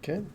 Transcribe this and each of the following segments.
Good.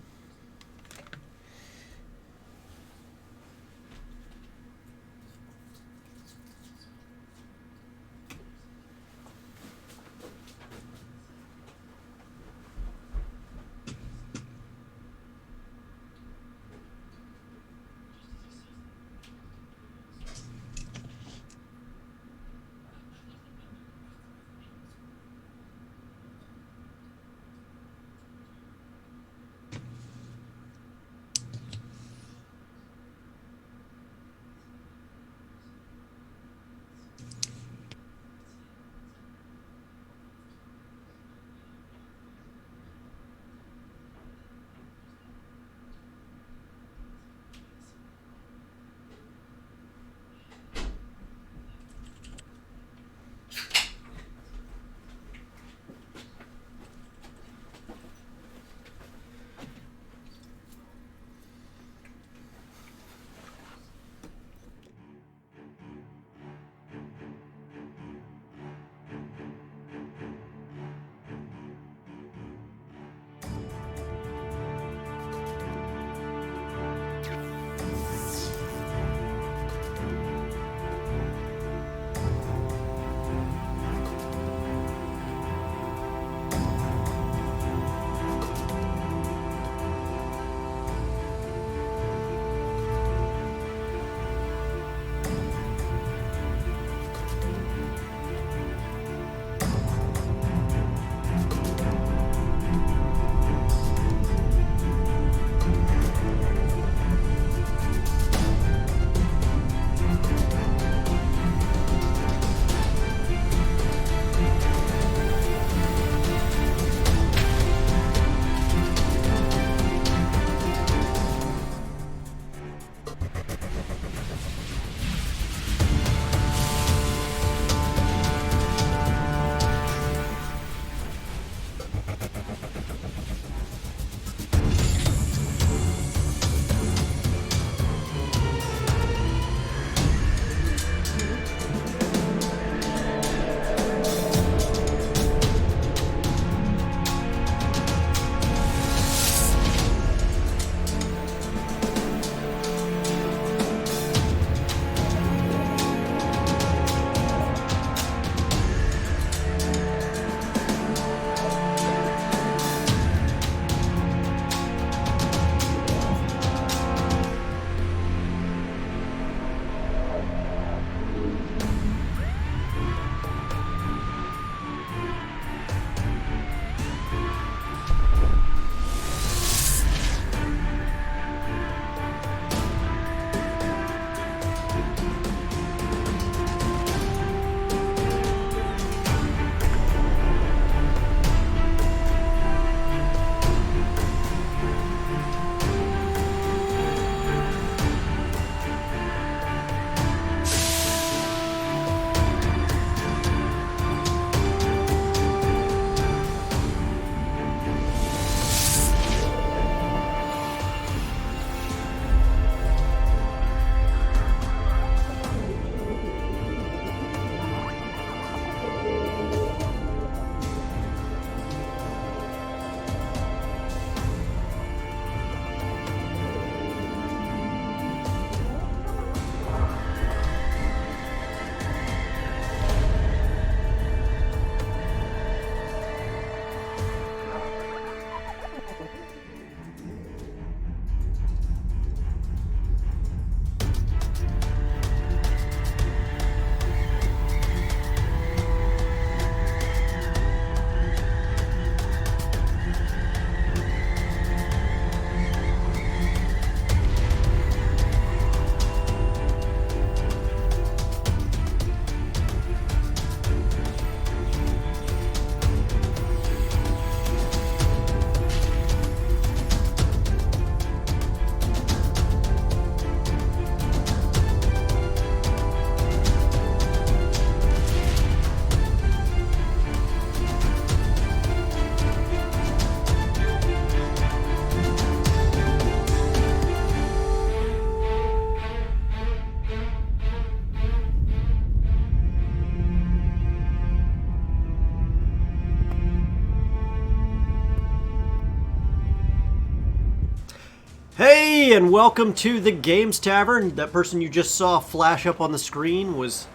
Hey, and welcome to the Games Tavern. That person you just saw flash up on the screen was...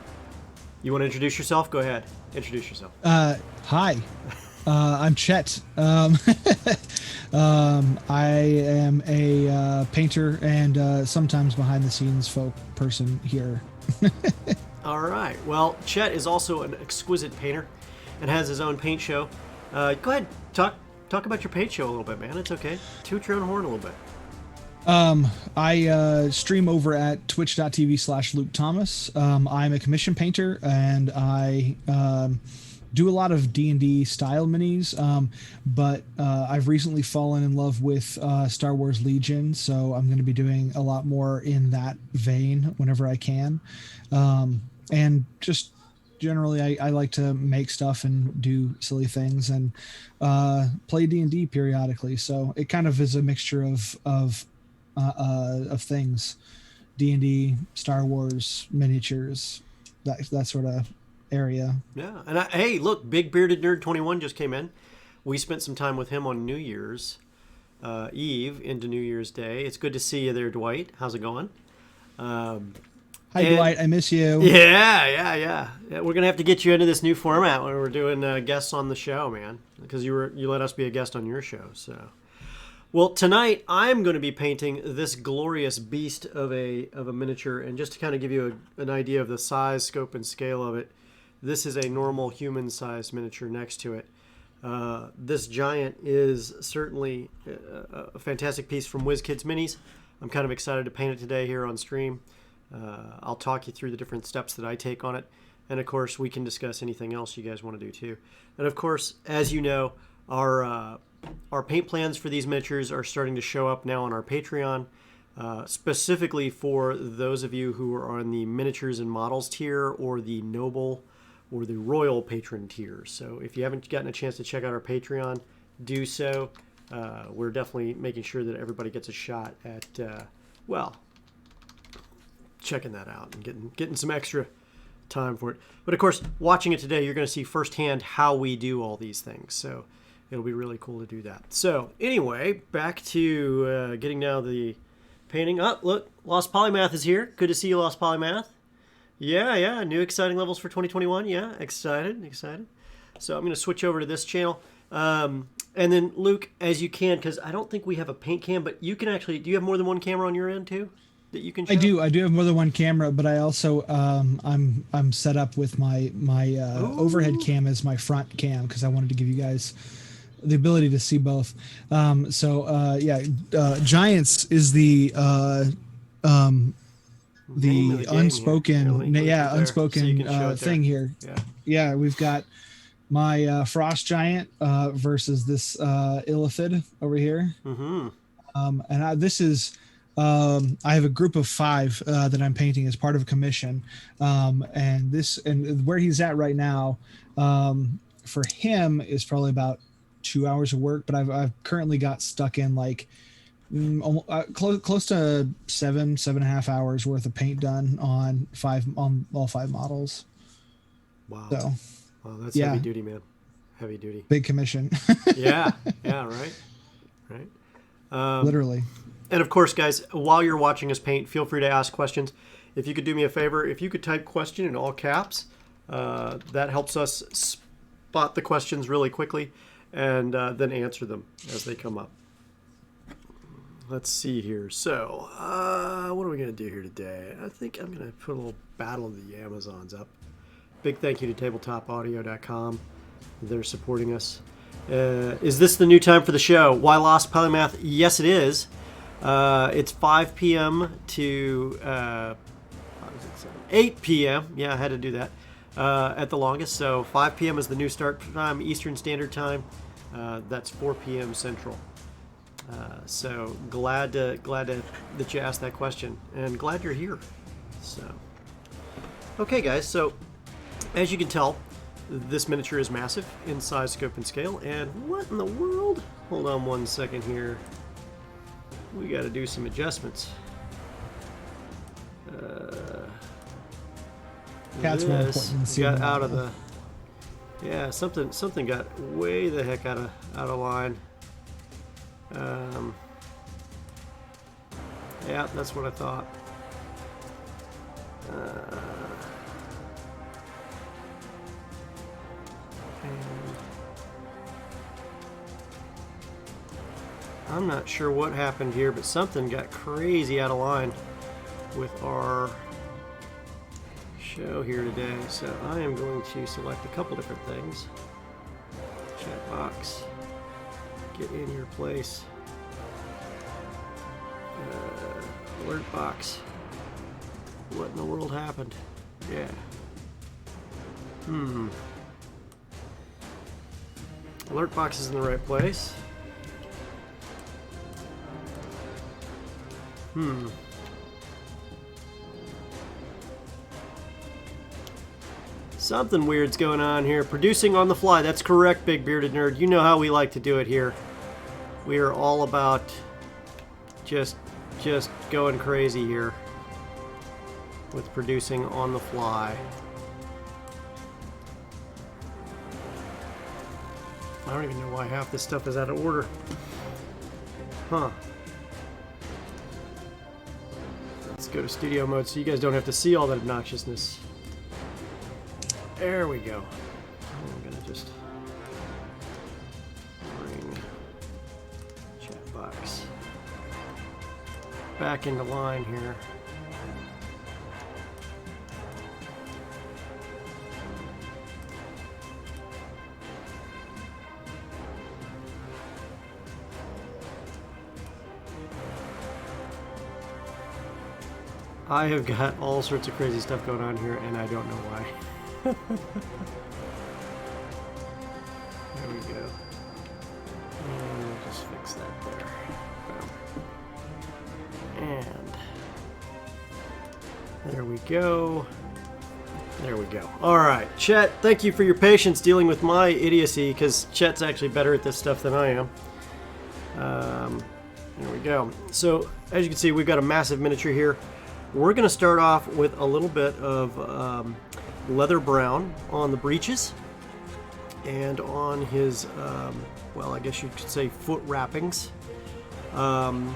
You want to introduce yourself? Go ahead. Introduce yourself. Hi. I'm Chet. I am a painter and sometimes behind the scenes folk person here. All right. Well, Chet is also an exquisite painter and has his own paint show. Go ahead. Talk about your paint show a little bit, man. It's okay. Toot your own horn a little bit. I stream over at twitch.tv/Luke Thomas. I'm a commission painter and I do a lot of D&D style minis, but I've recently fallen in love with Star Wars Legion, so I'm going to be doing a lot more in that vein whenever I can. And just generally, I like to make stuff and do silly things and play D&D periodically, so it kind of is a mixture of things. D&D, Star Wars, miniatures, that sort of area. Yeah. And hey, look, Big Bearded Nerd 21 just came in. We spent some time with him on New Year's Eve into New Year's Day. It's good to see you there, Dwight. How's it going? Hi, Dwight. I miss you. Yeah. We're gonna have to get you into this new format when we're doing guests on the show, man. Because you let us be a guest on your show. So, well, tonight I'm going to be painting this glorious beast of a miniature, and just to kind of give you an idea of the size, scope, and scale of it, this is a normal human-sized miniature next to it. This giant is certainly a fantastic piece from WizKids Minis. I'm kind of excited to paint it today here on stream. I'll talk you through the different steps that I take on it. And, of course, we can discuss anything else you guys want to do, too. And, of course, as you know, our paint plans for these miniatures are starting to show up now on our Patreon, specifically for those of you who are on the miniatures and models tier or the noble or the royal patron tier. So if you haven't gotten a chance to check out our Patreon, do so. We're definitely making sure that everybody gets a shot at, checking that out and getting some extra time for it. But of course, watching it today, you're going to see firsthand how we do all these things. So it'll be really cool to do that. So anyway, back to getting now the painting. Oh, look, Lost Polymath is here. Good to see you, Lost Polymath. Yeah. New exciting levels for 2021. Yeah, excited. So I'm going to switch over to this channel. And then, Luke, as you can, because I don't think we have a paint cam, but you can actually, do you have more than one camera on your end, too, that you can show? I do have more than one camera, but I also, I'm set up with my overhead cam as my front cam because I wanted to give you guys the ability to see both. Giants is the unspoken thing here. Yeah, we've got my frost giant versus this illithid over here. This is I have a group of 5 that I'm painting as part of a commission, and where he's at right now for him is probably about 2 hours of work, but I've currently got stuck in like close to 7.5 hours worth of paint done on all 5 models. Wow. So, wow, that's heavy duty, man. Heavy duty. Big commission. yeah, right. Literally. And of course, guys, while you're watching us paint, feel free to ask questions. If you could do me a favor, if you could type question in all caps, that helps us spot the questions really quickly and then answer them as they come up. Let's see here. So, what are we going to do here today? I think I'm going to put a little Battle of the Amazons up. Big thank you to tabletopaudio.com. They're supporting us. Is this the new time for the show? Why Lost Polymath? Yes, it is. It's 5 p.m. to 8 p.m. Yeah, I had to do that at the longest. So 5 p.m. is the new start time, Eastern Standard Time. That's 4 p.m. Central. So glad that you asked that question, and glad you're here. So, okay, guys. So as you can tell, this miniature is massive in size, scope, and scale. And what in the world? Hold on one second here. We got to do some adjustments. Cat's more important than got out of the. Yeah, something got way the heck out of line. Yeah, that's what I thought. And I'm not sure what happened here, but something got crazy out of line with our show here today. So I am going to select a couple different things. Chat box. Get in your place. Alert box. What in the world happened? Yeah. Alert box is in the right place. Something weird's going on here. Producing on the fly. That's correct, Big Bearded Nerd. You know how we like to do it here. We are all about just going crazy here with producing on the fly. I don't even know why half this stuff is out of order. Huh. Let's go to studio mode so you guys don't have to see all that obnoxiousness. There we go. I'm gonna just bring chat box back into line here. I have got all sorts of crazy stuff going on here, and I don't know why. There we go. And we'll just fix that there. Boom. And there we go. There we go. All right, Chet, thank you for your patience dealing with my idiocy, because Chet's actually better at this stuff than I am. There we go. So, as you can see, we've got a massive miniature here. We're going to start off with a little bit of leather brown on the breeches and on his, well, I guess you could say foot wrappings. And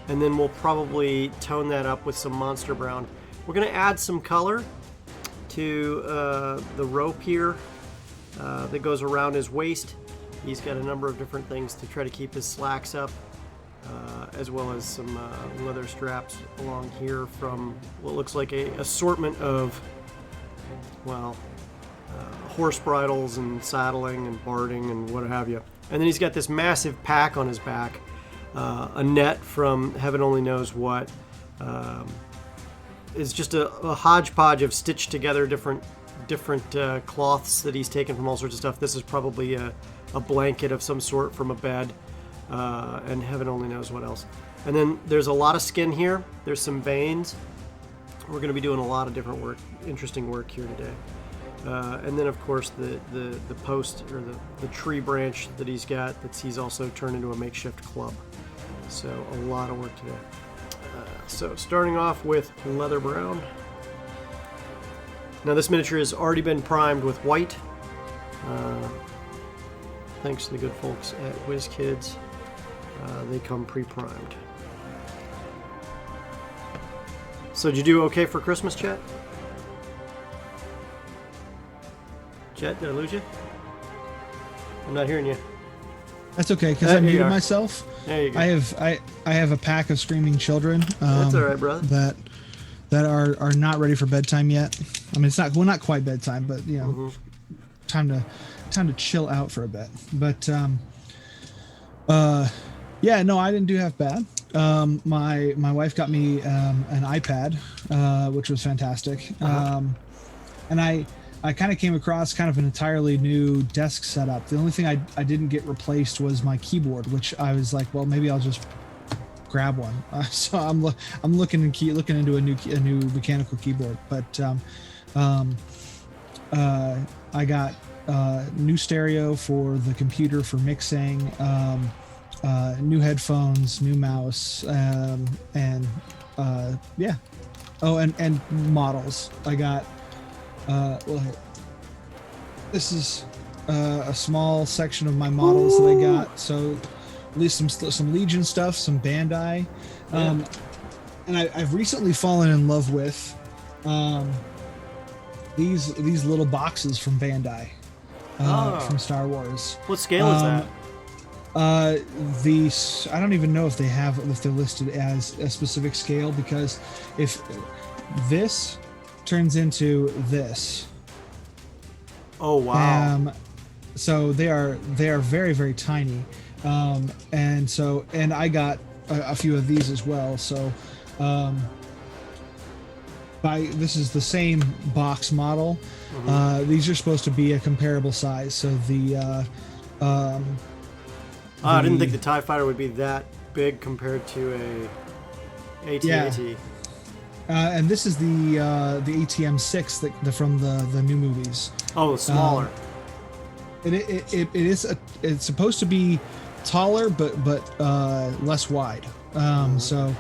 then we'll probably tone that up with some monster brown. We're going to add some color to the rope here that goes around his waist. He's got a number of different things to try to keep his slacks up. As well as some leather straps along here from what looks like a assortment of, well, horse bridles and saddling and barding and what have you. And then he's got this massive pack on his back, a net from heaven only knows what. It's just a hodgepodge of stitched together different cloths that he's taken from all sorts of stuff. This is probably a blanket of some sort from a bed. And heaven only knows what else. And then there's a lot of skin here. There's some veins. We're going to be doing a lot of different work, interesting work here today. And then, of course, the post or the tree branch that he's got that he's also turned into a makeshift club. So a lot of work today. So starting off with leather brown. Now this miniature has already been primed with white. Thanks to the good folks at WizKids. They come pre-primed. So did you do okay for Christmas, Chet? Chet, did I lose you? I'm not hearing you. That's okay, because I muted myself. There you go. I have a pack of screaming children. That's all right, brother. That are not ready for bedtime yet. I mean, it's not quite bedtime, but you know, time to chill out for a bit. But yeah, no, I didn't do half bad. My wife got me an iPad, which was fantastic. And I kind of came across kind of an entirely new desk setup. The only thing I didn't get replaced was my keyboard, which I was like, well, maybe I'll just grab one. So I'm looking into a new mechanical keyboard. But I got new stereo for the computer for mixing, new headphones, new mouse, and yeah. Oh, and models. I got. Well, this is a small section of my models that I got. So at least some Legion stuff, some Bandai. and I've recently fallen in love with um, these little boxes from Bandai, from Star Wars. What scale is that? These, I don't even know if they're listed as a specific scale, because if this turns into this. Oh wow. So they are very, very tiny. And I got a few of these as well. So this is the same box model. These are supposed to be a comparable size. So I didn't think the TIE Fighter would be that big compared to a AT-AT. Yeah. And this is the ATM-6 from the new movies. Oh, smaller. It's supposed to be taller, but less wide. So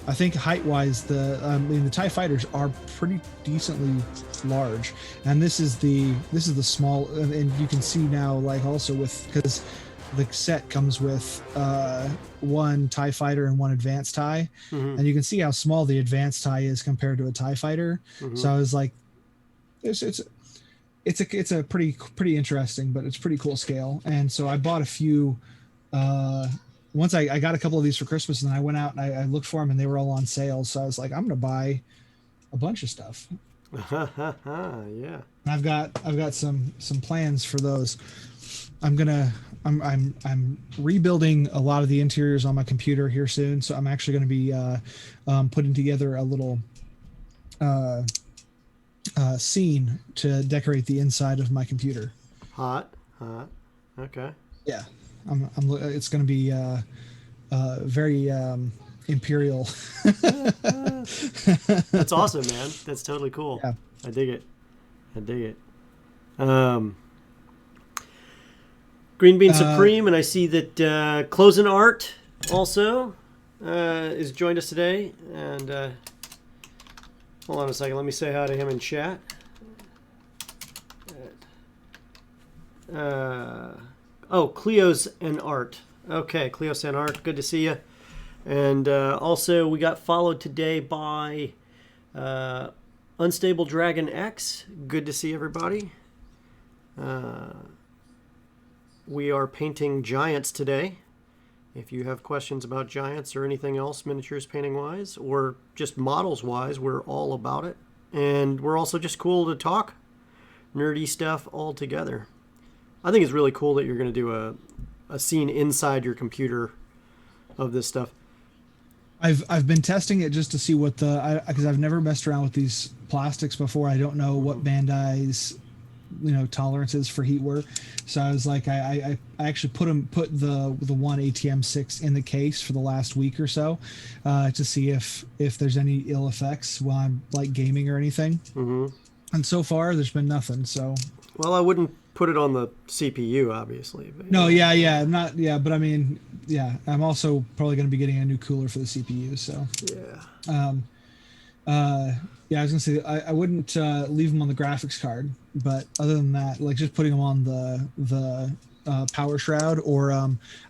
I think height-wise, the TIE Fighters are pretty decently large, and this is the small. And you can see now, like, also because the set comes with one TIE Fighter and one advanced TIE, and you can see how small the advanced TIE is compared to a TIE Fighter. So I was like, it's a pretty interesting, but it's pretty cool scale. And so I bought a few. Once I got a couple of these for Christmas, and I went out and I looked for them, and they were all on sale. So I was like, I'm gonna buy a bunch of stuff. Yeah. And I've got some plans for those. I'm rebuilding a lot of the interiors on my computer here soon, so I'm actually going to be putting together a little scene to decorate the inside of my computer. Hot. Okay. Yeah, it's going to be very imperial. That's awesome, man. That's totally cool. Yeah. I dig it. Green Bean Supreme, and I see that Closing Art also is joined us today. And hold on a second, let me say hi to him in chat. Cleo's and Art. Okay, Cleo's and Art, good to see you. And also, we got followed today by Unstable Dragon X. Good to see everybody. We are painting giants today. If you have questions about giants or anything else miniatures painting wise, or just models wise, we're all about it. And we're also just cool to talk nerdy stuff all together. I think it's really cool that you're going to do a scene inside your computer of this stuff. I've been testing it just to see what because I've never messed around with these plastics before. I don't know what Bandai's tolerances for heat were, so I was like, I actually put the one ATM-6 in the case for the last week or so to see if there's any ill effects while I'm like gaming or anything. And so far there's been nothing. So well, I wouldn't put it on the CPU, obviously. But, no, yeah, not yeah, but I mean, yeah, I'm also probably going to be getting a new cooler for the CPU. So yeah, I was gonna say I wouldn't leave them on the graphics card, but other than that, like just putting them on the power shroud, or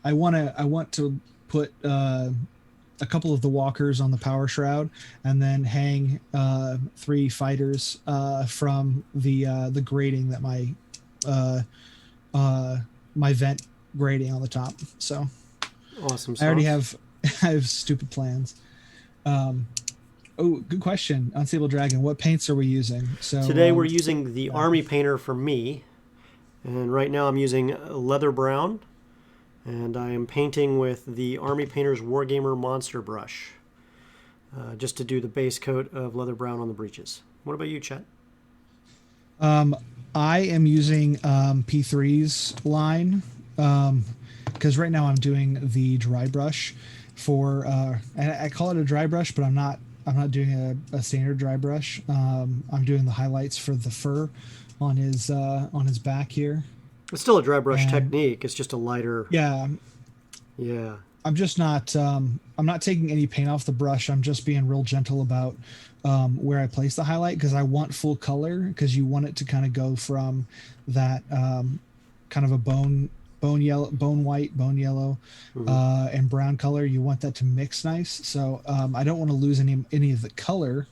I want to put a couple of the walkers on the power shroud, and then hang 3 fighters from the grating that my vent grating on the top. So awesome. I already have stupid plans. Oh, good question. Unstable Dragon, what paints are we using? So today we're using the Army Painter for me, and right now I'm using leather brown, and I am painting with the Army Painter's Wargamer Monster Brush, just to do the base coat of leather brown on the breeches. What about you, Chet? I am using P3's line, because right now I'm doing the dry brush for, and I call it a dry brush, but I'm not doing a standard dry brush. I'm doing the highlights for the fur on his back here. It's still a dry brush technique. It's just a lighter. Yeah. I'm just not. I'm not taking any paint off the brush. I'm just being real gentle about where I place the highlight, because I want full color, because you want it to kind of go from that kind of a bone bone white, bone yellow, and brown color. You want that to mix nice. So I don't want to lose any of the color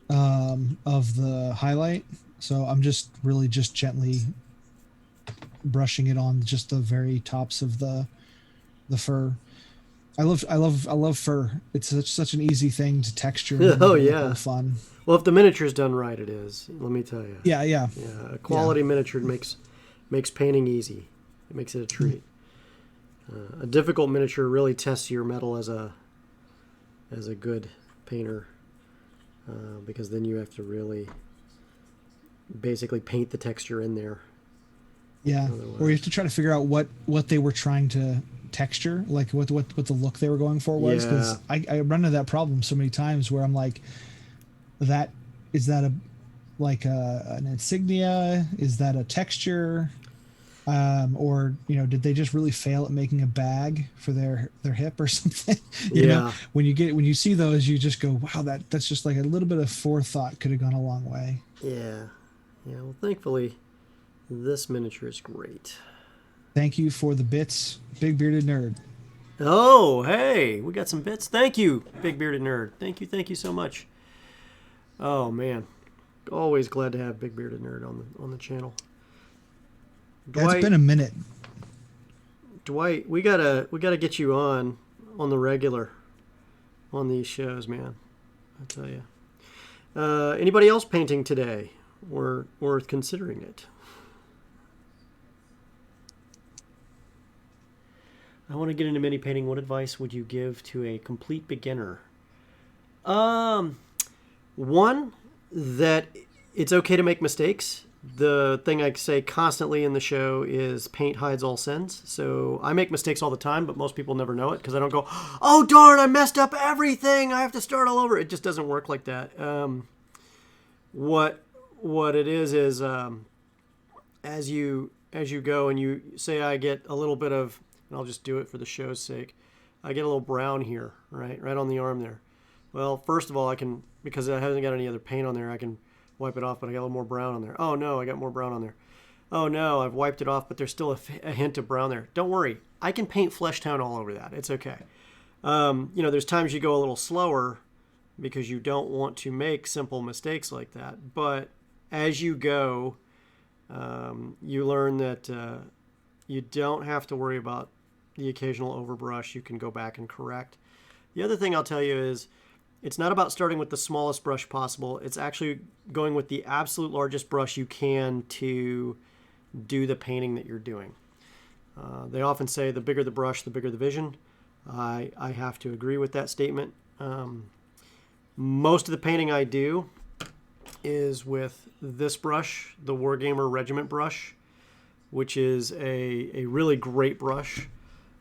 of the highlight. So I'm just really just gently brushing it on just the very tops of the fur. I love fur. It's such an easy thing to texture. And Oh make yeah, fun. well, if the miniature's done right, it is. Let me tell you. Yeah. Yeah, a quality miniature makes painting easy. It makes it a treat. A difficult miniature really tests your metal as a good painter, because then you have to really basically paint the texture in there. Yeah, or you have to try to figure out what they were trying to texture, like what the look they were going for was. Because I run into that problem so many times where I'm like, is that an insignia? Is that a texture? Or did they just really fail at making a bag for their hip or something? you know, when you see those, you just go, wow, that's just like a little bit of forethought could have gone a long way. Yeah. Well, thankfully, this miniature is great. Thank you for the bits, Big Bearded Nerd. Oh, hey, we got some bits. Thank you, Big Bearded Nerd. Thank you so much. Oh man, always glad to have Big Bearded Nerd on the channel. Dwight, it's been a minute. Dwight, we gotta get you on the regular on these shows, man. I tell you. Anybody else painting today? Or worth considering it? I want to get into mini painting. What advice would you give to a complete beginner? One, that it's okay to make mistakes. The thing I say constantly in the show is paint hides all sins. So I make mistakes all the time, but most people never know it because I don't go, oh darn, I messed up everything, I have to start all over. It just doesn't work like that. What it is as you go and you say, I get a little bit of, and I'll just do it for the show's sake, I get a little brown here, right on the arm there. Well, first of all, I can, because I haven't got any other paint on there, I can wipe it off, but I got a little more brown on there. Oh no, I got more brown on there. Oh no, I've wiped it off, but there's still a hint of brown there. Don't worry, I can paint flesh tone all over that. It's okay. There's times you go a little slower because you don't want to make simple mistakes like that. But as you go, you learn that you don't have to worry about the occasional overbrush. You can go back and correct. The other thing I'll tell you is it's not about starting with the smallest brush possible. It's actually going with the absolute largest brush you can to do the painting that you're doing. They often say the bigger the brush, the bigger the vision. I have to agree with that statement. Most of the painting I do is with this brush, the Wargamer Regiment brush, which is a really great brush.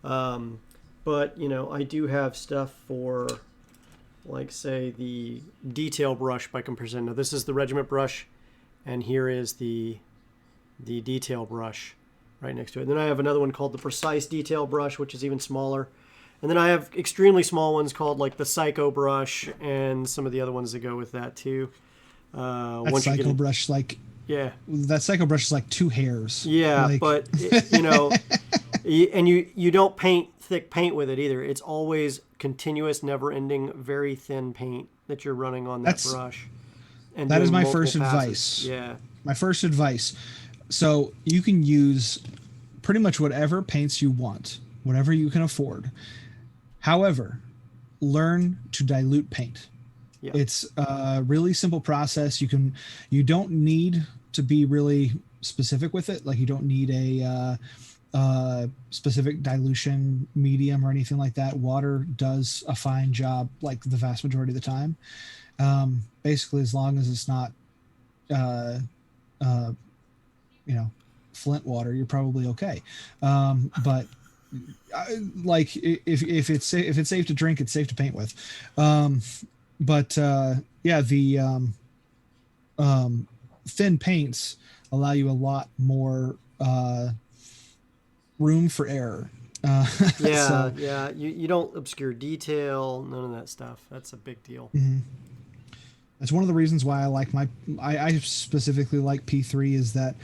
But, I do have stuff for, like, say, the detail brush by comparison. Now, this is the Regiment brush, and here is the detail brush right next to it. And then I have another one called the Precise Detail brush, which is even smaller. And then I have extremely small ones called, like, the Psycho brush and some of the other ones that go with that, too. That Psycho brush, like... Yeah. That Psycho brush is like 2 hairs. Yeah, like... but, and you don't paint thick paint with it either. It's always continuous, never-ending, very thin paint that you're running on that brush. And that is my first advice. Yeah. My first advice. So you can use pretty much whatever paints you want, whatever you can afford. However, learn to dilute paint. Yeah. It's a really simple process. You don't need to be really specific with it. Like, you don't need a specific dilution medium or anything like that. Water does a fine job, like the vast majority of the time. Basically, as long as it's not, Flint water, you're probably okay. But like, if it's safe to drink, it's safe to paint with. The thin paints allow you a lot more room for error. You don't obscure detail, none of that stuff. That's a big deal. Mm-hmm. That's one of the reasons why I specifically like P3 is that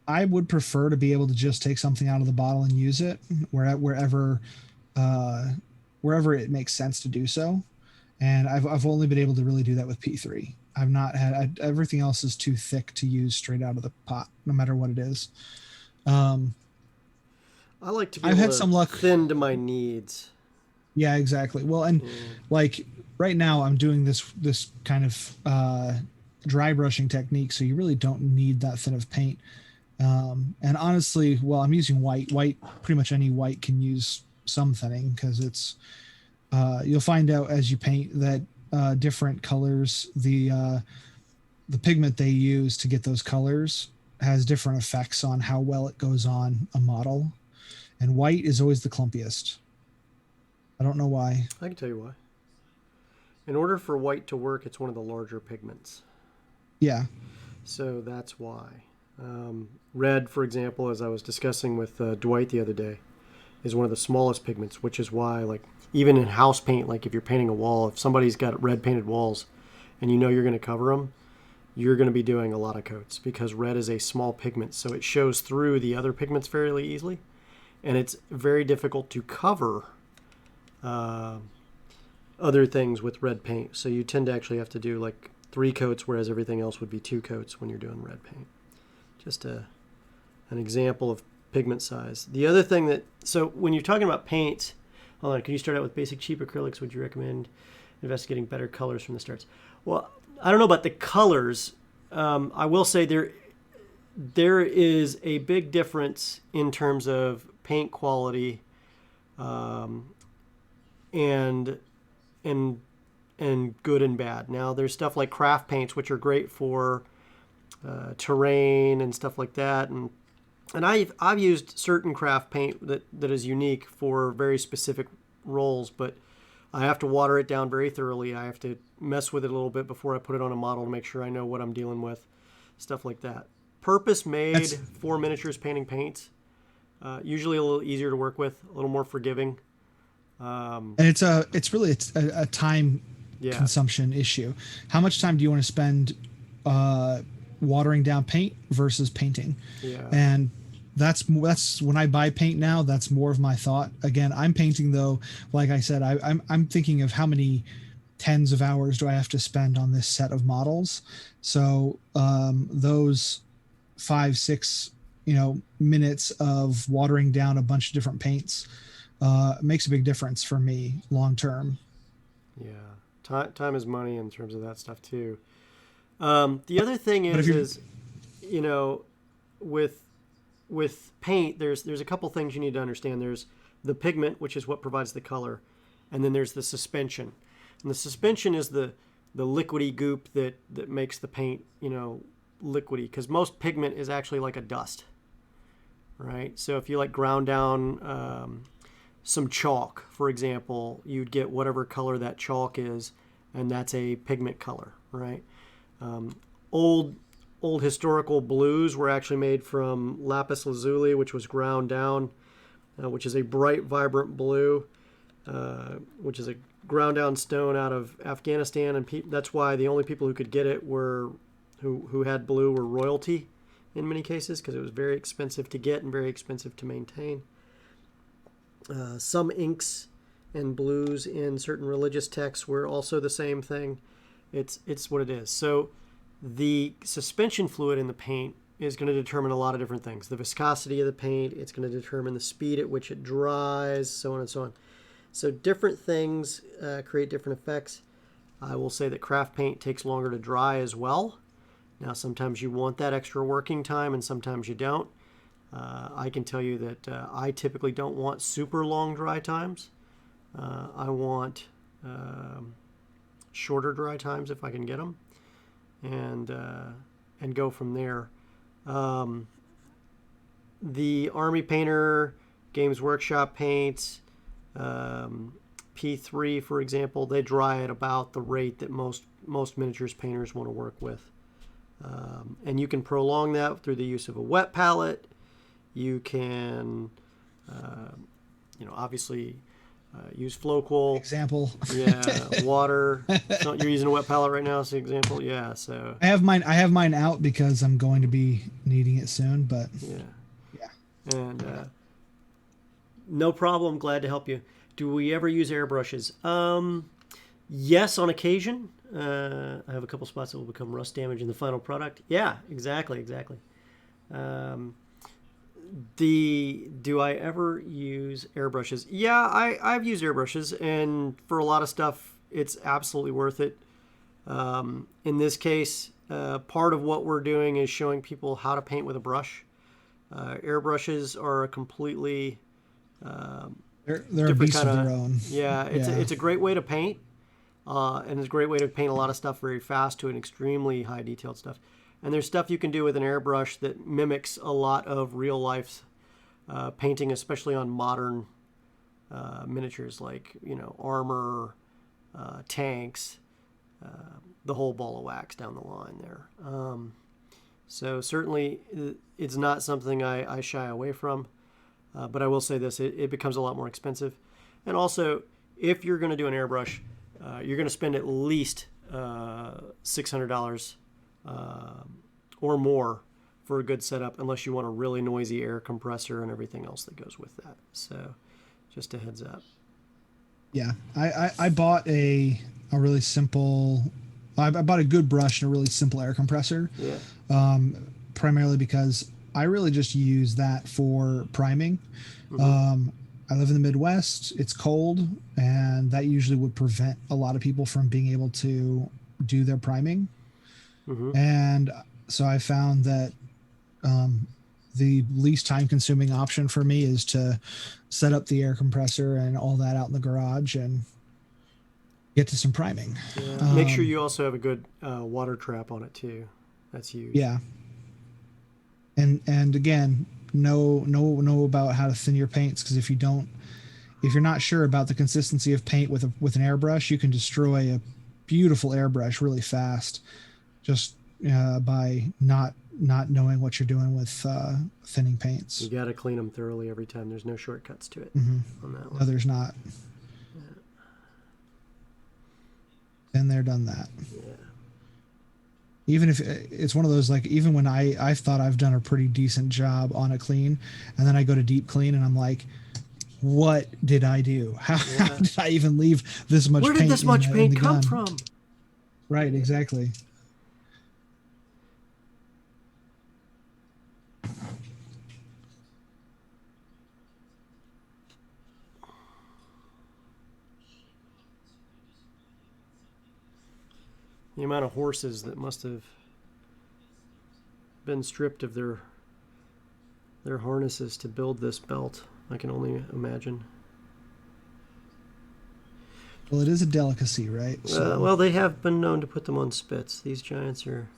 I would prefer to be able to just take something out of the bottle and use it uh, wherever it makes sense to do so. And I've only been able to really do that with P3. I've not had everything else is too thick to use straight out of the pot, no matter what it is. Um, I like to be I've able had to some luck. thin to my needs. Yeah, exactly. Well, and Mm. like right now, I'm doing this kind of dry brushing technique, so you really don't need that thin of paint. And honestly, well, I'm using white. White, pretty much any white can use some thinning because it's. You'll find out as you paint that different colors, the pigment they use to get those colors has different effects on how well it goes on a model. And white is always the clumpiest. I don't know why. I can tell you why. In order for white to work, it's one of the larger pigments. Yeah. So that's why. Red, for example, as I was discussing with Dwight the other day, is one of the smallest pigments, which is why, like, even in house paint, like if you're painting a wall, if somebody's got red painted walls and you know you're going to cover them, you're going to be doing a lot of coats because red is a small pigment, so it shows through the other pigments fairly easily, and it's very difficult to cover uh, other things with red paint. So you tend to actually have to do like 3 coats, whereas everything else would be 2 coats when you're doing red paint. Just an example of pigment size. The other thing that, so when you're talking about paint, hold on, can you start out with basic cheap acrylics? Would you recommend investigating better colors from the starts? Well, I don't know about the colors. I will say there is a big difference in terms of paint quality, um, and and and good and bad. Now there's stuff like craft paints, which are great for terrain and stuff like that, and I've used certain craft paint that is unique for very specific roles, but I have to water it down very thoroughly. I have to mess with it a little bit before I put it on a model to make sure I know what I'm dealing with, stuff like that. Purpose made That's for miniatures painting paints, usually a little easier to work with, a little more forgiving. Um, and it's really a time yeah, consumption issue. How much time do you want to spend uh, watering down paint versus painting? yeah, And that's when I buy paint now. That's more of my thought. Again, I'm painting though. Like I said, I'm thinking of how many tens of hours do I have to spend on this set of models. So those 5, 6 minutes of watering down a bunch of different paints makes a big difference for me long term. yeah. Time is money in terms of that stuff too. The other thing But if you're is, you know, with paint, there's a couple things you need to understand. There's the pigment, which is what provides the color, and then there's the suspension. And the suspension is the liquidy goop that makes the paint, liquidy. Because most pigment is actually like a dust, right? So if you like ground down some chalk, for example, you'd get whatever color that chalk is, and that's a pigment color, right? Um, old old historical blues were actually made from lapis lazuli, which was ground down, which is a bright, vibrant blue, which is a ground down stone out of Afghanistan, and that's why the only people who could get it were who had blue were royalty in many cases because it was very expensive to get and very expensive to maintain. Some inks and blues in certain religious texts were also the same thing. It's what it is. So the suspension fluid in the paint is going to determine a lot of different things. The viscosity of the paint, it's going to determine the speed at which it dries, so on and so on. So different things create different effects. I will say that craft paint takes longer to dry as well. Now, sometimes you want that extra working time and sometimes you don't. I can tell you that I typically don't want super long dry times. I want shorter dry times if I can get them, and go from there. The Army Painter, Games Workshop paints, P3, for example, they dry at about the rate that most miniatures painters want to work with. And you can prolong that through the use of a wet palette. You can, obviously use Floqual. Example. Yeah, water. So you're using a wet palette right now, as an example. Yeah, so I have mine out because I'm going to be needing it soon. But yeah, and no problem. Glad to help you. Do we ever use airbrushes? Yes, on occasion. I have a couple spots that will become rust damage in the final product. Yeah, exactly. Um, do I ever use airbrushes? Yeah, I've used airbrushes, and for a lot of stuff, it's absolutely worth it. In this case, part of what we're doing is showing people how to paint with a brush. Airbrushes are a completely they're a beast of their own. Yeah, it's a great way to paint, and it's a great way to paint a lot of stuff very fast to an extremely high detailed stuff. And there's stuff you can do with an airbrush that mimics a lot of real life painting, especially on modern miniatures like armor, tanks, the whole ball of wax down the line there. So certainly it's not something I shy away from. But I will say this, it becomes a lot more expensive. And also, if you're going to do an airbrush, you're going to spend at least $600 or more for a good setup, unless you want a really noisy air compressor and everything else that goes with that. So just a heads up. Yeah, I bought a really simple, I bought a good brush and a really simple air compressor. Yeah. Primarily because I really just use that for priming. Mm-hmm. I live in the Midwest. It's cold, and that usually would prevent a lot of people from being able to do their priming. Mm-hmm. And so I found that the least time-consuming option for me is to set up the air compressor and all that out in the garage and get to some priming. Yeah. Make sure you also have a good water trap on it too. That's huge. Yeah. And again, know about how to thin your paints, because if you're not sure about the consistency of paint with an airbrush, you can destroy a beautiful airbrush really fast just by not knowing what you're doing with thinning paints. You got to clean them thoroughly every time. There's no shortcuts to it on that one. No, there's not. Yeah. Been there, done that. Yeah. Even if it's one of those, like, even when I thought I've done a pretty decent job on a clean, and then I go to deep clean and I'm like, what did I do? How did I even leave this much paint? Where did this much paint come from? Right, exactly. The amount of horses that must have been stripped of their harnesses to build this belt, I can only imagine. Well, it is a delicacy, right? So. Well, they have been known to put them on spits. These giants are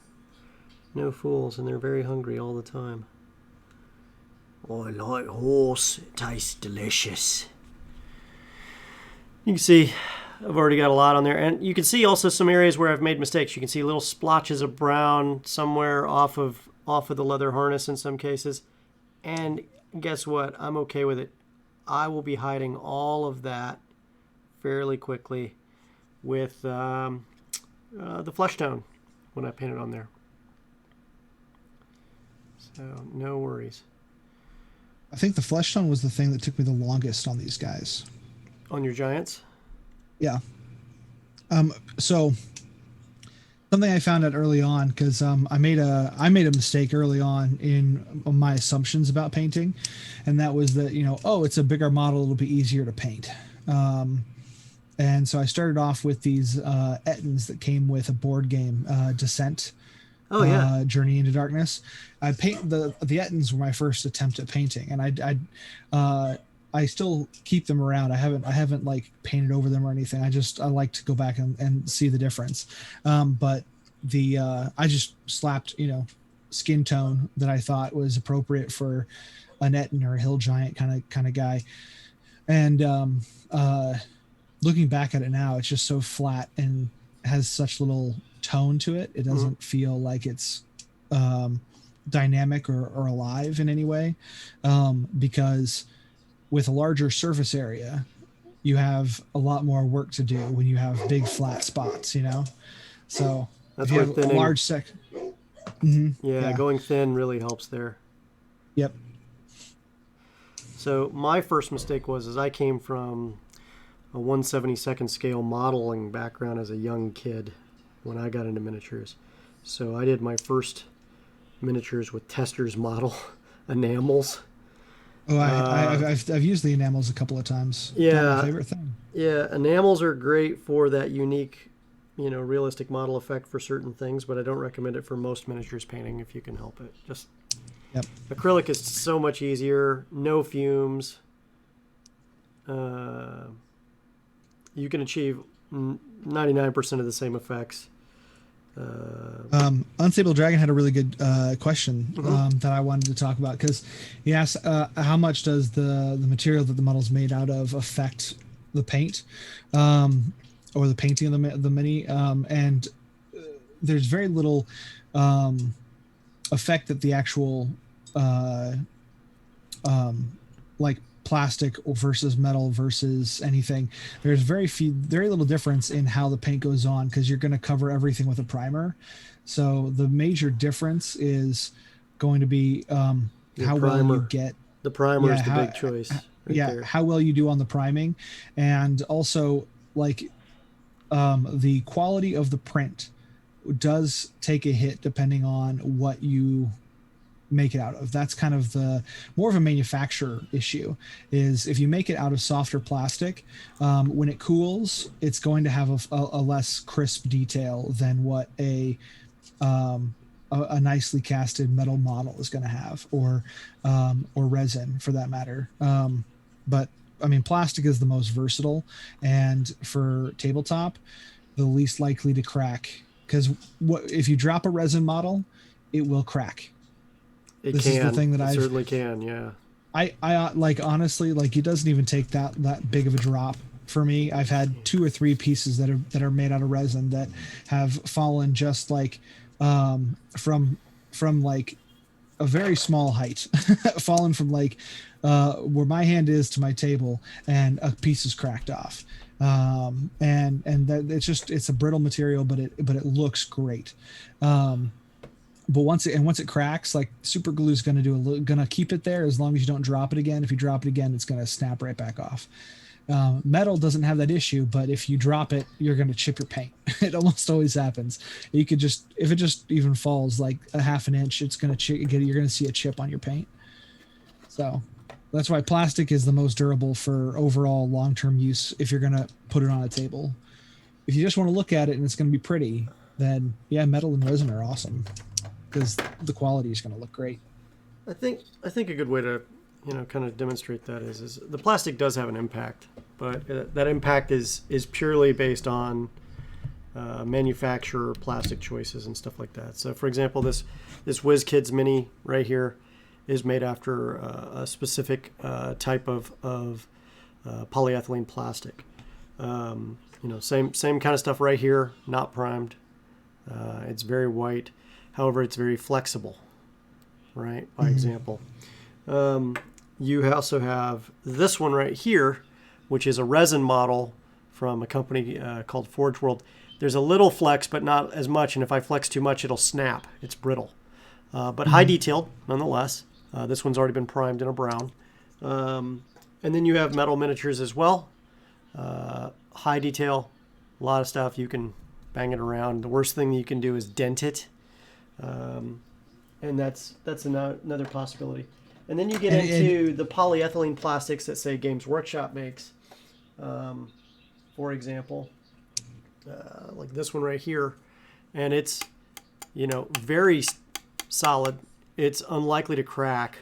no fools, and they're very hungry all the time. I like horse. It tastes delicious. You can see I've already got a lot on there. And you can see also some areas where I've made mistakes. You can see little splotches of brown somewhere off of the leather harness in some cases. And guess what? I'm okay with it. I will be hiding all of that fairly quickly with the flesh tone when I paint it on there. So no worries. I think the flesh tone was the thing that took me the longest on these guys. On your giants? Yeah. So something I found out early on, because I made a mistake early on in my assumptions about painting, and that was that it's a bigger model, it'll be easier to paint. And so I started off with these Ettins that came with a board game, Descent. Oh yeah. Journey into Darkness. I paint the Ettins were my first attempt at painting, and I still keep them around. I haven't like painted over them or anything. I like to go back and see the difference. But I just slapped skin tone that I thought was appropriate for an Ettin or a hill giant kind of guy. And looking back at it now, it's just so flat and has such little tone to it. It doesn't feel like it's dynamic or alive in any way, because with a larger surface area, you have a lot more work to do when you have big flat spots, you know? So That's if you where have a thinning. large Yeah, yeah. going thin really helps there. Yep. So my first mistake was I came from a 1/72nd scale modeling background as a young kid when I got into miniatures. So I did my first miniatures with Tester's model enamels. Oh, Uh, I've used the enamels a couple of times. Not my yeah, favorite thing. yeah, enamels are great for that unique, realistic model effect for certain things, but I don't recommend it for most miniatures painting if you can help it. Just Yep. acrylic is so much easier, no fumes. Uh, you can achieve 99% of the same effects. Unstable Dragon had a really good question Mhm. that I wanted to talk about because he asked how much does the material that the model's made out of affect the paint or the painting of the mini, and there's very little um, effect that the actual uh, like plastic versus metal versus anything. There's very little difference in how the paint goes on because you're going to cover everything with a primer. So the major difference is going to be Your how well you primer. get, The primer yeah, is the big choice right there. how well you do on the priming, and also like the quality of the print does take a hit depending on what you make it out of. That's kind of the more of a manufacturer issue. Is if you make it out of softer plastic, when it cools, it's going to have a less crisp detail than what a nicely casted metal model is going to have, or resin for that matter. But I mean, plastic is the most versatile, and for tabletop, the least likely to crack. Because what if you drop a resin model, it will crack. It This is the can. thing that It certainly can. Yeah. I like honestly, like it doesn't even take that big of a drop for me. I've had two or three pieces that are made out of resin that have fallen just like from like a very small height, fallen from like where my hand is to my table, and a piece is cracked off. And that it's a brittle material, but it looks great. But once it cracks, like super glue is going to gonna keep it there as long as you don't drop it again. If you drop it again, it's going to snap right back off. Metal doesn't have that issue, but if you drop it, you're going to chip your paint. It almost always happens. You could just, if it just even falls like a half an inch, it's going to you're going to see a chip on your paint. So that's why plastic is the most durable for overall long-term use. If you're going to put it on a table, if you just want to look at it and it's going to be pretty, then yeah, metal and resin are awesome because the quality is going to look great. I think a good way to kind of demonstrate that is the plastic does have an impact, but that impact is purely based on manufacturer plastic choices and stuff like that. So, for example, this WizKids Mini right here is made after a specific type of polyethylene plastic. Same kind of stuff right here, not primed. It's very white. However, it's very flexible, right? By example. You also have this one right here, which is a resin model from a company called Forge World. There's a little flex, but not as much. And if I flex too much, it'll snap. It's brittle, but high detailed nonetheless. This one's already been primed in a brown. And then you have metal miniatures as well. High detail, a lot of stuff. You can bang it around. The worst thing you can do is dent it. And that's another possibility. And then you get into the polyethylene plastics that, say, Games Workshop makes. For example, like this one right here. And it's, very solid. It's unlikely to crack.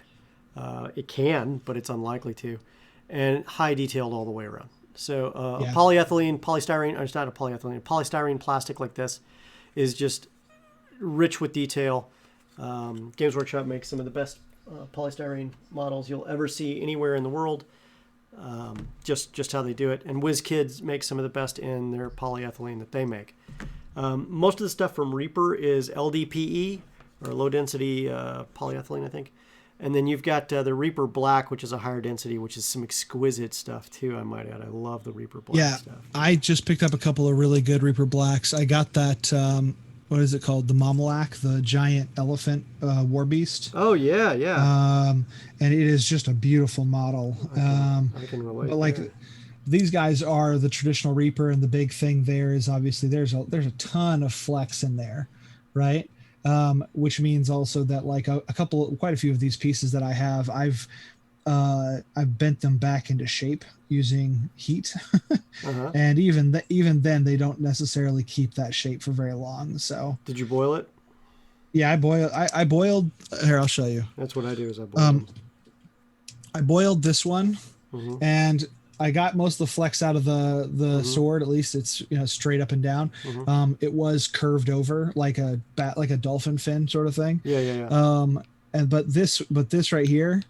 It can, but it's unlikely to. And high detailed all the way around. So a polystyrene, or it's not a polystyrene plastic like this is just rich with detail. Games Workshop makes some of the best polystyrene models you'll ever see anywhere in the world. Just how they do it. And WizKids makes some of the best in their polyethylene that they make. Most of the stuff from Reaper is LDPE, or low density polyethylene, I think. And then you've got the Reaper Black, which is a higher density, which is some exquisite stuff too, I might add. I love the Reaper Black stuff. I just picked up a couple of really good Reaper Blacks. I got that, what is it called? The Mamalak, the giant elephant war beast. Oh, yeah. And it is just a beautiful model. I can relate. But like, these guys are the traditional Reaper, and the big thing there is obviously there's a ton of flex in there, right? Which means also that like quite a few of these pieces that I have, I've bent them back into shape using heat, and even then they don't necessarily keep that shape for very long. So did you boil it? Yeah, I boiled. Here, I'll show you. That's what I do. Is I boil them. I boiled this one, and I got most of the flex out of the sword. At least it's straight up and down. It was curved over like a dolphin fin sort of thing. Yeah. But this right here,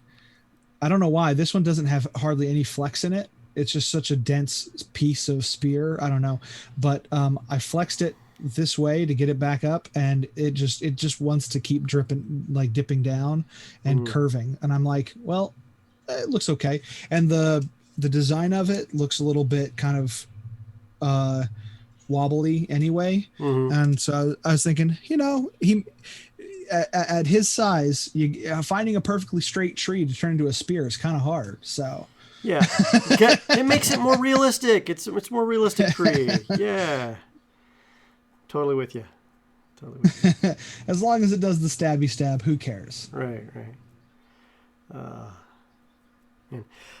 I don't know why this one doesn't have hardly any flex in it. It's just such a dense piece of spear. I don't know, but I flexed it this way to get it back up, and it just wants to keep dripping, like dipping down and curving. And I'm like, well, it looks okay. And the design of it looks a little bit kind of wobbly anyway. And so I was thinking, he at his size, finding a perfectly straight tree to turn into a spear is kind of hard. So yeah, it makes it more realistic. It's more realistic tree. Yeah, totally with you. As long as it does the stabby stab, who cares? Right.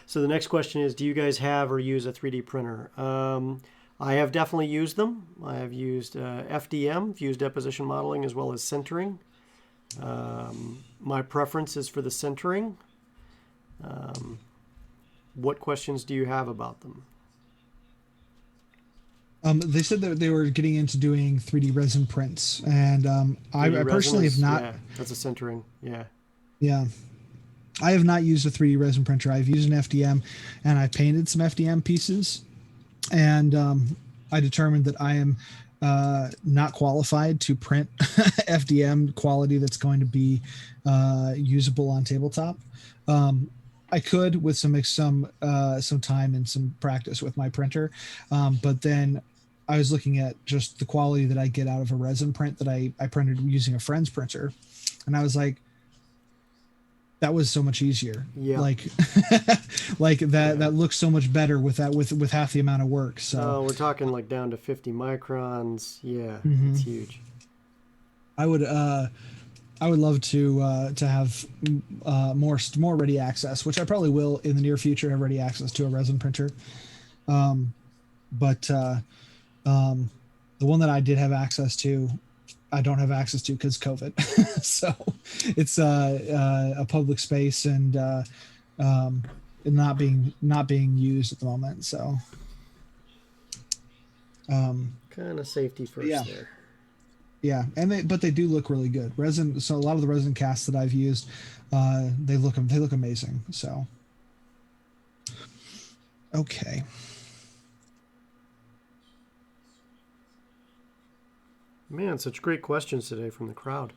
So the next question is, do you guys have or use a 3D printer? I have definitely used them. I have used FDM, fused deposition modeling, as well as sintering. My preference is for the sintering. What questions do you have about them? They said that they were getting into doing 3D resin prints, and I personally have not. Yeah, that's a sintering. Yeah. I have not used a 3D resin printer. I've used an FDM, and I painted some FDM pieces, and I determined that I am not qualified to print FDM quality that's going to be usable on tabletop. I could with some time and some practice with my printer, but then I was looking at just the quality that I get out of a resin print that I printed using a friend's printer, and I was like, that was so much easier. Yeah. Like that looks so much better with half the amount of work. So we're talking like down to 50 microns. Yeah, it's huge. I would love to have more ready access, which I probably will in the near future have ready access to a resin printer. But the one that I did have access to, I don't have access to because COVID. So it's a public space and not being used at the moment. So kind of safety first there. Yeah, and but they do look really good. Resin. So a lot of the resin casts that I've used, they look amazing. So okay. Man, such great questions today from the crowd.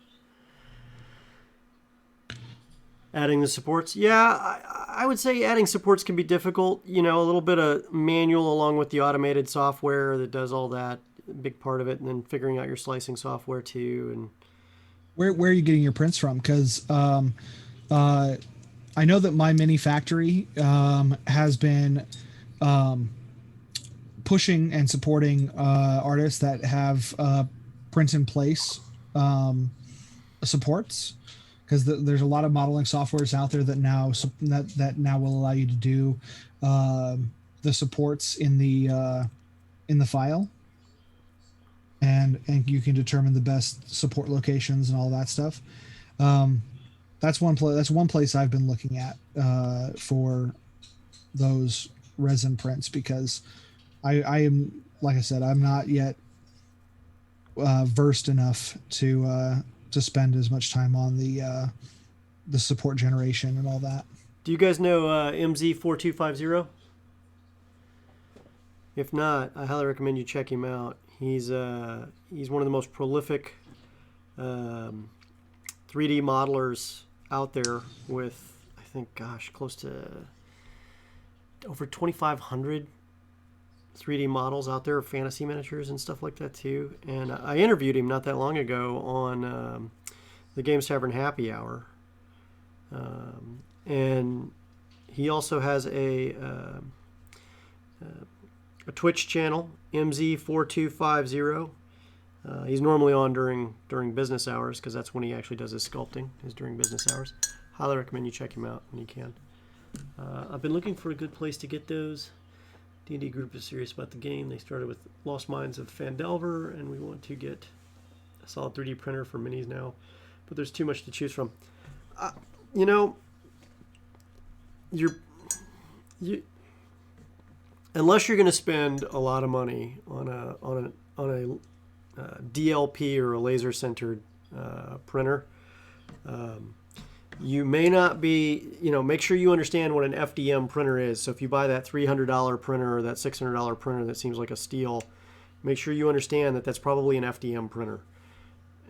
Adding the supports. Yeah, I would say adding supports can be difficult. A little bit of manual along with the automated software that does all that, a big part of it, and then figuring out your slicing software too. And where are you getting your prints from? Because I know that my mini factory has been pushing and supporting artists that have print in place supports, because there's a lot of modeling softwares out there that now will allow you to do the supports in the file, and you can determine the best support locations and all that stuff. That's one place I've been looking at for those resin prints, because I am, like I said, I'm not yet versed enough to spend as much time on the support generation and all that. Do you guys know MZ4250? If not, I highly recommend you check him out. He's one of the most prolific 3D modelers out there with, I think, gosh, close to over 2,500 3D models out there of fantasy miniatures and stuff like that too. And I interviewed him not that long ago on the Games Tavern Happy Hour. And he also has a Twitch channel, MZ4250. He's normally on during business hours because that's when he actually does his sculpting, is during business hours. Highly recommend you check him out when you can. I've been looking for a good place to get those. D&D group is serious about the game. They started with Lost Mines of Phandelver, and we want to get a solid 3D printer for minis now. But there's too much to choose from. You know, unless you're going to spend a lot of money on a DLP or a laser-centered printer, you may not be, make sure you understand what an FDM printer is. So if you buy that $300 printer or that $600 printer that seems like a steal, make sure you understand that that's probably an FDM printer.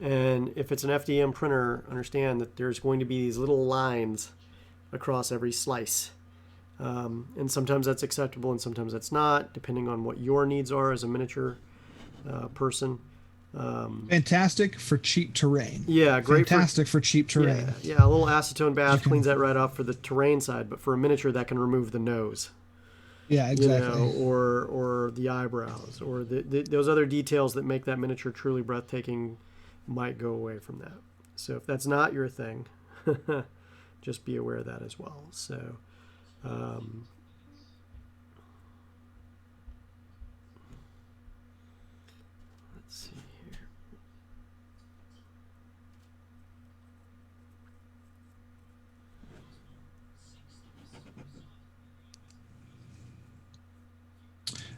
And if it's an FDM printer, understand that there's going to be these little lines across every slice. And sometimes that's acceptable and sometimes that's not, depending on what your needs are as a miniature person. Fantastic for cheap terrain. Yeah, great. Fantastic for cheap terrain. Yeah, a little acetone bath cleans that right off for the terrain side, but for a miniature that can remove the nose. Yeah, exactly. Or the eyebrows, or those other details that make that miniature truly breathtaking might go away from that. So if that's not your thing, just be aware of that as well. So let's see here.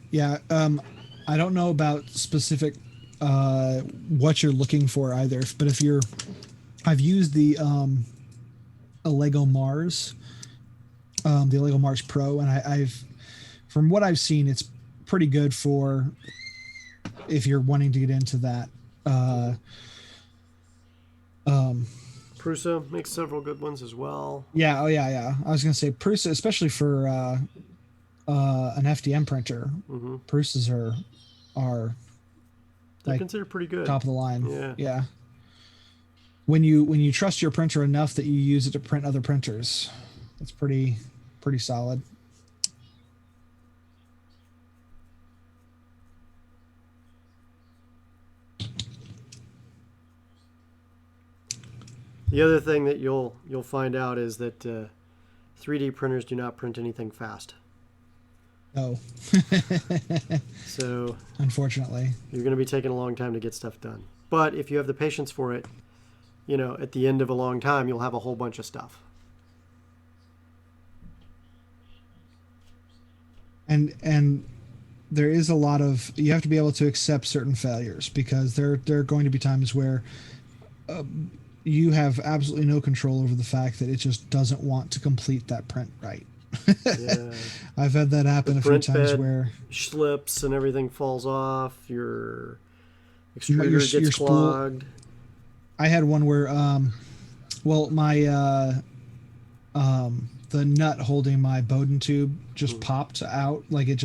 Yeah, I don't know about specific what you're looking for either, but I've used the a Lego Mars, the Lego Mars Pro, and I've from what I've seen, it's pretty good for if you're wanting to get into that. Prusa makes several good ones as well. Yeah, yeah. I was gonna say Prusa, especially for an FDM printer. Mm-hmm. Prusas are they're considered pretty good, top of the line. Yeah. When you trust your printer enough that you use it to print other printers, it's pretty solid. The other thing that you'll find out is that 3D printers do not print anything fast. No. So unfortunately, you're going to be taking a long time to get stuff done. But if you have the patience for it, at the end of a long time, you'll have a whole bunch of stuff. And there is a lot of, you have to be able to accept certain failures, because there are going to be times where you have absolutely no control over the fact that it just doesn't want to complete that print right. Yeah. I've had that happen a few times where slips and everything falls off. Your extruder gets clogged. I had one where, my the nut holding my Bowden tube just popped out, like it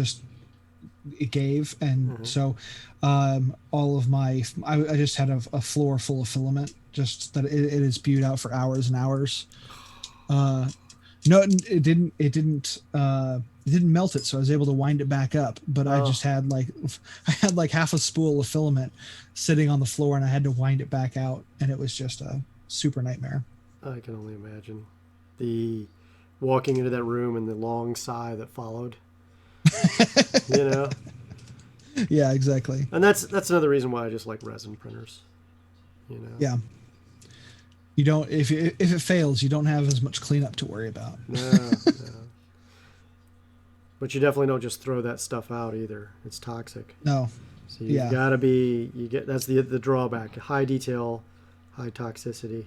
gave, and so all of my I just had a floor full of filament, just that it is spewed out for hours and hours. No, it didn't melt it, so I was able to wind it back up. But I just had like half a spool of filament sitting on the floor, and I had to wind it back out, and it was just a super nightmare. I can only imagine the walking into that room and the long sigh that followed. Yeah, exactly. And that's another reason why I just like resin printers. Yeah. You don't, if it fails, you don't have as much cleanup to worry about. No. But you definitely don't just throw that stuff out either. It's toxic. No. So you've got to be, that's the drawback. High detail, high toxicity.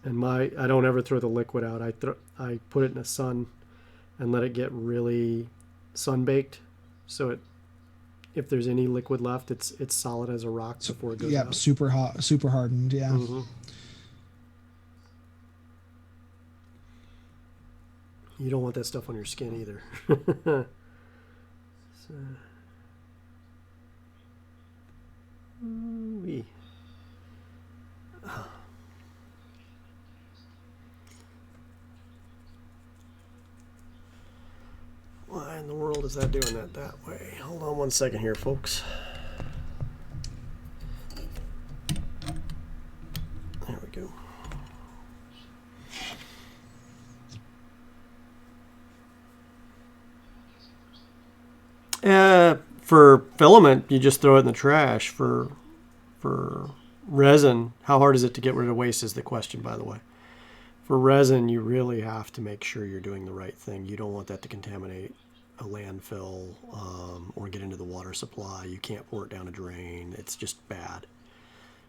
And I don't ever throw the liquid out. I put it in the sun and let it get really sun-baked. So if there's any liquid left, it's solid as a rock before it goes out. Super hot, super hardened. Yeah. Mm-hmm. You don't want that stuff on your skin either. So, ooh-wee. Why in the world is that doing that way? Hold on one second here, folks. There we go. For filament, you just throw it in the trash. For resin, how hard is it to get rid of waste is the question, by the way. For resin, you really have to make sure you're doing the right thing. You don't want that to contaminate a landfill or get into the water supply. You can't pour it down a drain. It's just bad.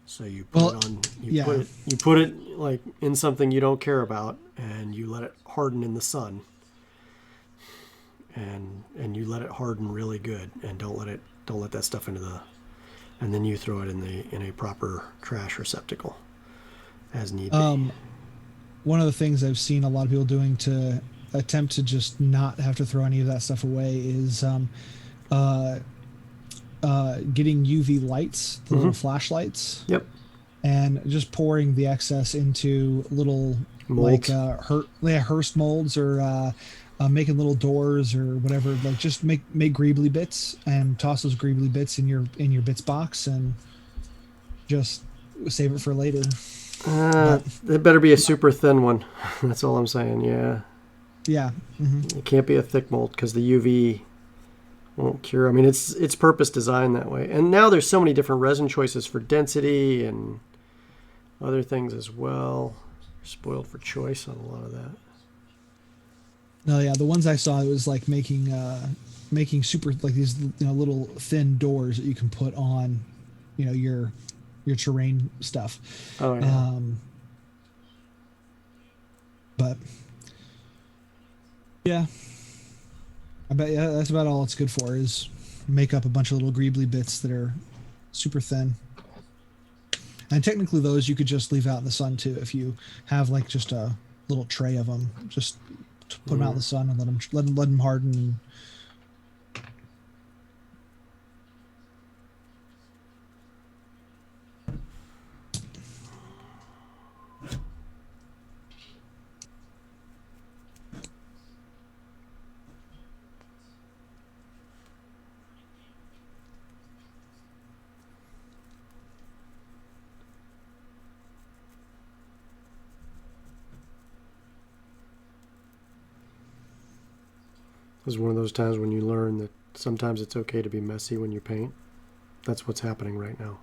So you put it on. You put it like in something you don't care about, and you let it harden in the sun. And you let it harden really good, and don't let that stuff into the, and then you throw it in a proper trash receptacle as need be. One of the things I've seen a lot of people doing to attempt to just not have to throw any of that stuff away is getting UV lights, the little flashlights. Yep. And just pouring the excess into little molds. Like Hearst molds, or making little doors or whatever. Like just make greebly bits and toss those greebly bits in your bits box and just save it for later. It better be a super thin one. That's all I'm saying. Yeah. Yeah. Mm-hmm. It can't be a thick mold because the UV won't cure. I mean, it's purpose designed that way. And now there's so many different resin choices for density and other things as well. We're spoiled for choice on a lot of that. No, yeah, the ones I saw, it was like making super, like these, little thin doors that you can put on, your terrain stuff. Oh yeah. But yeah, I bet that's about all it's good for, is make up a bunch of little greebly bits that are super thin. And technically those you could just leave out in the sun too, if you have like just a little tray of them. Just put them out in the sun and let them harden. This is one of those times when you learn that sometimes it's okay to be messy when you paint. That's what's happening right now.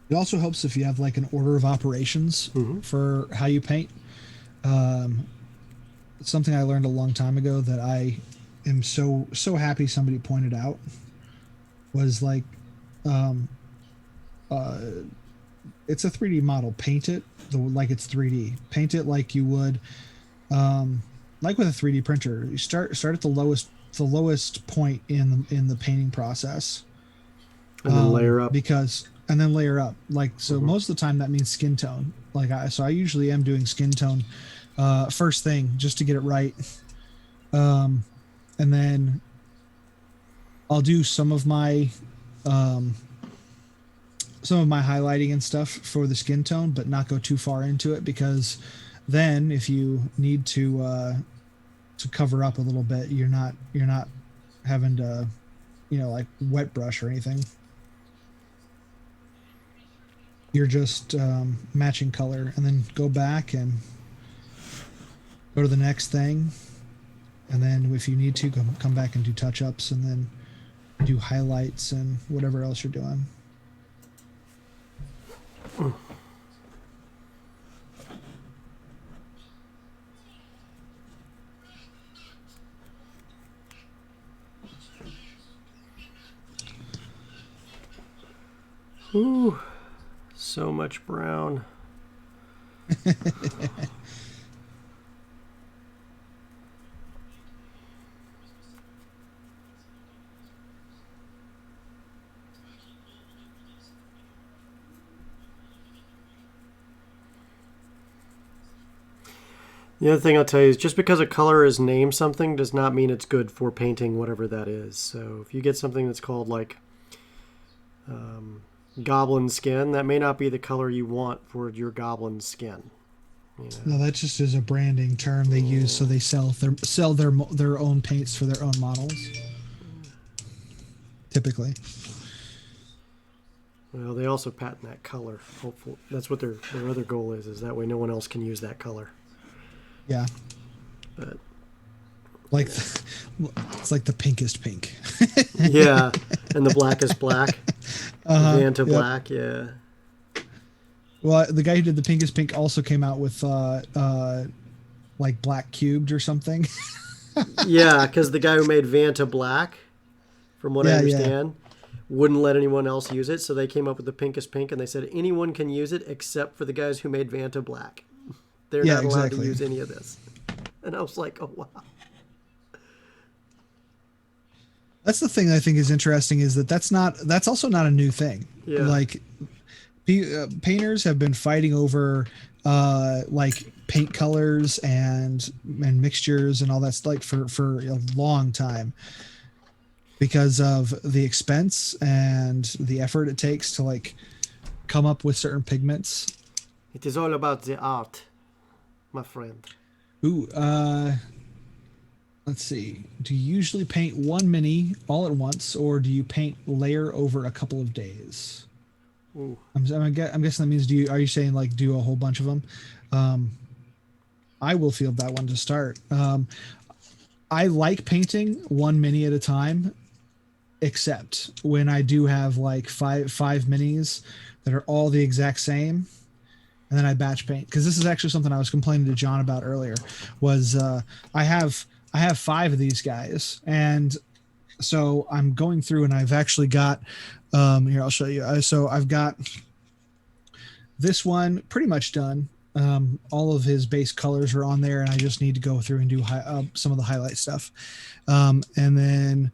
It also helps if you have like an order of operations for how you paint. It's something I learned a long time ago that I am so happy somebody pointed out, was like, it's a 3D model. Paint it like it's 3D. Paint it like you would, like with a 3D printer. You start at the lowest point in the painting process, and then layer up. And then layer up. Like, so most of the time that means skin tone. Like I usually am doing skin tone first thing, just to get it right. And then I'll do some of my highlighting and stuff for the skin tone, but not go too far into it, because then if you need to cover up a little bit, you're not having to, like wet brush or anything. You're just matching color, and then go back and go to the next thing, and then if you need to, come back and do touch-ups, and then do highlights and whatever else you're doing. Ooh, so much brown. The other thing I'll tell you is just because a color is named something does not mean it's good for painting whatever that is. So if you get something that's called like goblin skin, that may not be the color you want for your goblin skin. You No, know? that just is a branding term they use so they sell their own paints for their own models. Typically. Well, they also patent that color. Hopefully, that's what their other goal is that way no one else can use that color. Yeah. But Like it's like the pinkest pink. yeah, and the blackest black, Vanta Yep. black, yeah. Well, the guy who did the pinkest pink also came out with like black cubed or something. Yeah, because the guy who made Vanta black, from what I Yeah, yeah. understand, wouldn't let anyone else use it, so they came up with the pinkest pink, and they said anyone can use it except for the guys who made Vanta black. They're Yeah, not allowed to exactly. use any of this. And I was like, oh wow. That's the thing I think is interesting is that's also not a new thing. Yeah. Like painters have been fighting over like paint colors and mixtures and all that like for a long time because of the expense and the effort it takes to like come up with certain pigments. It is all about the art, my friend. Ooh, let's see. Do you usually paint one mini all at once, or do you paint layer over a couple of days? Ooh. I'm guessing that means are you saying like do a whole bunch of them? I will field that one to start. I like painting one mini at a time, except when I do have like five minis that are all the exact same, and then I batch paint because this is actually something I was complaining to John about earlier. Was I have five of these guys, and so I'm going through and I've actually got here I'll show you. So I've got this one pretty much done. All of his base colors are on there, and I just need to go through and do some of the highlight stuff. And then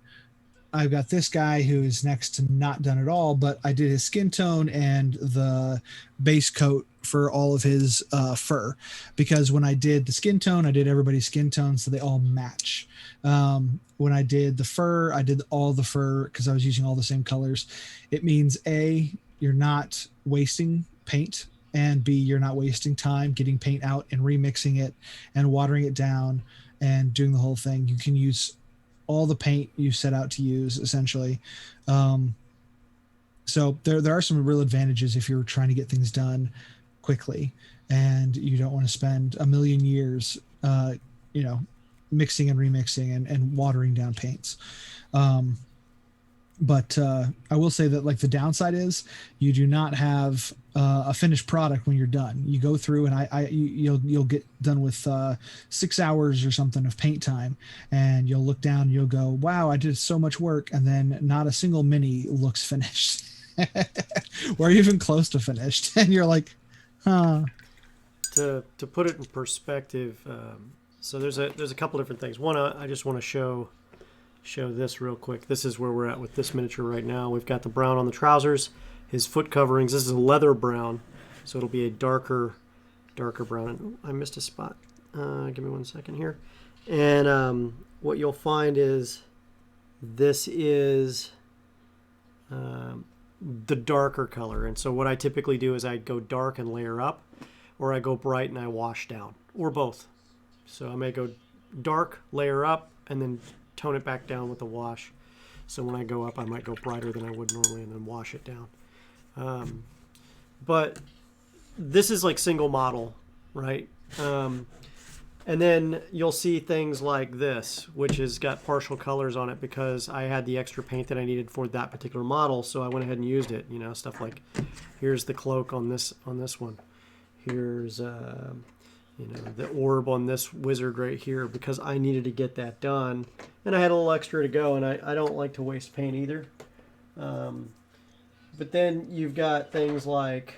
I've got this guy who is next to not done at all, but I did his skin tone and the base coat for all of his fur, because when I did the skin tone, I did everybody's skin tone so they all match. When I did the fur, I did all the fur because I was using all the same colors. It means A, you're not wasting paint, and B, you're not wasting time getting paint out and remixing it and watering it down and doing the whole thing. You can use all the paint you set out to use essentially. So there are some real advantages if you're trying to get things done quickly and you don't want to spend a million years, mixing and remixing and watering down paints. But I will say that like the downside is you do not have a finished product when you're done. You go through and you'll get done with 6 hours or something of paint time, and you'll look down and you'll go, wow, I did so much work, and then not a single mini looks finished or even close to finished, and you're like, huh. To put it in perspective, so there's a couple different things. One, I just want to show this real quick. This is where we're at with this miniature right now. We've got the brown on the trousers, his foot coverings. This is a leather brown, so it'll be a darker brown. And I missed a spot. Give me 1 second here. And what you'll find is this is the darker color. And so what I typically do is I go dark and layer up, or I go bright and I wash down, or both. So I may go dark, layer up, and then tone it back down with the wash. So when I go up, I might go brighter than I would normally and then wash it down. But this is like single model, right? And then you'll see things like this, which has got partial colors on it because I had the extra paint that I needed for that particular model. So I went ahead and used it, stuff like here's the cloak on this one. Here's, the orb on this wizard right here because I needed to get that done. And I had a little extra to go, and I don't like to waste paint either. But then you've got things like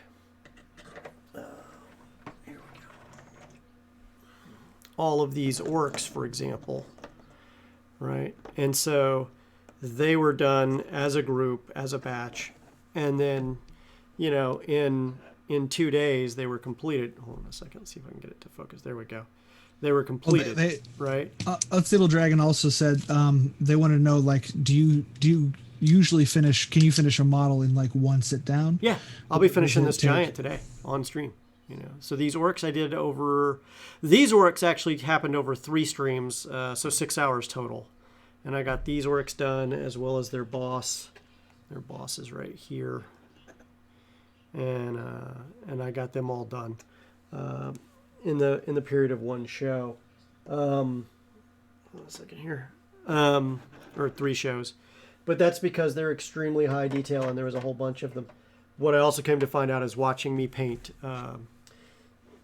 here we go. All of these orcs, for example, right? And so they were done as a group, as a batch, and then, in in 2 days they were completed. Hold on a second. Let's see if I can get it to focus. There we go. They were completed, right? Unstable Dragon also said they want to know, like, do you usually finish? Can you finish a model in like one sit down? Yeah, I'll be finishing this giant today on stream. So these orcs I did over. These orcs actually happened over 3 streams, so 6 hours total, and I got these orcs done as well as their boss. Their boss is right here, and I got them all done. In the period of one show, hold on a second here, or 3 shows, but that's because they're extremely high detail and there was a whole bunch of them. What I also came to find out is watching me paint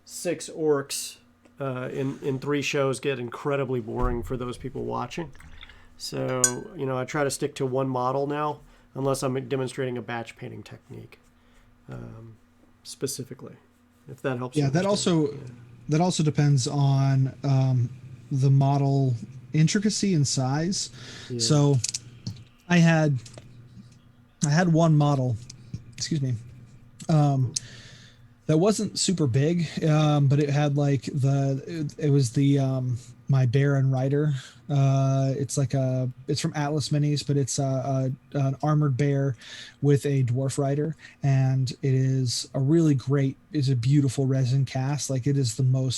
6 orcs in 3 shows get incredibly boring for those people watching. So I try to stick to one model now, unless I'm demonstrating a batch painting technique specifically. If that helps. Yeah, that also depends on the model intricacy and size. Yeah. So I had one model, excuse me, that wasn't super big, but it had like it was my bear and rider. It's from Atlas Minis, but it's an armored bear with a dwarf rider, and it is a beautiful resin cast. Like, it's one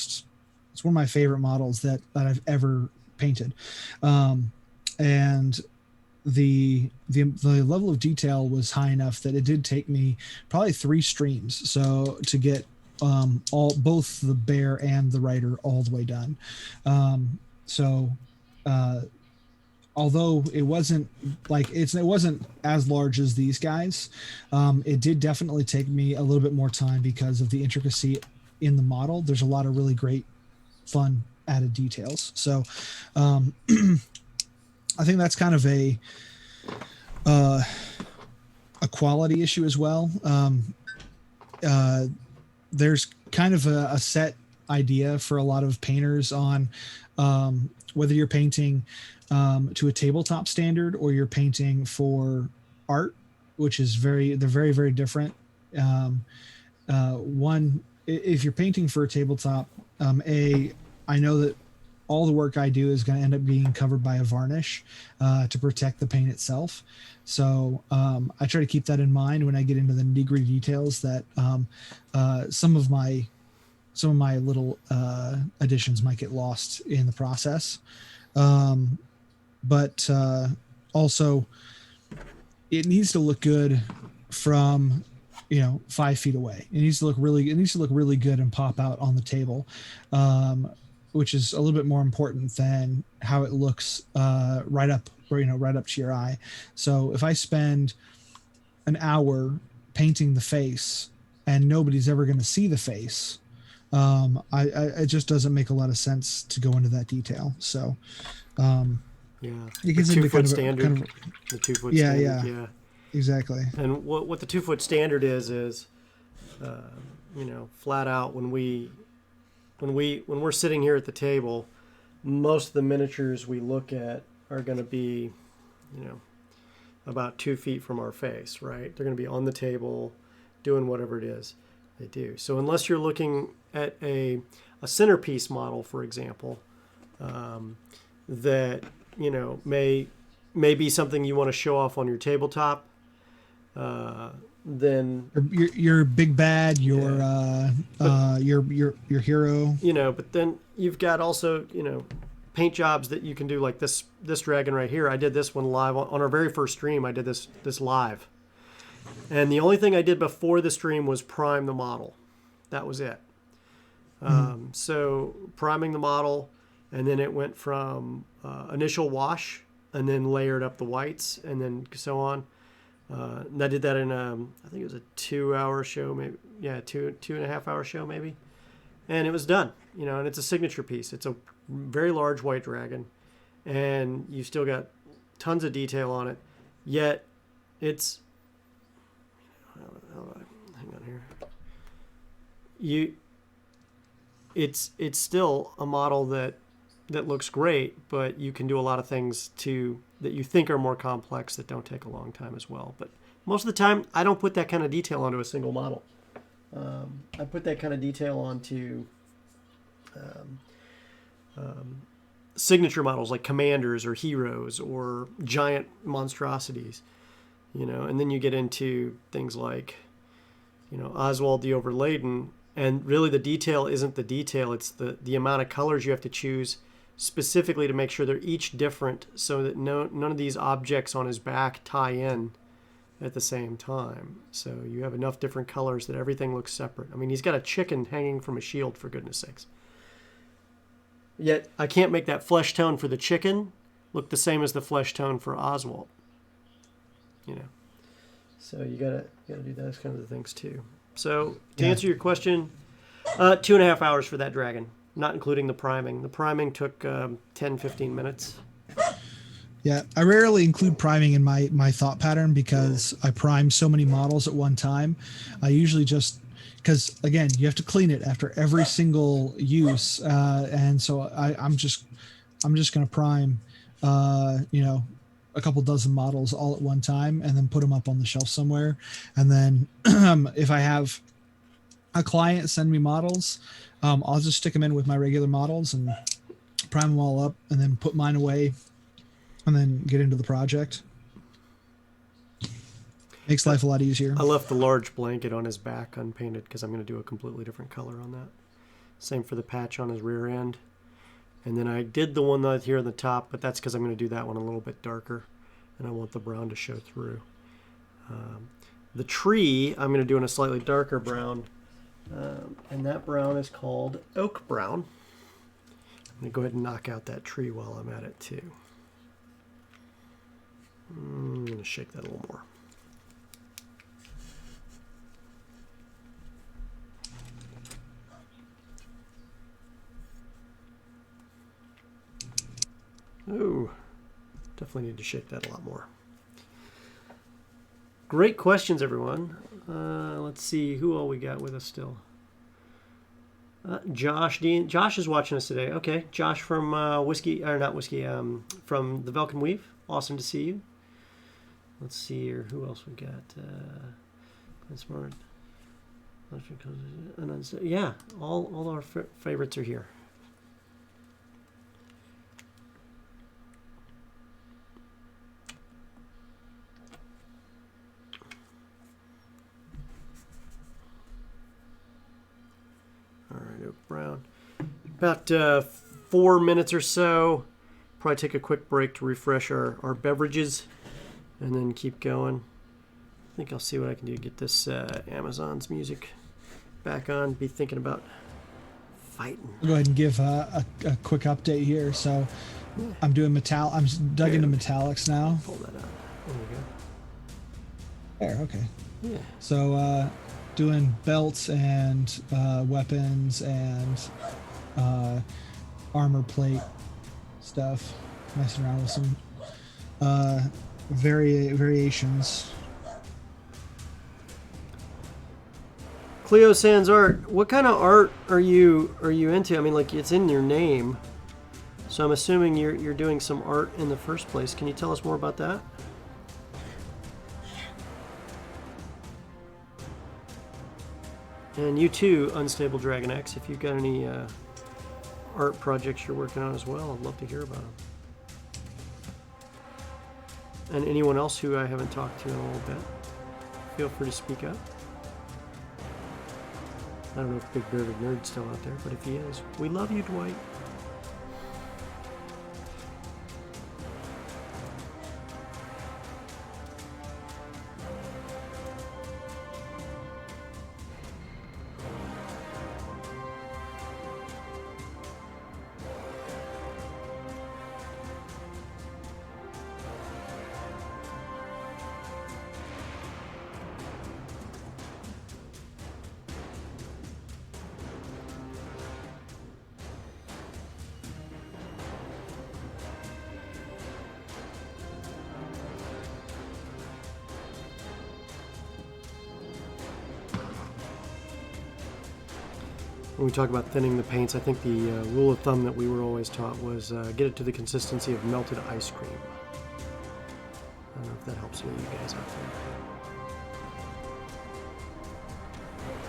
of my favorite models that I've ever painted. And the level of detail was high enough that it did take me probably 3 streams so to get both the bear and the rider all the way done. Although it wasn't as large as these guys, it did definitely take me a little bit more time because of the intricacy in the model. There's a lot of really great, fun added details. So I think that's kind of a quality issue as well. There's kind of a set idea for a lot of painters on whether you're painting to a tabletop standard or you're painting for art, which is they're very, very different. If you're painting for a tabletop, I know that all the work I do is going to end up being covered by a varnish to protect the paint itself. So I try to keep that in mind when I get into the nitty-gritty details, that some of my little additions might get lost in the process. But also it needs to look good from 5 feet away. It needs to look really good and pop out on the table, which is a little bit more important than how it looks right up to your eye. So if I spend an hour painting the face and nobody's ever going to see the face, it just doesn't make a lot of sense to go into that detail. So it gets into kind of standard. The 2 foot standard. Yeah. Exactly. And what the 2 foot standard is flat out, when we're sitting here at the table, most of the miniatures we look at are going to be, about 2 feet from our face, right? They're going to be on the table doing whatever it is they do. So unless you're looking at a centerpiece model, for example, that, may be something you want to show off on your tabletop, then your big bad, your hero, but then you've got also, paint jobs that you can do, like this dragon right here. I did this one live on our very first stream. I did this live, and the only thing I did before the stream was prime the model. That was it. So priming the model, and then it went from initial wash and then layered up the whites and then so on. And I did that in I think it was a 2-hour show, maybe. Yeah, 2.5 hour show maybe. And it was done, and it's a signature piece. It's a very large white dragon, and you still got tons of detail on it. Yet it's, hang on here. It's still a model that looks great, but you can do a lot of things that you think are more complex that don't take a long time as well. But most of the time, I don't put that kind of detail onto a single model. I put that kind of detail onto signature models like commanders or heroes or giant monstrosities, you know, and then you get into things like, you know, Oswald the Overladen, and really the detail isn't the detail, it's the amount of colors you have to choose specifically to make sure they're each different so that none of these objects on his back tie in at the same time. So you have enough different colors that everything looks separate. I mean, he's got a chicken hanging from a shield, for goodness sakes. Yet I can't make that flesh tone for the chicken look the same as the flesh tone for Oswald. You know, so you gotta do those kinds of things too. So to answer your question, 2.5 hours for that dragon, not including the priming. The priming took 10-15 minutes. Yeah, I rarely include priming in my thought pattern because I prime so many models at one time. I usually just, because again, you have to clean it after every single use, and so I'm just going to prime, you know, a couple dozen models all at one time, and then put them up on the shelf somewhere. And then if I have a client send me models, I'll just stick them in with my regular models and prime them all up, and then put mine away, and then get into the project. Makes life a lot easier. I left the large blanket on his back unpainted because I'm going to do a completely different color on that. Same for the patch on his rear end. And then I did the one that here on the top, but that's because I'm going to do that one a little bit darker, and I want the brown to show through. The tree I'm going to do in a slightly darker brown, and that brown is called oak brown. I'm going to go ahead and knock out that tree while I'm at it too. I'm going to shake that a little more. Ooh, definitely need to shake that a lot more. Great questions, everyone. Let's see who all we got with us still. Josh Dean. Josh is watching us today. Okay, Josh from from the Velkin Weave. Awesome to see you. Let's see here. Who else we got? Smart. Yeah, all our favorites are here. All right, Oak Brown. About 4 minutes or so. Probably take a quick break to refresh our beverages, and then keep going. I think I'll see what I can do to get this Amazon's music back on. Be thinking about fighting. I'll go ahead and give a quick update here. So I'm doing I'm dug into metallics now. Pull that out. There we go. There, okay. Yeah. So doing belts and weapons and armor plate stuff. Messing around with some variations. Cleo Sans Art. What kind of art are you into? I mean, like, it's in your name, so I'm assuming you're doing some art in the first place. Can you tell us more about that? And you too, Unstable Dragon X, if you've got any art projects you're working on as well, I'd love to hear about them. And anyone else who I haven't talked to in a little bit, feel free to speak up. I don't know if Big Bearded Nerd's still out there, but if he is, we love you, Dwight. When we talk about thinning the paints, I think the rule of thumb that we were always taught was get it to the consistency of melted ice cream. I don't know if that helps any of you guys out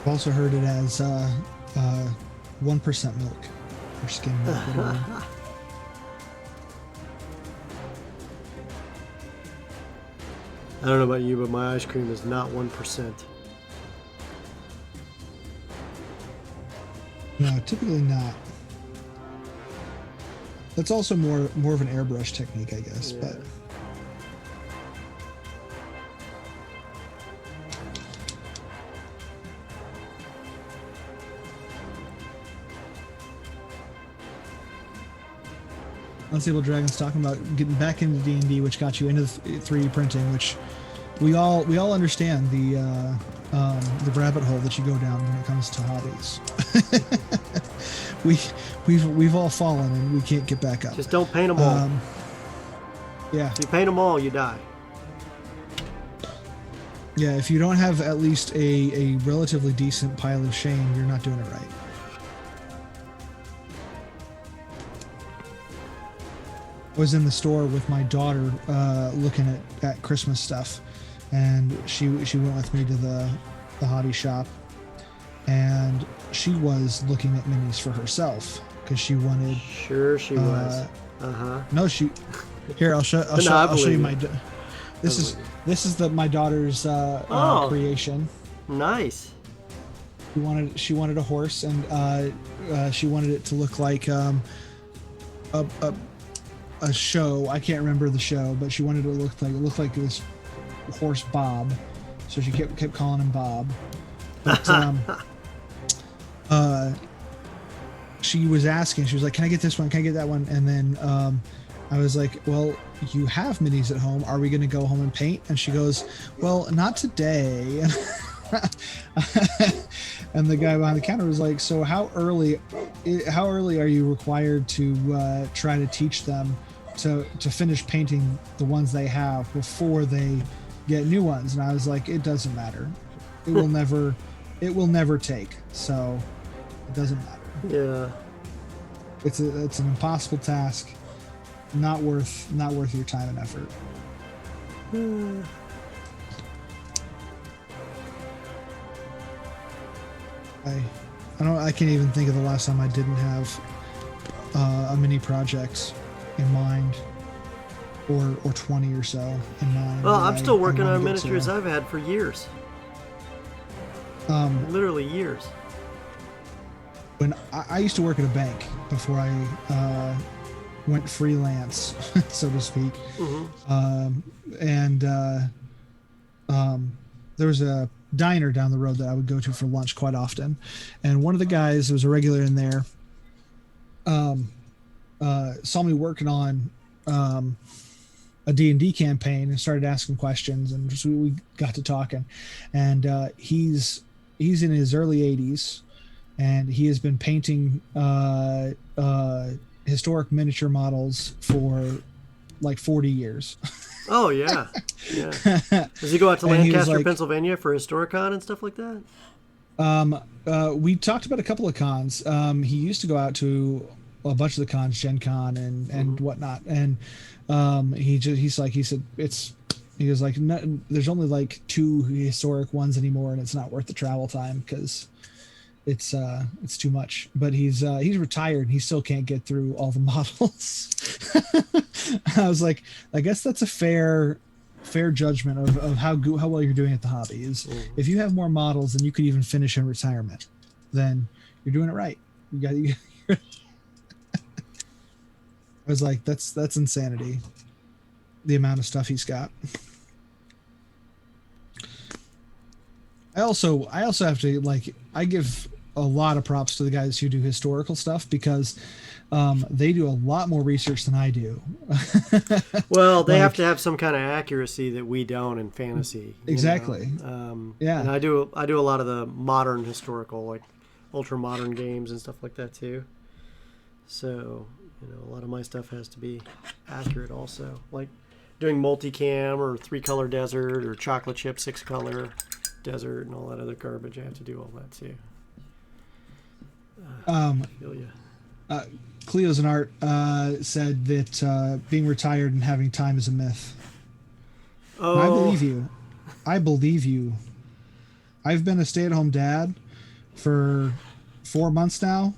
I've also heard it as 1% milk or skim milk. Whatever. I don't know about you, but my ice cream is not 1%. No, typically not. That's also more of an airbrush technique, I guess. Yeah. But Unstable Dragon's talking about getting back into D&D, which got you into 3D printing, which we all understand the rabbit hole that you go down when it comes to hobbies. we've all fallen and we can't get back up. Just don't paint them all. Yeah. If you paint them all, you die. Yeah, if you don't have at least a relatively decent pile of shame, you're not doing it right. I was in the store with my daughter looking at Christmas stuff, and she went with me to the hobby shop, and she was looking at minis for herself because she wanted. Sure, she was. No, she. Here, I'll show you my. This is my daughter's creation. Nice. She wanted a horse, and she wanted it to look like a show. I can't remember the show, but she wanted it to look like this horse Bob, so she kept calling him Bob. But she was asking, she was like, "Can I get this one? Can I get that one?" And then I was like, "Well, you have minis at home. Are we going to go home and paint?" And she goes, "Well, not today." And the guy behind the counter was like, "So how early are you required to try to teach them to finish painting the ones they have before they get new ones?" And I was like, "It doesn't matter. It will never take. So it doesn't matter." Yeah. It's an impossible task. Not worth your time and effort. I can't even think of the last time I didn't have a mini project in mind, or 20 or so in mind. Well, I'm still working on miniatures I've had for years. Literally years. When I used to work at a bank before I went freelance, so to speak. Mm-hmm. There was a diner down the road that I would go to for lunch quite often, and one of the guys who was a regular in there saw me working on a D&D campaign and started asking questions, and so we got to talking. And he's in his early 80s, and he has been painting historic miniature models for like 40 years. Oh yeah. Does he go out to Lancaster, Pennsylvania for Historicon and stuff like that? We talked about a couple of cons. He used to go out to a bunch of the cons, Gen Con and whatnot, and he said there's only like 2 historic ones anymore, and it's not worth the travel time because it's too much. But he's retired and he still can't get through all the models. I was like, I guess that's a fair judgment of how well you're doing at the hobby. Is if you have more models than you could even finish in retirement, then you're doing it right. I was like, that's insanity, the amount of stuff he's got. I also have to, I give a lot of props to the guys who do historical stuff, because they do a lot more research than I do. Well, they have to have some kind of accuracy that we don't in fantasy. Exactly. Yeah. And I do a lot of the modern historical, like ultra modern games and stuff like that too. So, a lot of my stuff has to be accurate also. Like doing multicam or 3-color desert or chocolate chip 6-color desert and all that other garbage. I have to do all that too. I feel you. Cleo's an Art said that being retired and having time is a myth. Oh, and I believe you. I've been a stay-at-home dad for 4 months now,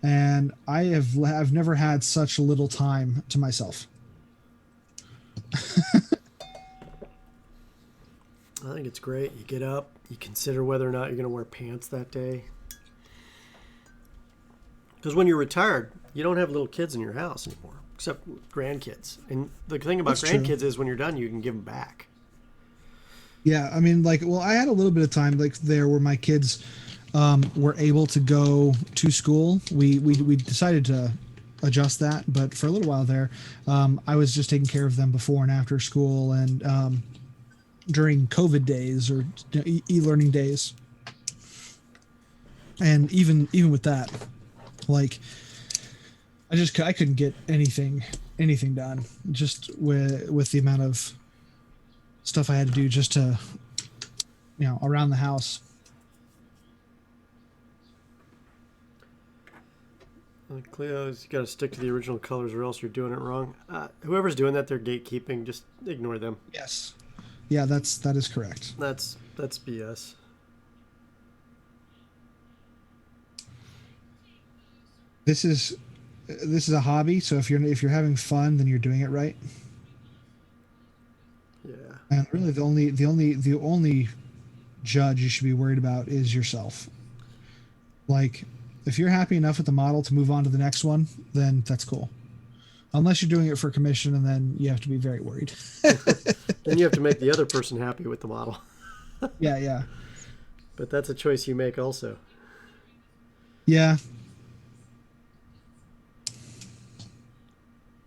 and I've never had such little time to myself. I think it's great. You get up, you consider whether or not you're going to wear pants that day. Because when you're retired, you don't have little kids in your house anymore, except grandkids. And the thing about That's true. grandkids is when you're done, you can give them back. Yeah, I mean, like, well, I had a little bit of time like there where my kids were able to go to school. We decided to adjust that, but for a little while there, I was just taking care of them before and after school, and during COVID days or e-learning days. And even with that, like, I couldn't get anything done just with the amount of stuff I had to do just to, around the house. Cleo, you got to stick to the original colors or else you're doing it wrong. Whoever's doing that, they're gatekeeping. Just ignore them. Yes. Yeah, that is correct. That's BS. This is a hobby, so if you're having fun, then you're doing it right. Yeah. And really, the only judge you should be worried about is yourself. Like, if you're happy enough with the model to move on to the next one, then that's cool. Unless you're doing it for commission, and then you have to be very worried. Then you have to make the other person happy with the model. Yeah. But that's a choice you make also. Yeah.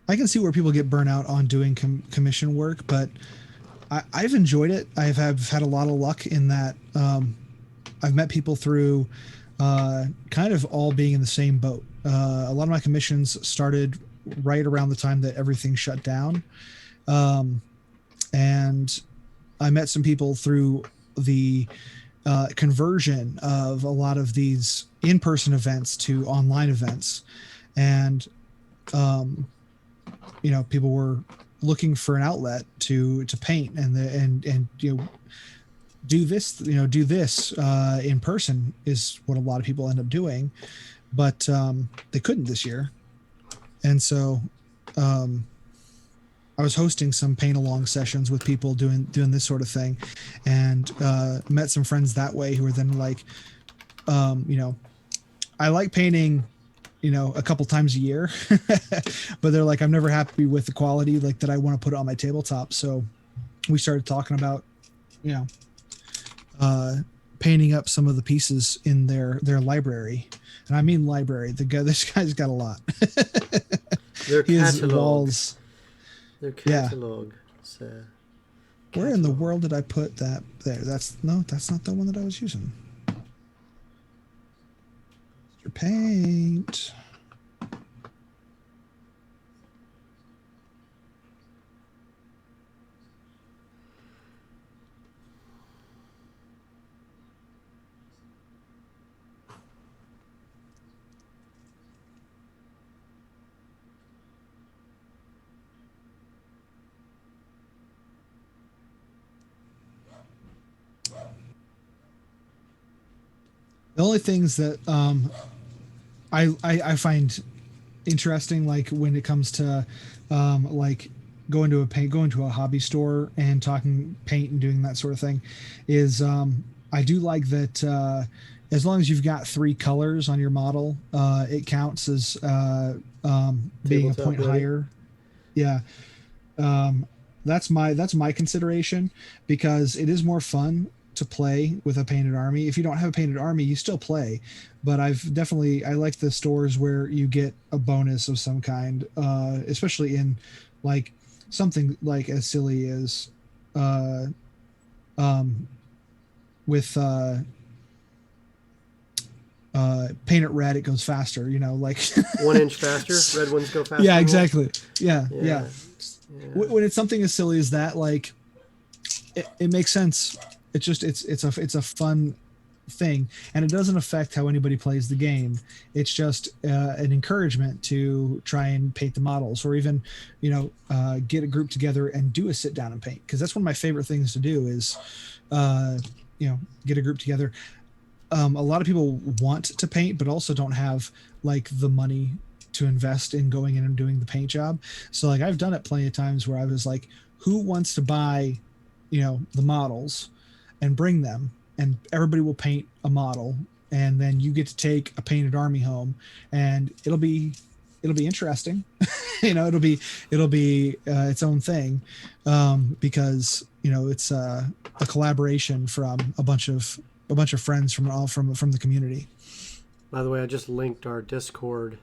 I can see where people get burnt out on doing commission work, but I've enjoyed it. I've had a lot of luck in that. I've met people through kind of all being in the same boat. A lot of my commissions started right around the time that everything shut down. And I met some people through the conversion of a lot of these in-person events to online events. And, people were looking for an outlet to paint and do this in person is what a lot of people end up doing, but they couldn't this year. And so I was hosting some paint along sessions with people doing this sort of thing, and met some friends that way who were then like, I like painting, a couple times a year, but they're like, I'm never happy with the quality, like that I want to put it on my tabletop. So we started talking about, painting up some of the pieces in their library. And I mean library. This guy's got a lot. Their catalog. Walls. Their catalog. Yeah. Where in the world did I put that there? That's not the one that I was using. Mr. Paint. The only things that I find interesting, like when it comes to like going to a hobby store and talking paint and doing that sort of thing, is I do like that as long as you've got 3 colors on your model, it counts as being a point higher. Yeah. That's my consideration, because it is more fun to play with a painted army. If you don't have a painted army, you still play, but I like the stores where you get a bonus of some kind, especially in like something like as silly as with paint it red, it goes faster, like 1 inch faster. Red ones go faster. Yeah, exactly. Yeah. Yeah. When it's something as silly as that, like it makes sense. It's just it's a fun thing, and it doesn't affect how anybody plays the game. It's just an encouragement to try and paint the models, or even get a group together and do a sit down and paint, because that's one of my favorite things to do is get a group together. a lot of people want to paint, but also don't have like the money to invest in going in and doing the paint job. So like I've done it plenty of times where I was like, who wants to buy, the models and bring them, and everybody will paint a model, and then you get to take a painted army home, and it'll be interesting. It'll be its own thing, because it's a collaboration from a bunch of friends from the community. By the way, I just linked our Discord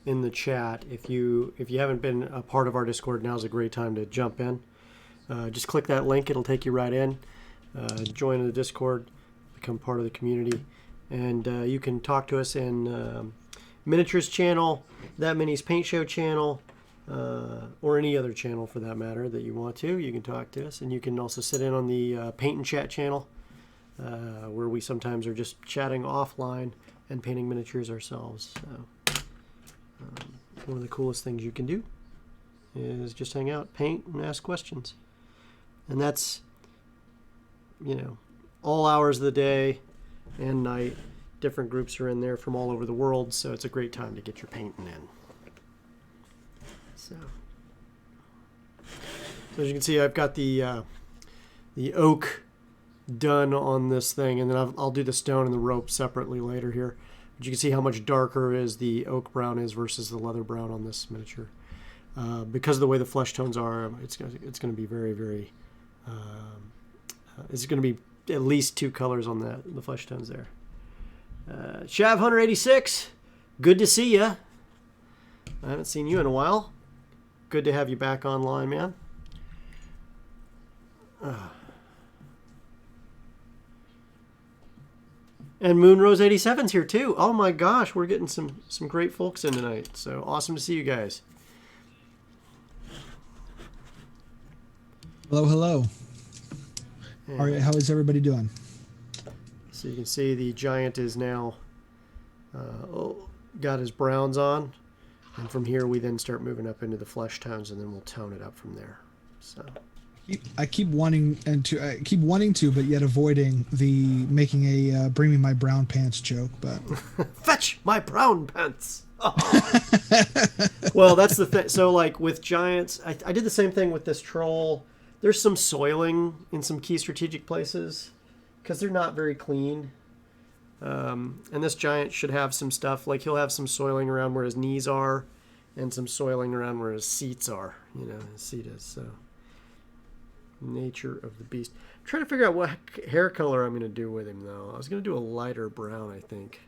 in the chat. If you haven't been a part of our Discord, now's a great time to jump in. Just click that link; it'll take you right in. Join the Discord, become part of the community, and you can talk to us in Miniatures channel, That Mini's Paint Show channel, or any other channel for that matter that you want to. You can talk to us, and you can also sit in on the Paint and Chat channel, where we sometimes are just chatting offline and painting miniatures ourselves. So, one of the coolest things you can do is just hang out, paint, and ask questions. And that's, all hours of the day and night. Different groups are in there from all over the world, so it's a great time to get your painting in. So as you can see, I've got the oak done on this thing, and then I'll do the stone and the rope separately later here. But you can see how much darker is the oak brown is versus the leather brown on this miniature. Because of the way the flesh tones are, it's going to be very, very. It's going to be at least two colors on the flesh tones there. Shav Hunter 86, good to see you. I haven't seen you in a while. Good to have you back online, man. And Moonrose 87's here too. Oh my gosh, we're getting some great folks in tonight. So awesome to see you guys. Hello. How is everybody doing? So you can see the giant is now got his browns on, and from here we then start moving up into the flesh tones, and then we'll tone it up from there. So I keep wanting to, but yet avoiding the making a bring me my brown pants joke. But fetch my brown pants. Oh. Well, that's the thing. So like with giants, I did the same thing with this troll. There's some soiling in some key strategic places because they're not very clean. And this giant should have some stuff, like he'll have some soiling around where his knees are and some soiling around where his seats are, his seat is. So nature of the beast. I'm trying to figure out what hair color I'm going to do with him, though. I was going to do a lighter brown, I think.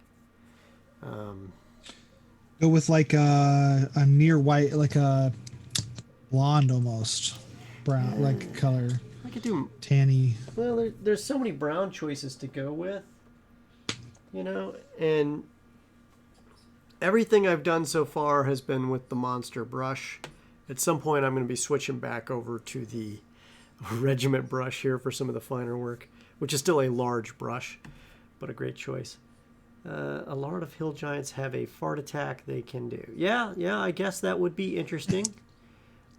Go with like a near white, like a blonde almost. Brown, like color. I could do tanny. Well, there's so many brown choices to go with, and everything I've done so far has been with the monster brush. At some point, I'm going to be switching back over to the regiment brush here for some of the finer work, which is still a large brush, but a great choice. A lot of hill giants have a fart attack they can do. Yeah, I guess that would be interesting.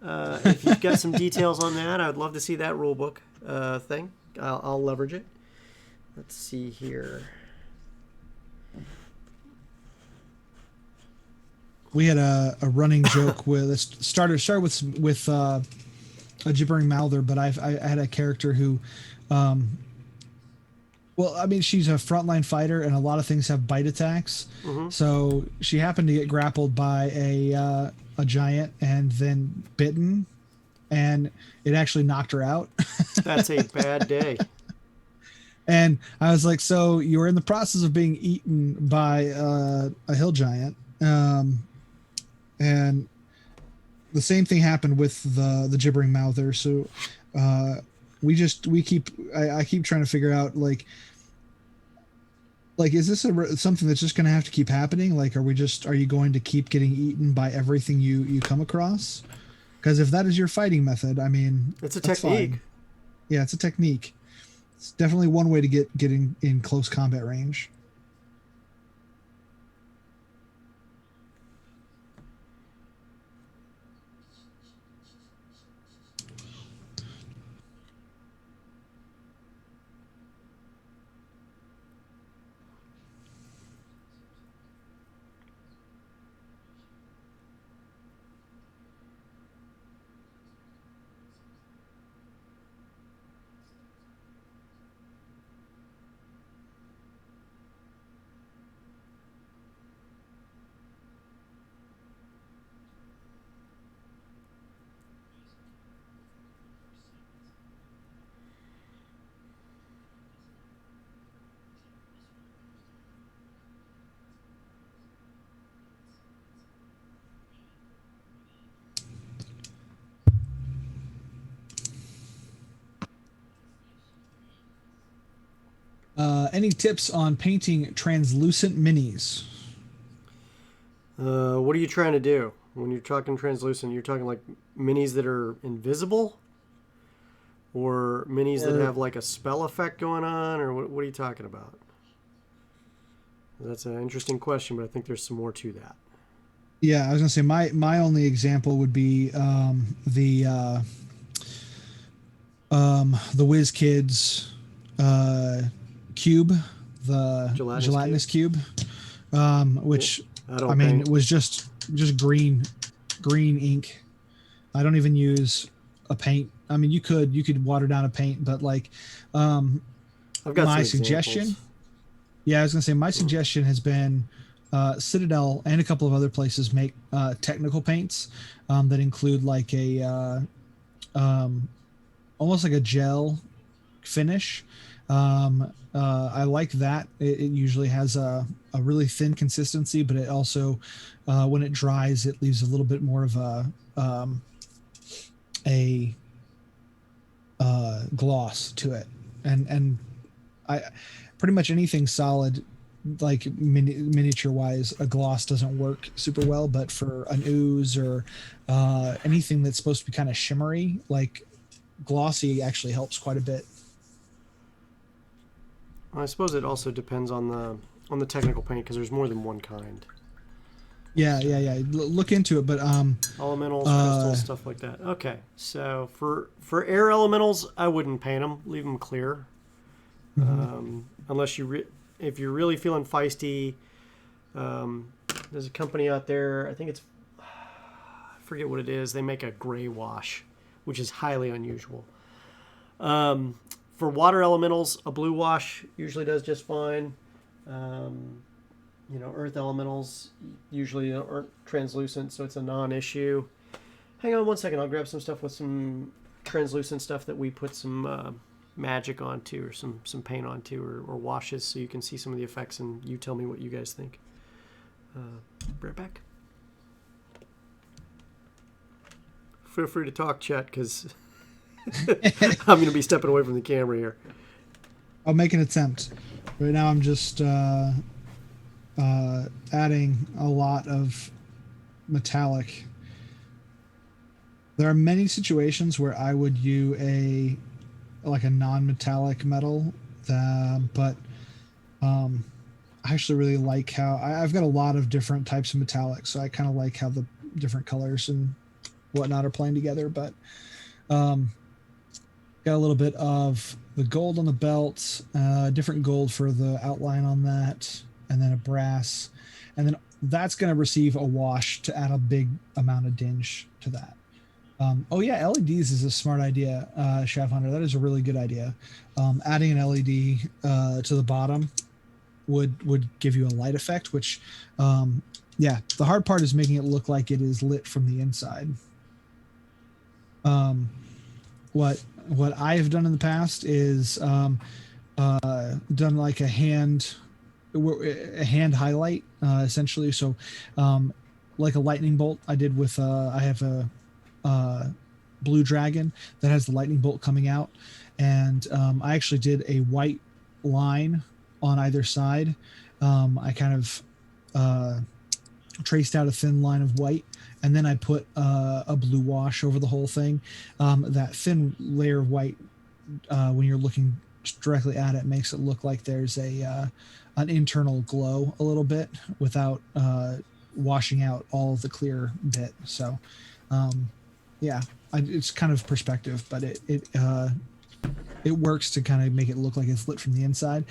If you've got some details on that, I'd love to see that rulebook thing. I'll leverage it. Let's see here. We had a running joke with started with a gibbering mouther, but I had a character who, she's a frontline fighter, and a lot of things have bite attacks. Mm-hmm. So she happened to get grappled by a giant and then bitten, and it actually knocked her out. That's a bad day. And I was like, so you were in the process of being eaten by a hill giant. And the same thing happened with the gibbering mouther. So I keep trying to figure out like is this something that's just going to have to keep happening? Like, are you going to keep getting eaten by everything you come across? Because if that is your fighting method, it's a technique. Fine. Yeah, it's a technique. It's definitely one way to get in close combat range. any tips on painting translucent minis? What are you trying to do when you're talking translucent? You're talking like minis that are invisible, or minis that Or have like a spell effect going on, or what are you talking about? That's an interesting question, but I think there's some more to that. yeah, I was gonna say my only example would be the Whiz Kids uh, cube, the Gelatinous cube? gelatinous cube, Yeah, which I I don't mean paint. it was just green ink. I don't even use a paint. I mean, you could water down a paint, but like um, I've got my some suggestion, examples. yeah, I was gonna say my Hmm. suggestion has been Citadel and a couple of other places make technical paints that include like a um, almost like a gel finish. I like that. It usually has a really thin consistency, but it also, when it dries, it leaves a little bit more of a gloss to it. And I pretty much anything solid, like miniature wise, a gloss doesn't work super well. But for an ooze or anything that's supposed to be kind of shimmery, like glossy, actually helps quite a bit. I suppose it also depends on the technical paint because there's more than one kind. Yeah, So yeah, yeah. Look into it, but elementals, uh, crystals, stuff like that. Okay, so for air elementals, I wouldn't paint them. Leave them clear, mhm. unless if you're really feeling feisty. Um, there's a company out there. I think it's I forget what it is. They make a gray wash, which is highly unusual. Um, for water elementals, a blue wash usually does just fine. Um, earth elementals usually aren't translucent, so it's a non-issue. Hang on one second. I'll grab some stuff with some translucent stuff that we put some magic onto, or some paint onto, or washes, so you can see some of the effects, and you tell me what you guys think. Right back. Feel free to talk, Chet, because I'm going to be stepping away from the camera here. I'll make an attempt. Right now, I'm just adding a lot of metallic. There are many situations where I would use a non-metallic metal, but um, I actually really like how I've got a lot of different types of metallic, so I kind of like how the different colors and whatnot are playing together. But um, got a little bit of the gold on the belt, different gold for the outline on that, and then a brass, and then that's going to receive a wash to add a big amount of dinge to that. Oh yeah, LEDs is a smart idea, Chef Hunter. That is a really good idea. Adding an LED to the bottom would give you a light effect, which, yeah, the hard part is making it look like it is lit from the inside. Um, what I have done in the past is done like a hand highlight, essentially. So, um, like a lightning bolt, I did with I have a uh, blue dragon that has the lightning bolt coming out, and I actually did a white line on either side. I kind of uh, traced out a thin line of white, and then I put a blue wash over the whole thing. That thin layer of white, when you're looking directly at it, makes it look like there's an internal glow a little bit without washing out all of the clear bit. So, um, yeah, it's kind of perspective, but it works to kind of make it look like it's lit from the inside.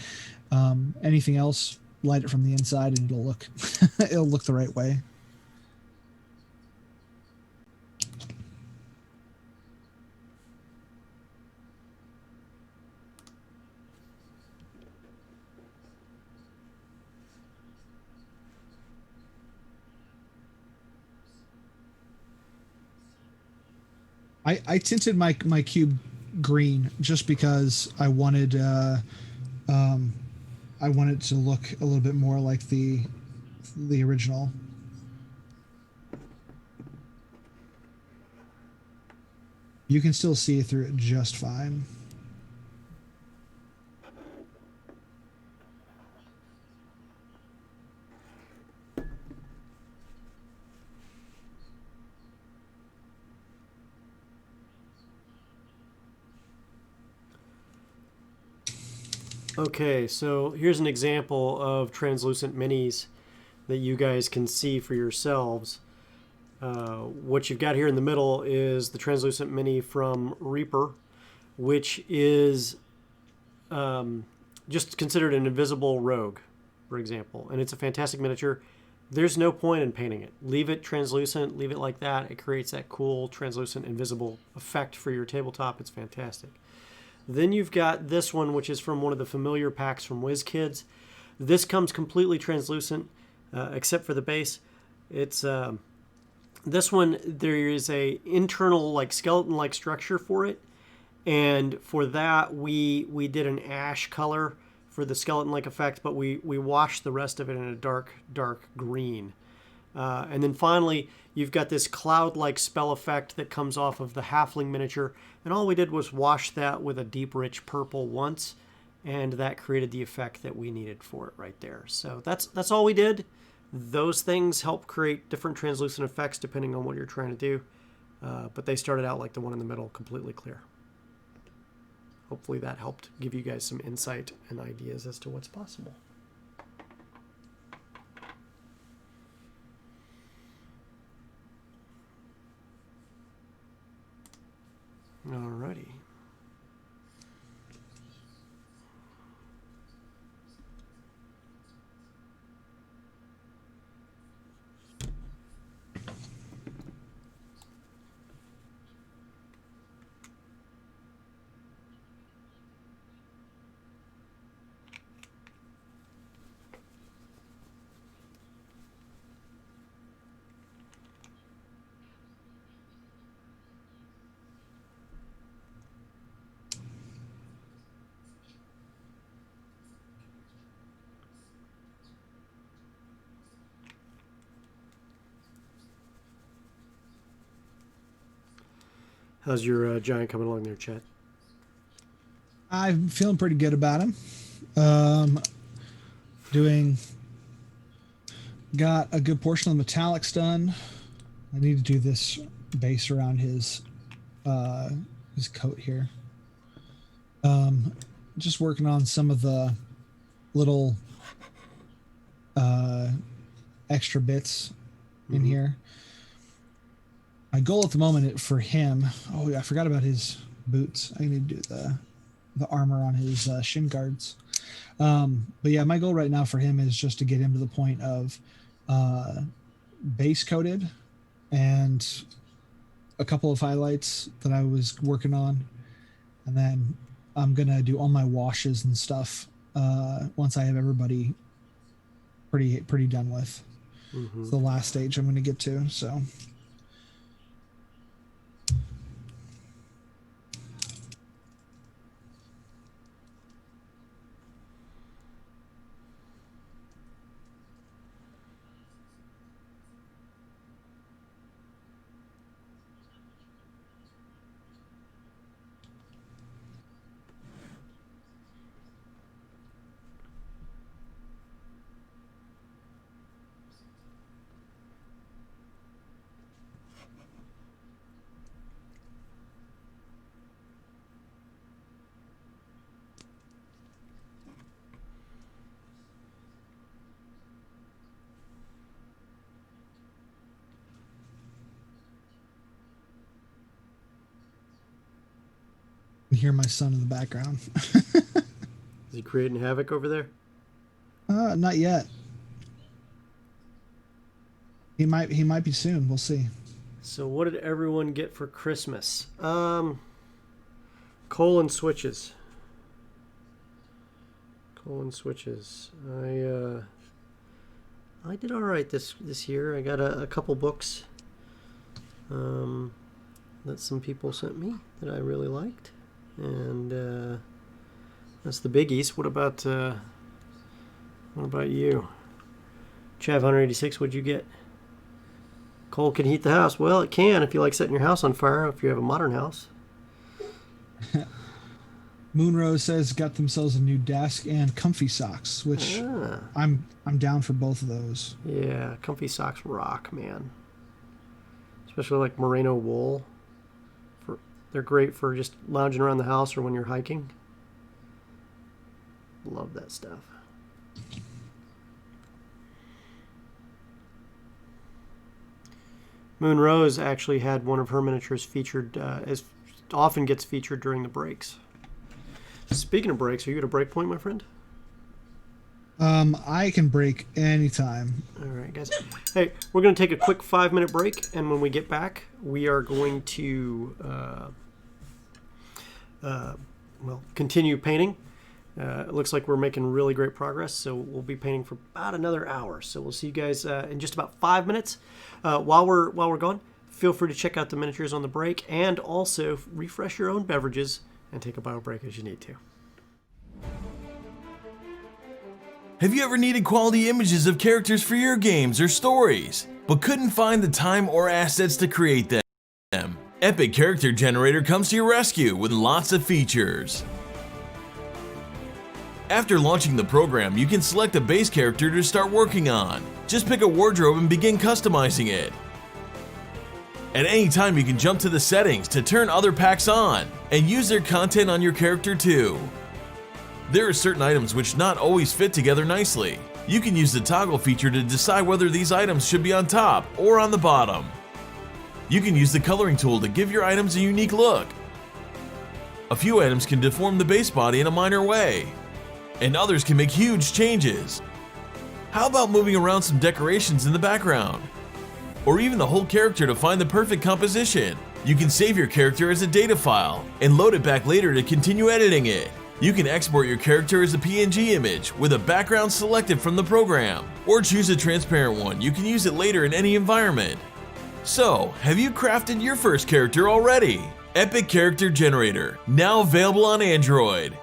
Anything else, light it from the inside, and it'll look it'll look the right way. I tinted my cube green just because um, I wanted to look a little bit more like the original. You can still see through it just fine. Okay, so here's an example of translucent minis that you guys can see for yourselves. What you've got here in the middle is the translucent mini from Reaper, which is just considered an invisible rogue, for example. And it's a fantastic miniature. There's no point in painting it. Leave it translucent, leave it like that. It creates that cool, translucent, invisible effect for your tabletop. It's fantastic. Then you've got this one, which is from one of the familiar packs from WizKids. This comes completely translucent, except for the base. It's this one. There is a internal like skeleton-like structure for it, and for that we did an ash color for the skeleton-like effect, but we washed the rest of it in a dark green. And then finally, you've got this cloud-like spell effect that comes off of the halfling miniature. And all we did was wash that with a deep, rich purple once, and that created the effect that we needed for it right there. So that's all we did. Those things help create different translucent effects depending on what you're trying to do. But they started out like the one in the middle, completely clear. Hopefully that helped give you guys some insight and ideas as to what's possible. Alrighty. How's your giant coming along there, Chet? I'm feeling pretty good about him. Um, doing got a good portion of the metallics done. I need to do this base around his coat here. Just working on some of the little extra bits in here. My goal at the moment for him, I forgot about his boots. I need to do the armor on his shin guards. But yeah, my goal right now for him is just to get him to the point of base coated and a couple of highlights that I was working on. And then I'm going to do all my washes and stuff once I have everybody pretty done with. It's the last stage I'm going to get to, so... Hear my son in the background. Is he creating havoc over there? Not yet. He might be soon. We'll see. So what did everyone get for Christmas? Coal and switches. Coal and switches. I did all right this year. I got a couple books that some people sent me that I really liked. And that's the biggies. What about you? Chav 186, what'd you get? Coal can heat the house. Well, it can if you like setting your house on fire, if you have a modern house. Moonrose says got themselves a new desk and comfy socks, which I'm down for both of those. Yeah, comfy socks rock, man. Especially like merino wool. They're great for just lounging around the house or when you're hiking. Love that stuff. Moon Rose actually had one of her miniatures featured, as often gets featured during the breaks. Speaking of breaks, are you at a break point, my friend? I can break anytime. All right, guys. Hey, we're going to take a quick 5-minute break, and when we get back, we are going to continue painting. It looks like we're making really great progress, so we'll be painting for about another hour. So we'll see you guys in just about 5 minutes. While we're gone, feel free to check out the miniatures on the break, and also refresh your own beverages and take a bio break as you need to. Have you ever needed quality images of characters for your games or stories, but couldn't find the time or assets to create them? Epic Character Generator comes to your rescue with lots of features. After launching the program, you can select a base character to start working on. Just pick a wardrobe and begin customizing it. At any time, you can jump to the settings to turn other packs on and use their content on your character too. There are certain items which not always fit together nicely. You can use the toggle feature to decide whether these items should be on top or on the bottom. You can use the coloring tool to give your items a unique look. A few items can deform the base body in a minor way, and others can make huge changes. How about moving around some decorations in the background? Or even the whole character to find the perfect composition? You can save your character as a data file and load it back later to continue editing it. You can export your character as a PNG image with a background selected from the program, or choose a transparent one. You can use it later in any environment. So, have you crafted your first character already? Epic Character Generator, now available on Android.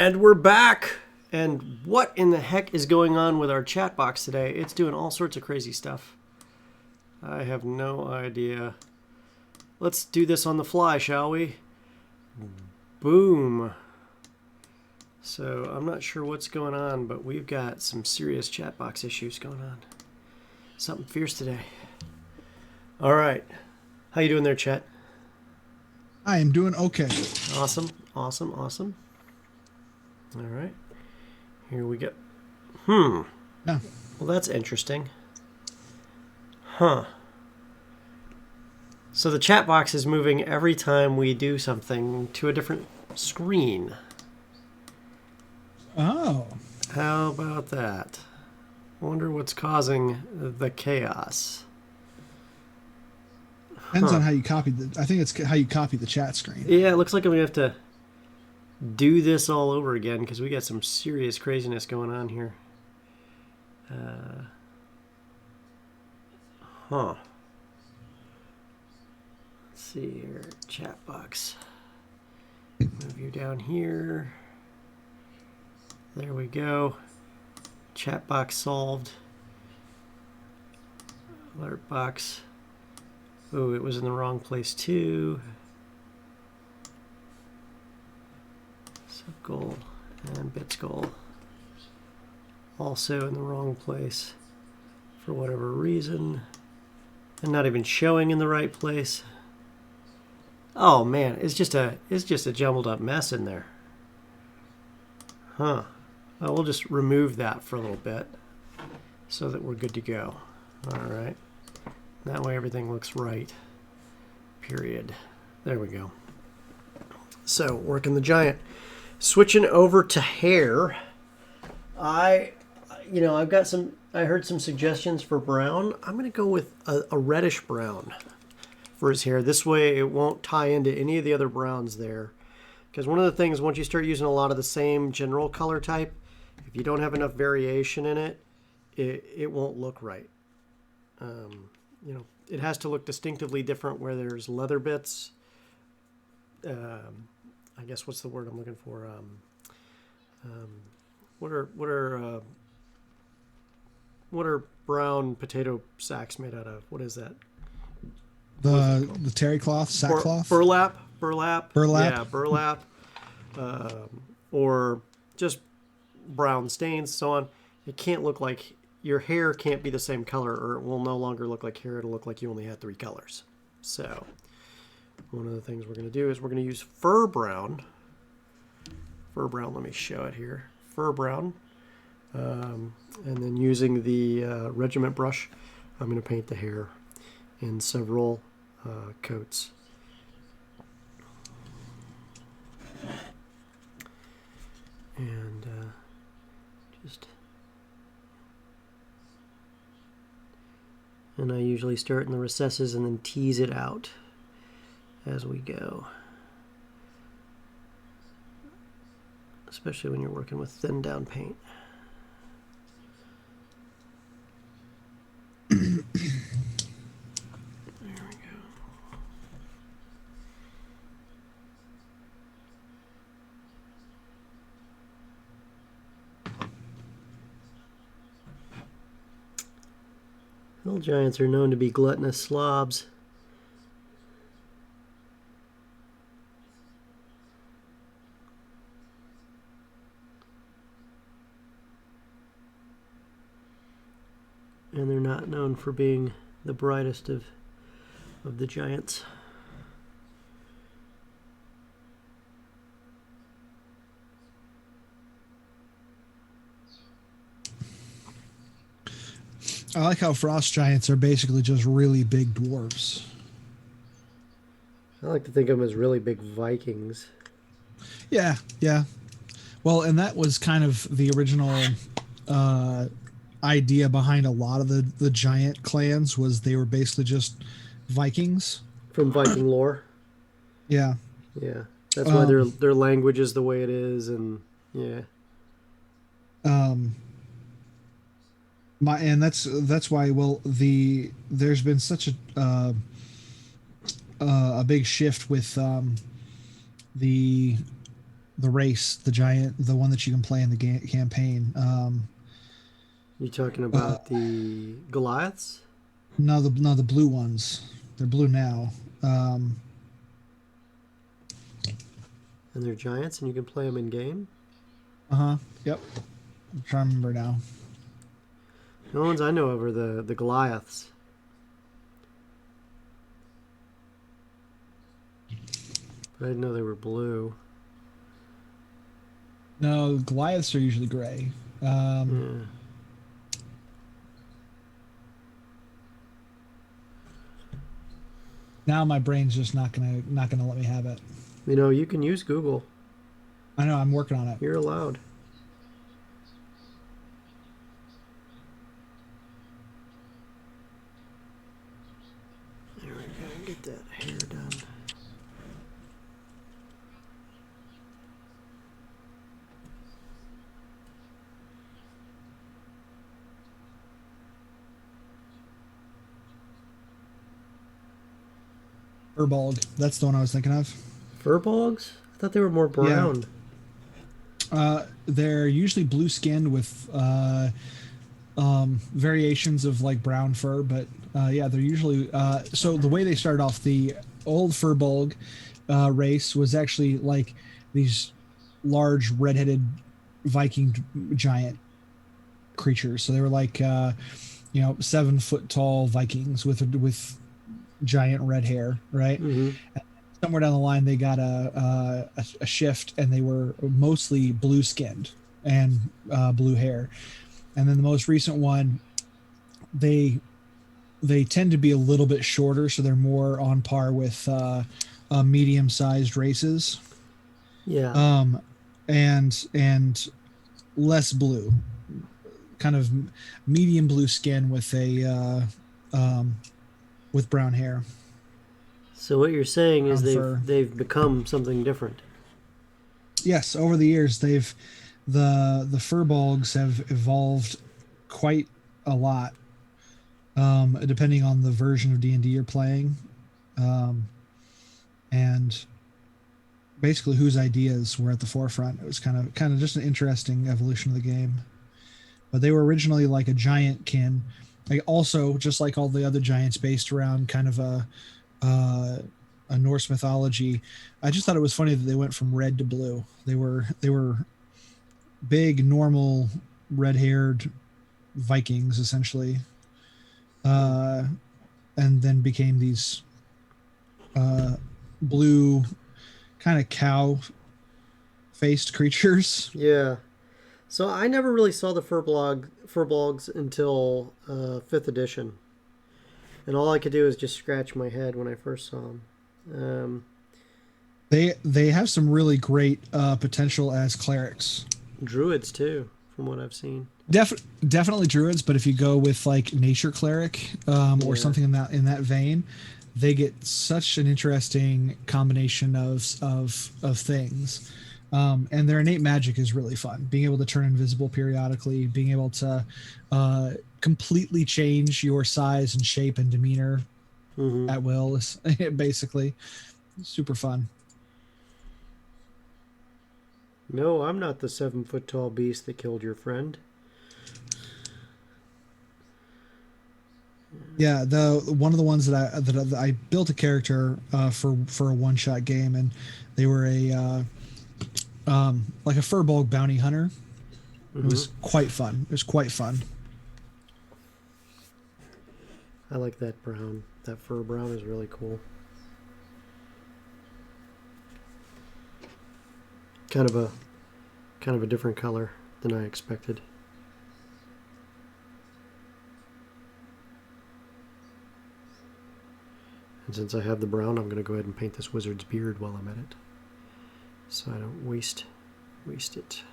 And we're back. And what in the heck is going on with our chat box today? It's doing all sorts of crazy stuff. I have no idea. Let's do this on the fly, shall we? Boom. So I'm not sure what's going on, but we've got some serious chat box issues going on. Something fierce today. All right. How you doing there, Chet? I am doing okay. Awesome, awesome, awesome. All right. Here we go. Yeah. Well, that's interesting. Huh. So the chat box is moving every time we do something to a different screen. Oh. How about that? Wonder what's causing the chaos. Depends on how you copy I think it's how you copy the chat screen. Yeah, it looks like I'm going to have to do this all over again because we got some serious craziness going on here. Let's see here. Chat box. Move you down here. There we go. Chat box solved. Alert box. Oh, it was in the wrong place too. Subgoal and bits goal. Also in the wrong place for whatever reason. And not even showing in the right place. Oh man, it's just a jumbled up mess in there. Huh. Well, we'll just remove that for a little bit so that we're good to go. All right. That way everything looks right. Period. There we go. So, working the giant. Switching over to hair. I heard some suggestions for brown. I'm going to go with a reddish brown for his hair. This way it won't tie into any of the other browns there. Because one of the things, once you start using a lot of the same general color type, if you don't have enough variation in it, it won't look right. It has to look distinctively different where there's leather bits. I guess what's the word I'm looking for? What are brown potato sacks made out of? What is that? The terry cloth, sackcloth? Burlap. Yeah, burlap. Or just brown stains, so on. It can't look like your hair can't be the same color, or it will no longer look like hair. It'll look like you only had 3 colors. So one of the things we're going to do is we're going to use fur brown. Fur brown, let me show it here. Fur brown. And then using the regiment brush, I'm going to paint the hair in several coats. And and I usually start in the recesses and then tease it out as we go. Especially when you're working with thin down paint. There we go. Hill giants are known to be gluttonous slobs. And they're not known for being the brightest of the giants. I like how frost giants are basically just really big dwarfs. I like to think of them as really big Vikings. Yeah. Well, and that was kind of the original idea behind a lot of the giant clans, was they were basically just Vikings. From Viking lore. Yeah. Yeah. That's why their language is the way it is, and yeah. That's why there's been such a big shift with the the race, the giant, the one that you can play in the campaign. You talking about the Goliaths? No, the blue ones. They're blue now. And they're giants, and you can play them in game. Yep. I'm trying to remember now. The only ones I know of are the Goliaths. But I didn't know they were blue. No, Goliaths are usually gray. Yeah. Now my brain's just not gonna let me have it. You know, you can use Google. I know, I'm working on it. You're allowed. There we go. Get that hair done. Furbolg. That's the one I was thinking of. Furbolgs? I thought they were more brown. Yeah. They're usually blue skinned with variations of like brown fur, but yeah, they're usually so the way they started off, the old Furbolg race was actually like these large red-headed Viking giant creatures. So they were like 7 foot tall Vikings with giant red hair, right? Mm-hmm. Somewhere down the line they got a shift, and they were mostly blue skinned and blue hair. And then the most recent one, they tend to be a little bit shorter, so they're more on par with medium sized races. Yeah. And less blue, kind of medium blue skin with a with brown hair. So what you're saying is Brown fur. they've become something different. Yes, over the years the Furbolgs have evolved quite a lot, depending on the version of D&D you're playing, and basically whose ideas were at the forefront. It was kind of just an interesting evolution of the game. But they were originally like a giant kin, like also just like all the other giants, based around kind of a Norse mythology. I just thought it was funny that they went from red to blue. They were big, normal, red-haired Vikings essentially, and then became these blue, kind of cow-faced creatures. Yeah. So I never really saw the Furbolgs until 5th edition. And all I could do is just scratch my head when I first saw them. They have some really great potential as clerics. Druids too, from what I've seen. Definitely druids, but if you go with like nature cleric or something in that vein, they get such an interesting combination of things. And their innate magic is really fun. Being able to turn invisible periodically, being able to completely change your size and shape and demeanor at will is basically super fun. No, I'm not the 7 foot tall beast that killed your friend. Yeah, one of the ones that I built a character for a one shot game, and they were a like a Furbolg bounty hunter. It was quite fun. It was quite fun. I like that brown. That fur brown is really cool. Kind of a different color than I expected. And since I have the brown, I'm going to go ahead and paint this wizard's beard while I'm at it, so I don't waste it.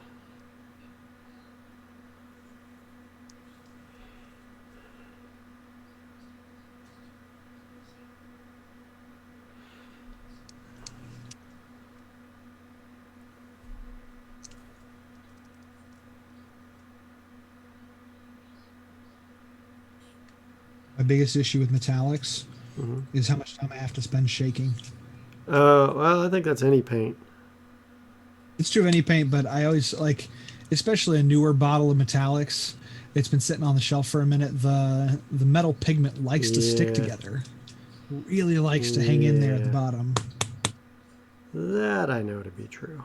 My biggest issue with metallics is how much time I have to spend shaking. Well, I think that's any paint. It's true of any paint, but I always like, especially a newer bottle of metallics. It's been sitting on the shelf for a minute. The metal pigment likes to stick together. Really likes to hang in there at the bottom. That I know to be true.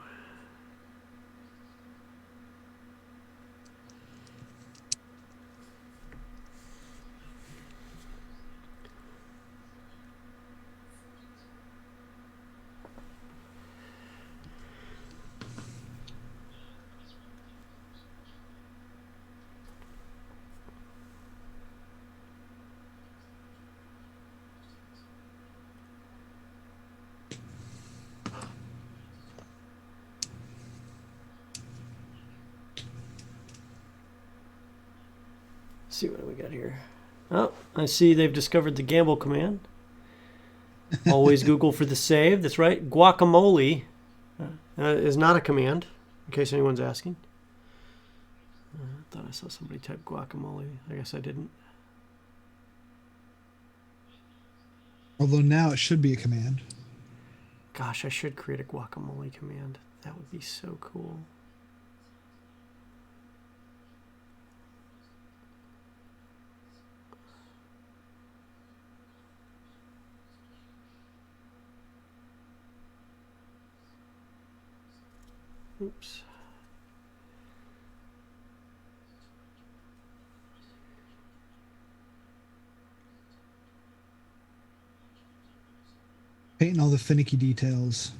See what we got here. Oh, I see they've discovered the gamble command. Always Google for the save. That's right. Guacamole is not a command, in case anyone's asking. I thought I saw somebody type guacamole. I guess I didn't. Although now it should be a command. Gosh, I should create a guacamole command. That would be so cool. Oops. Painting all the finicky details,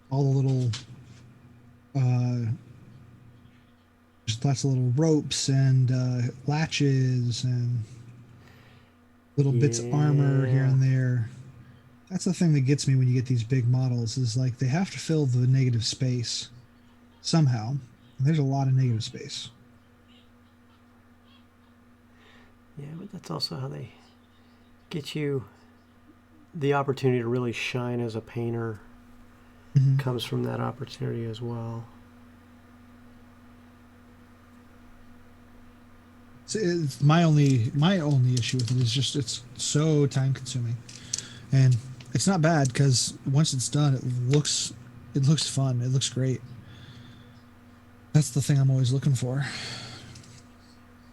all the little, just lots of little ropes and latches and little bits of armor here and there. That's the thing that gets me when you get these big models, is like they have to fill the negative space somehow. And there's a lot of negative space. Yeah, but that's also how they get you the opportunity to really shine as a painter. Mm-hmm. Comes from that opportunity as well. It's my only issue with it is just it's so time consuming, and it's not bad because once it's done, it looks fun. It looks great. That's the thing I'm always looking for.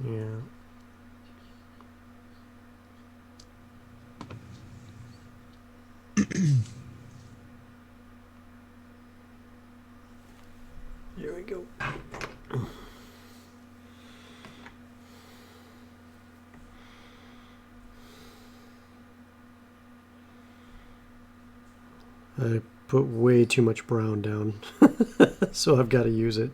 Yeah. There we go. I put way too much brown down, so I've got to use it.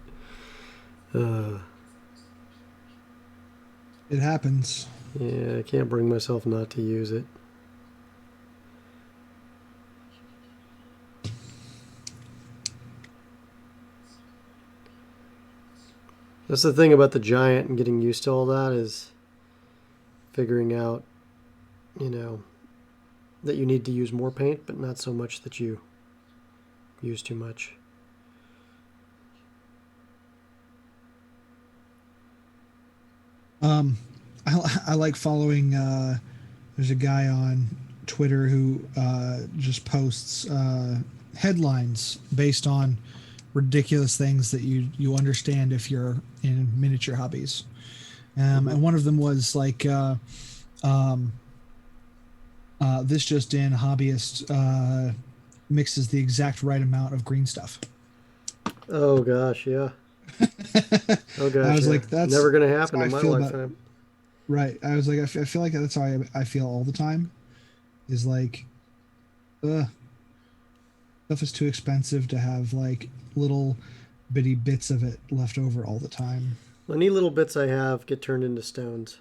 It happens. Yeah, I can't bring myself not to use it. That's the thing about the giant and getting used to all that, is figuring out, that you need to use more paint, but not so much that you use too much. I like following, there's a guy on Twitter who just posts headlines based on ridiculous things that you understand if you're in miniature hobbies. And one of them was like, this just in, hobbyist mixes the exact right amount of green stuff. Oh gosh, yeah. Oh gosh, I was like, that's never going to happen in my lifetime. Right. I was like, I feel like that's how I feel all the time. Is like, stuff is too expensive to have like little bitty bits of it left over all the time. Any little bits I have get turned into stones.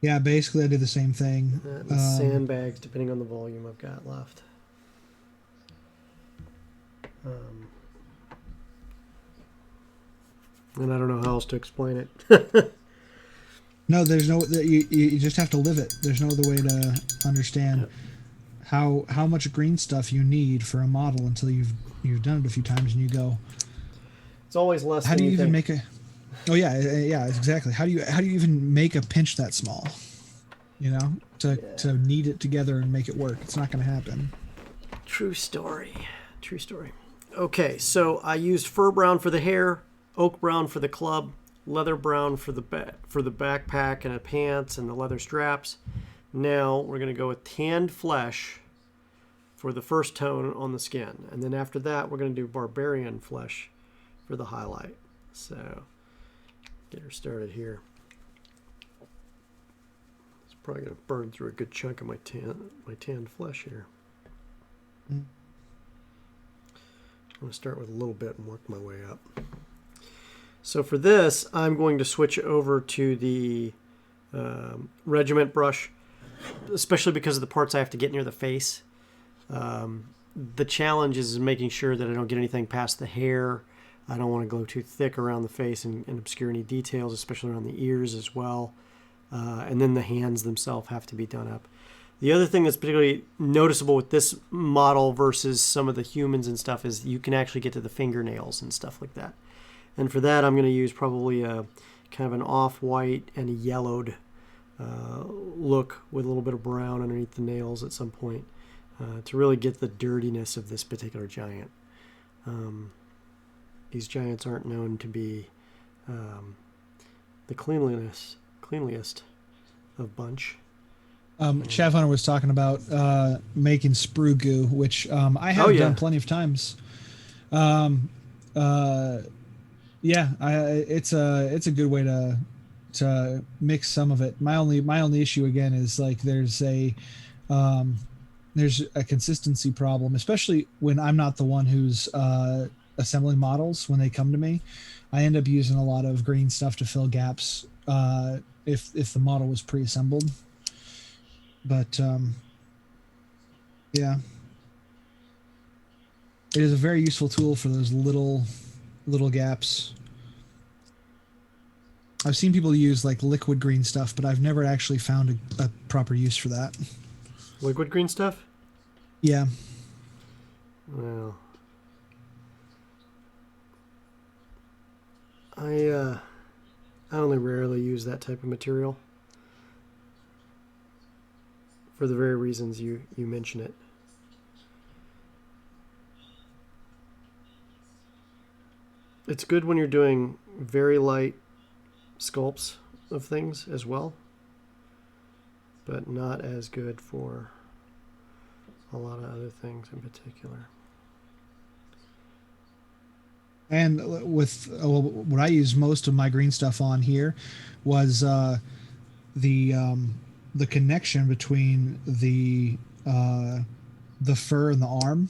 Yeah, basically I do the same thing. And sandbags, depending on the volume I've got left. And I don't know how else to explain it. No, there's no. You just have to live it. There's no other way to understand how much green stuff you need for a model until you've done it a few times and you go. It's always less. How do you even make a? Oh yeah, exactly. How do you even make a pinch that small? To knead it together and make it work. It's not going to happen. True story. True story. Okay, so I used fur brown for the hair, oak brown for the club, leather brown for the backpack and the pants and the leather straps. Now we're going to go with tanned flesh for the first tone on the skin. And then after that, we're going to do barbarian flesh for the highlight. So get her started here. It's probably going to burn through a good chunk of my tanned flesh here. I'm going to start with a little bit and work my way up. So for this, I'm going to switch over to the regiment brush, especially because of the parts I have to get near the face. The challenge is making sure that I don't get anything past the hair. I don't want to go too thick around the face and obscure any details, especially around the ears as well. And then the hands themselves have to be done up. The other thing that's particularly noticeable with this model versus some of the humans and stuff is you can actually get to the fingernails and stuff like that. And for that, I'm going to use probably a kind of an off-white and a yellowed look with a little bit of brown underneath the nails at some point to really get the dirtiness of this particular giant. These giants aren't known to be the cleanliest of bunch. Chav Hunter was talking about making sprue goo, which I have done plenty of times. It's a good way to mix some of it. My only issue again is like there's a consistency problem, especially when I'm not the one who's assembling models. When they come to me, I end up using a lot of green stuff to fill gaps if the model was pre-assembled. But yeah, it is a very useful tool for those little gaps. I've seen people use like liquid green stuff, but I've never actually found a proper use for that. Liquid green stuff? Yeah. Well, I only rarely use that type of material for the very reasons you mention it. It's good when you're doing very light sculpts of things as well, but not as good for a lot of other things in particular. And with what I use most of my green stuff on here was the connection between the fur and the arm,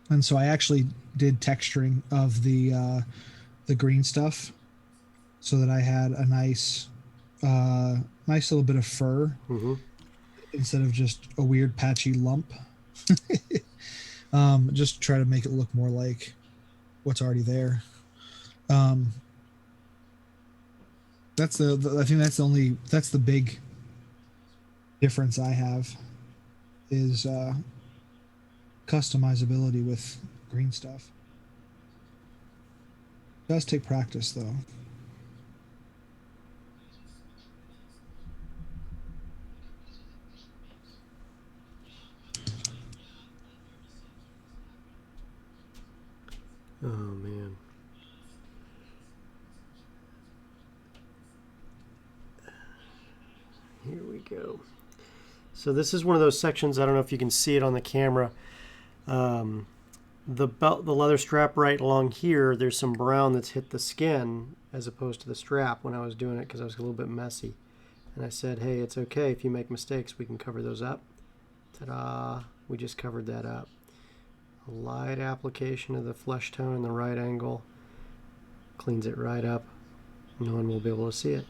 and so I actually did texturing of the green stuff so that I had a nice little bit of fur instead of just a weird patchy lump. Just try to make it look more like what's already there. I think that's the big difference I have is customizability with green stuff. It does take practice though. Oh man. Here we go. So this is one of those sections, I don't know if you can see it on the camera. The leather strap right along here, there's some brown that's hit the skin as opposed to the strap when I was doing it because I was a little bit messy. And I said, hey, it's okay if you make mistakes, we can cover those up. Ta-da! We just covered that up. A light application of the flesh tone in the right angle cleans it right up. No one will be able to see it.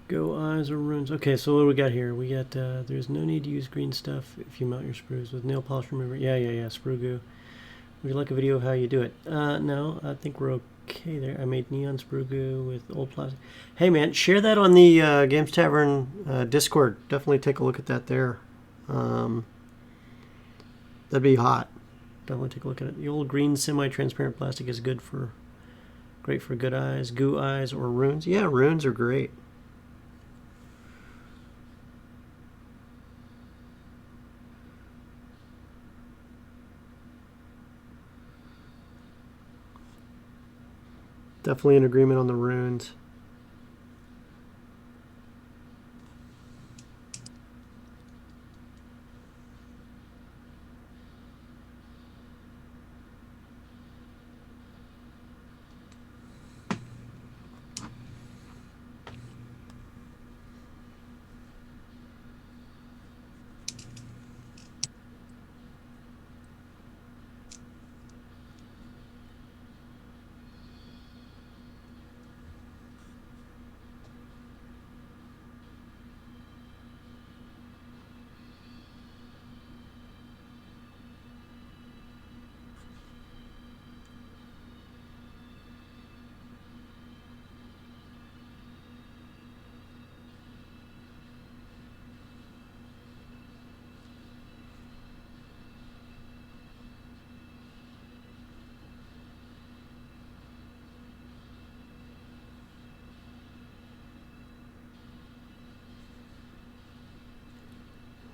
Go eyes or runes. Okay, so what do we got here? We got, there's no need to use green stuff if you mount your sprues with nail polish remover. Yeah, sprue goo. Would you like a video of how you do it? No, I think we're okay there. I made neon sprue goo with old plastic. Hey man, share that on the Games Tavern Discord. Definitely take a look at that there. That'd be hot. Definitely take a look at it. The old green semi-transparent plastic is great for good eyes, goo eyes, or runes. Yeah, runes are great. Definitely in agreement on the runes.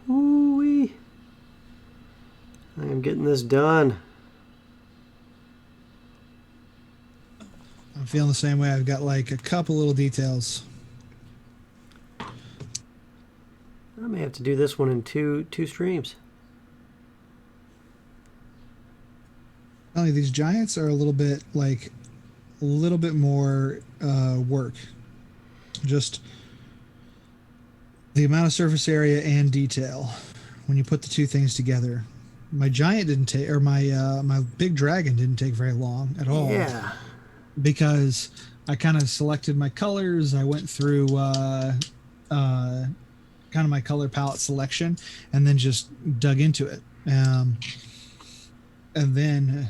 Ooh-wee. I am getting this done. I'm feeling the same way. I've got like a couple little details. I may have to do this one in two streams. Only these giants are a little bit more work. Just the amount of surface area and detail when you put the two things together. My giant didn't take, or my big dragon didn't take very long at all. Yeah. Because I kind of selected my colors. I went through kind of my color palette selection, and then just dug into it. And then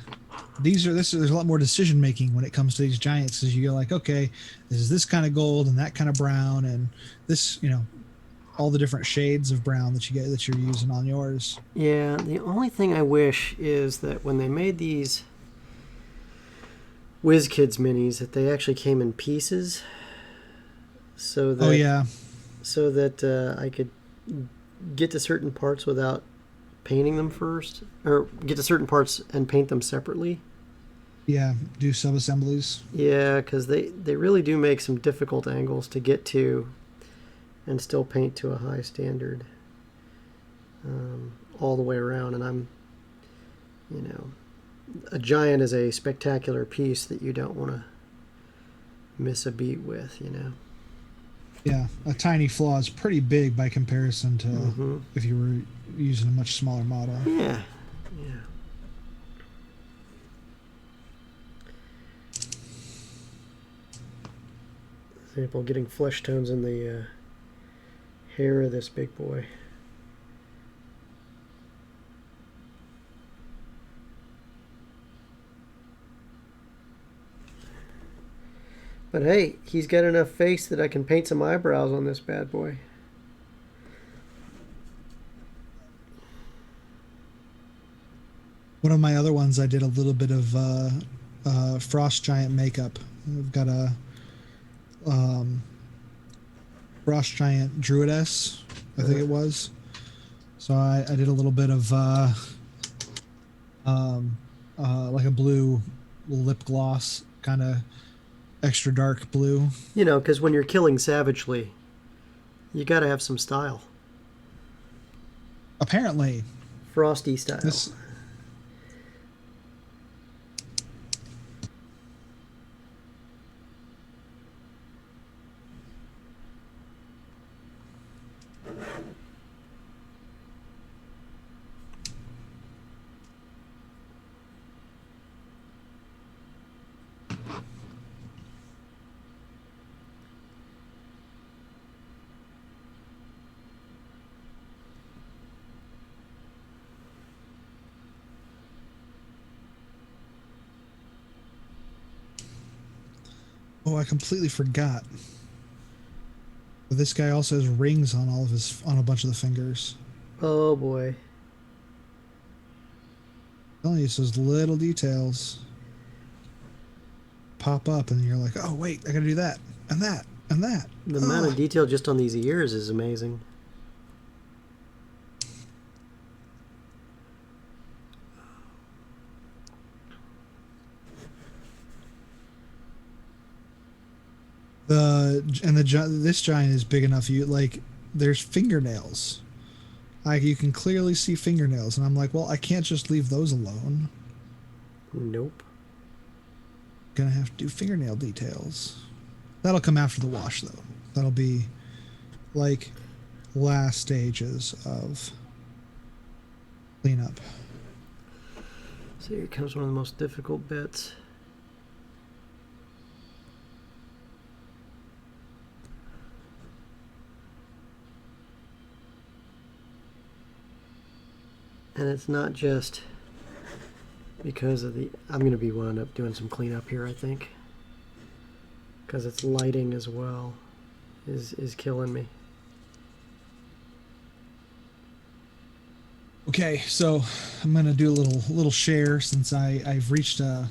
there's a lot more decision making when it comes to these giants, because you go like, okay, this is this kind of gold and that kind of brown, and this, all the different shades of brown that you're using on yours. Yeah, the only thing I wish is that when they made these WizKids minis, that they actually came in pieces, so that I could get to certain parts without painting them first, or get to certain parts and paint them separately. Yeah, do sub-assemblies. Yeah, because they really do make some difficult angles to get to and still paint to a high standard all the way around. And I'm, a giant is a spectacular piece that you don't want to miss a beat with, Yeah, a tiny flaw is pretty big by comparison to if you were using a much smaller model. Yeah. Example, getting flesh tones in the hair of this big boy. But hey, he's got enough face that I can paint some eyebrows on this bad boy. One of my other ones, I did a little bit of frost giant makeup. I've got a frost giant druidess, I think it was. So I did a little bit of like a blue lip gloss, kind of extra dark blue. Because when you're killing savagely, you got to have some style. Apparently. Frosty style. Oh, I completely forgot. But this guy also has rings on on a bunch of the fingers. Oh boy. I'm telling you, it's those little details pop up, and you're like, oh wait, I gotta do that and that and that. The amount of Oh, detail just on these ears is amazing. this giant is big enough. You like, there's fingernails. Like you can clearly see fingernails, and I'm like, well, I can't just leave those alone. Nope. Gonna have to do fingernail details. That'll come after the wash, though. That'll be like last stages of cleanup. So here comes one of the most difficult bits. And it's not just because of the... I'm going to be wound up doing some cleanup here, I think. Because it's lighting as well is killing me. Okay, so I'm gonna do a little share since I've reached a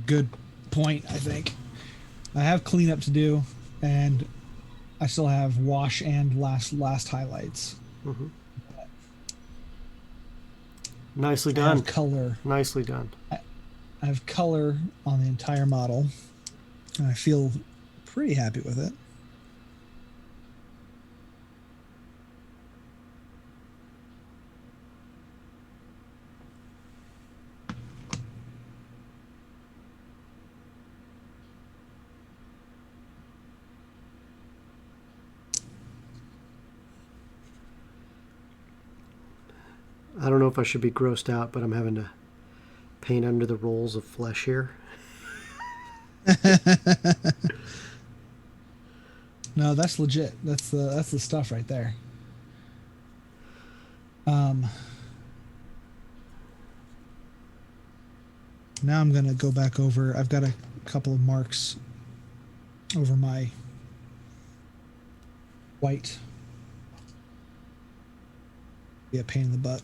good point. I think I have cleanup to do, and I still have wash and last highlights. Mm-hmm. Nicely I done. have color. Nicely done. I have color on the entire model, and I feel pretty happy with it. I don't know if I should be grossed out, but I'm having to paint under the rolls of flesh here. No, that's legit. That's the stuff right there. Now I'm gonna go back over. I've got a couple of marks over my white. Be a pain in the butt.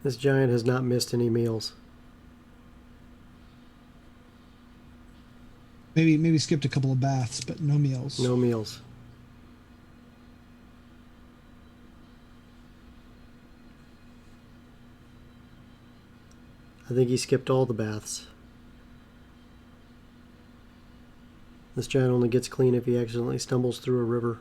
This giant has not missed any meals. Maybe skipped a couple of baths, but no meals. No meals. I think he skipped all the baths. This giant only gets clean if he accidentally stumbles through a river.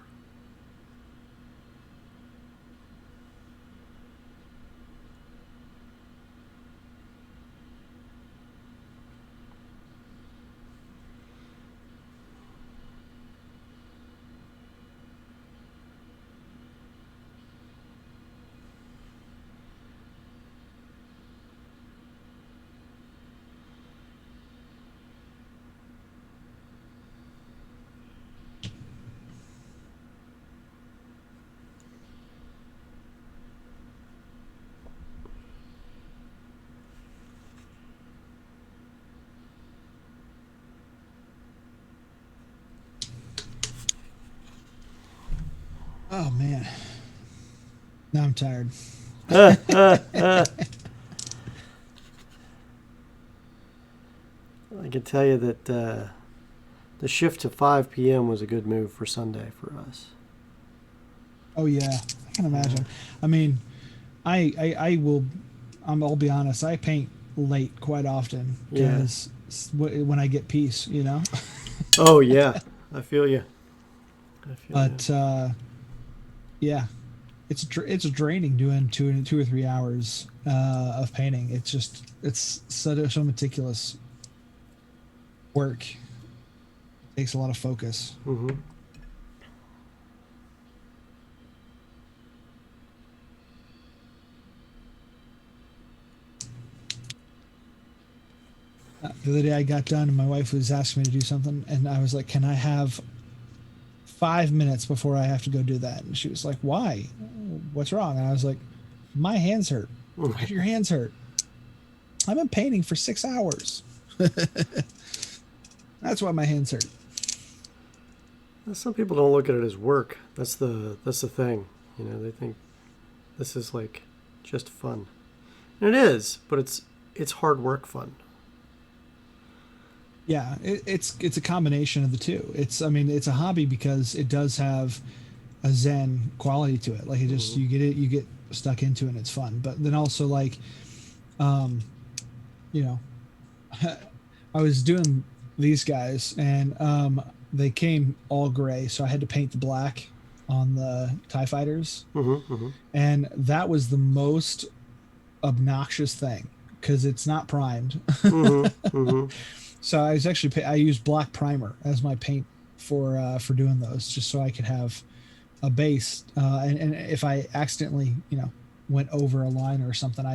Oh man, now I'm tired. I can tell you that the shift to 5 p.m. was a good move for Sunday for us. Oh yeah, I can imagine. I mean, I will. I'll be honest. I paint late quite often Yeah. because when I get peace, you know. Oh yeah, I feel you. I feel But yeah, it's draining doing 2 or 3 hours of painting. It's so meticulous work. It takes a lot of focus. you. Mm-hmm. The other day I got done and my wife was asking me to do something, and I was like, "Can I have 5 minutes before I have to go do that?" And she was like, "Why? What's wrong?" And I was like, "My hands hurt." "Why do your hands hurt?" "I've been painting for 6 hours." That's why my hands hurt. Some people don't look at it as work. That's the thing. You know, they think this is like just fun, and it is, but it's hard work fun. Yeah, it's a combination of the two. I mean, it's a hobby because it does have a zen quality to it. Like you get stuck into it and it's fun. But then also like, um, you know, I was doing these guys and they came all gray, so I had to paint the black on the TIE fighters, and that was the most obnoxious thing because it's not primed. So I was I used black primer as my paint for doing those, just so I could have a base. And if I accidentally, went over a line or something,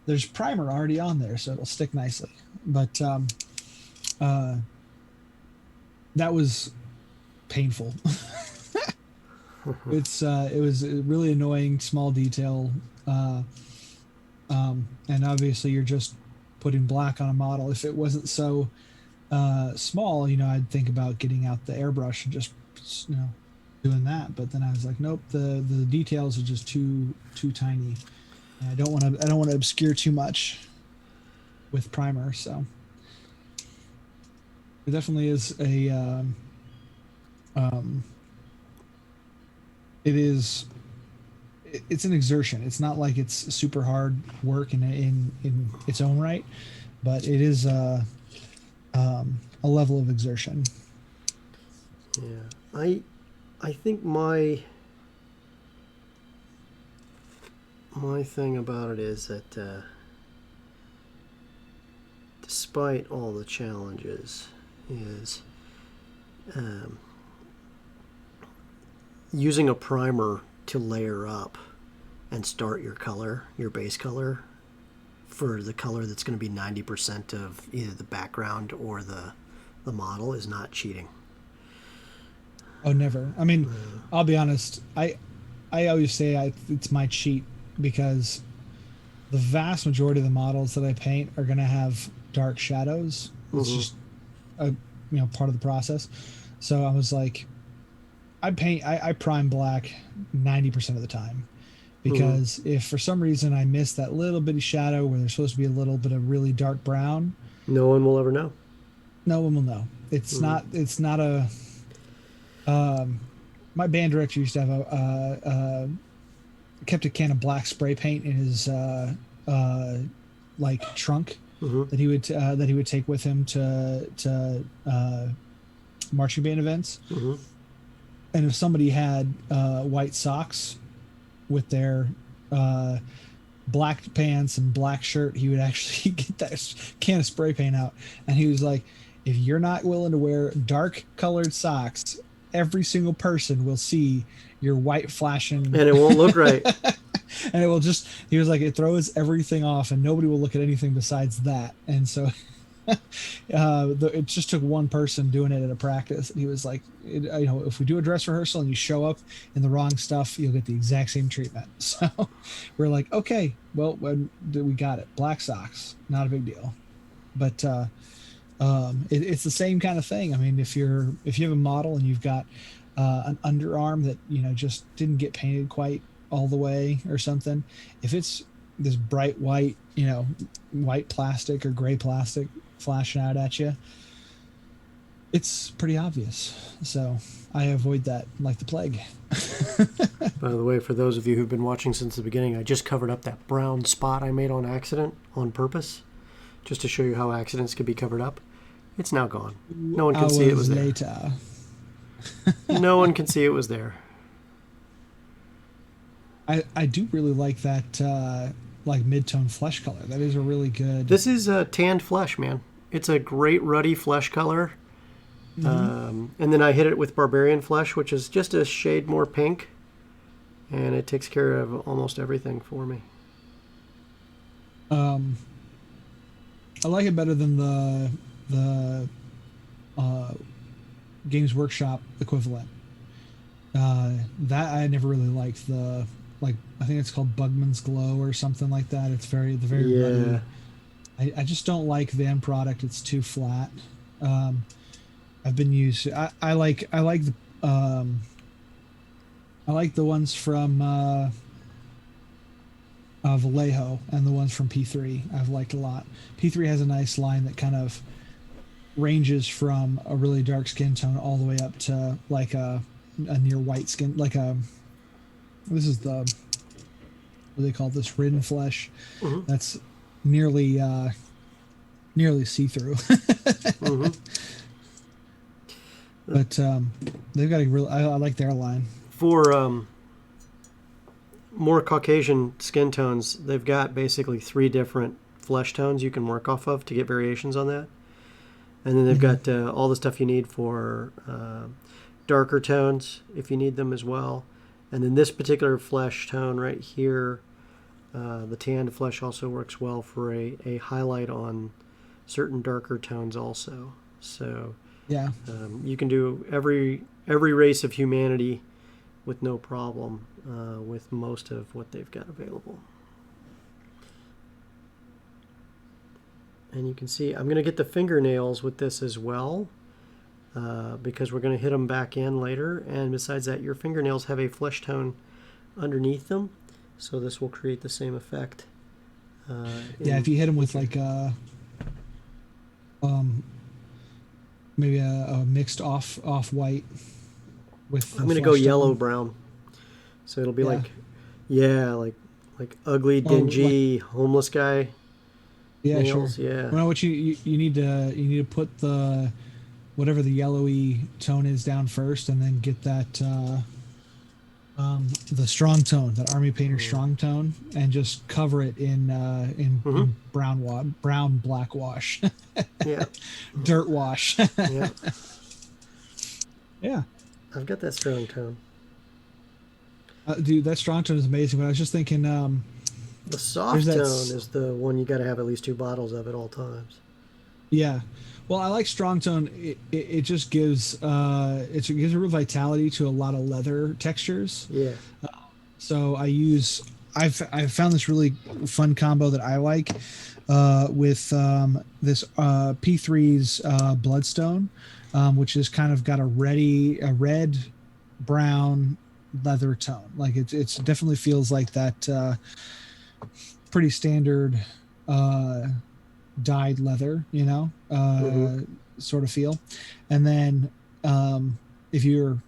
there's primer already on there, so it'll stick nicely. But that was painful. It was a really annoying small detail, and obviously you're just putting black on a model. If it wasn't so small, I'd think about getting out the airbrush and just doing that. But then I was like, nope, the details are just too tiny. And I don't want to obscure too much with primer. So it definitely is it's an exertion. It's not like it's super hard work in its own right, but it is a level of exertion. Yeah, I think my thing about it is that despite all the challenges, is using a primer to layer up and start your base color for the color that's going to be 90% of either the background or the model is not cheating. Oh, never. I mean, I'll be honest. I always say it's my cheat because the vast majority of the models that I paint are going to have dark shadows. It's just a part of the process. So I was like, I prime black 90% of the time, because if for some reason I miss that little bitty shadow where there's supposed to be a little bit of really dark brown, no one will ever know. No one will know. It's not a. My band director used to have kept a can of black spray paint in his like trunk that he would take with him to marching band events. And if somebody had white socks with their black pants and black shirt, he would actually get that can of spray paint out, and he was like, if you're not willing to wear dark colored socks, every single person will see your white flashing, and it won't look right. And it will just, he was like, it throws everything off and nobody will look at anything besides that. And so it just took one person doing it at a practice, and he was like, if we do a dress rehearsal and you show up in the wrong stuff, you'll get the exact same treatment. So we're like, okay, well, we got it. Black socks, not a big deal. But it's the same kind of thing. I mean, if you have a model and you've got an underarm that just didn't get painted quite all the way or something, if it's this bright white, white plastic or gray plastic flashing out at you, it's pretty obvious. So I avoid that like the plague. By the way, for those of you who've been watching since the beginning, I just covered up that brown spot I made on accident, on purpose, just to show you how accidents could be covered up. It's now gone. No one can see it was there. No one can see it was there. I do really like that like mid-tone flesh color. That is a really good... This is tanned flesh, man. It's a great ruddy flesh color. And then I hit it with Barbarian Flesh, which is just a shade more pink, and it takes care of almost everything for me. I like it better than the Games Workshop equivalent. That I never really liked. I think it's called Bugman's Glow or something like that. It's very ruddy. I just don't like the end product. It's too flat. I've been used. I like the ones from Vallejo and the ones from P3. I've liked a lot. P3 has a nice line that kind of ranges from a really dark skin tone all the way up to like a near white skin, this is what do they call this, Ridden Flesh. That's nearly see-through. But they've got a real... I like their line. For more Caucasian skin tones, they've got basically 3 different flesh tones you can work off of to get variations on that. And then they've got all the stuff you need for darker tones, if you need them as well. And then this particular flesh tone right here, the tanned flesh, also works well for a highlight on certain darker tones also. So... yeah, you can do every race of humanity with no problem with most of what they've got available. And you can see I'm going to get the fingernails with this as well because we're going to hit them back in later. And besides that, your fingernails have a flesh tone underneath them, so this will create the same effect. If you hit them with like maybe a mixed off white with... I'm going to go yellow brown. So it'll be like ugly, dingy, homeless guy. Yeah, nails. sure. Yeah. Well, what you need to put the whatever the yellowy tone is down first, and then get that the strong tone, that Army Painter strong tone, and just cover it in brown black wash. Yeah. Dirt wash. Yeah. Yeah. I've got that strong tone. Dude, that strong tone is amazing. But I was just thinking, the soft tone is the one you got to have at least 2 bottles of at all times. Yeah. Well, I like strong tone. It just gives it gives a real vitality to a lot of leather textures. Yeah. So I've found this really fun combo that I like with this P3's Bloodstone, which is kind of got a red brown leather tone. Like it's definitely feels like that pretty standard dyed leather, sort of feel. And then if your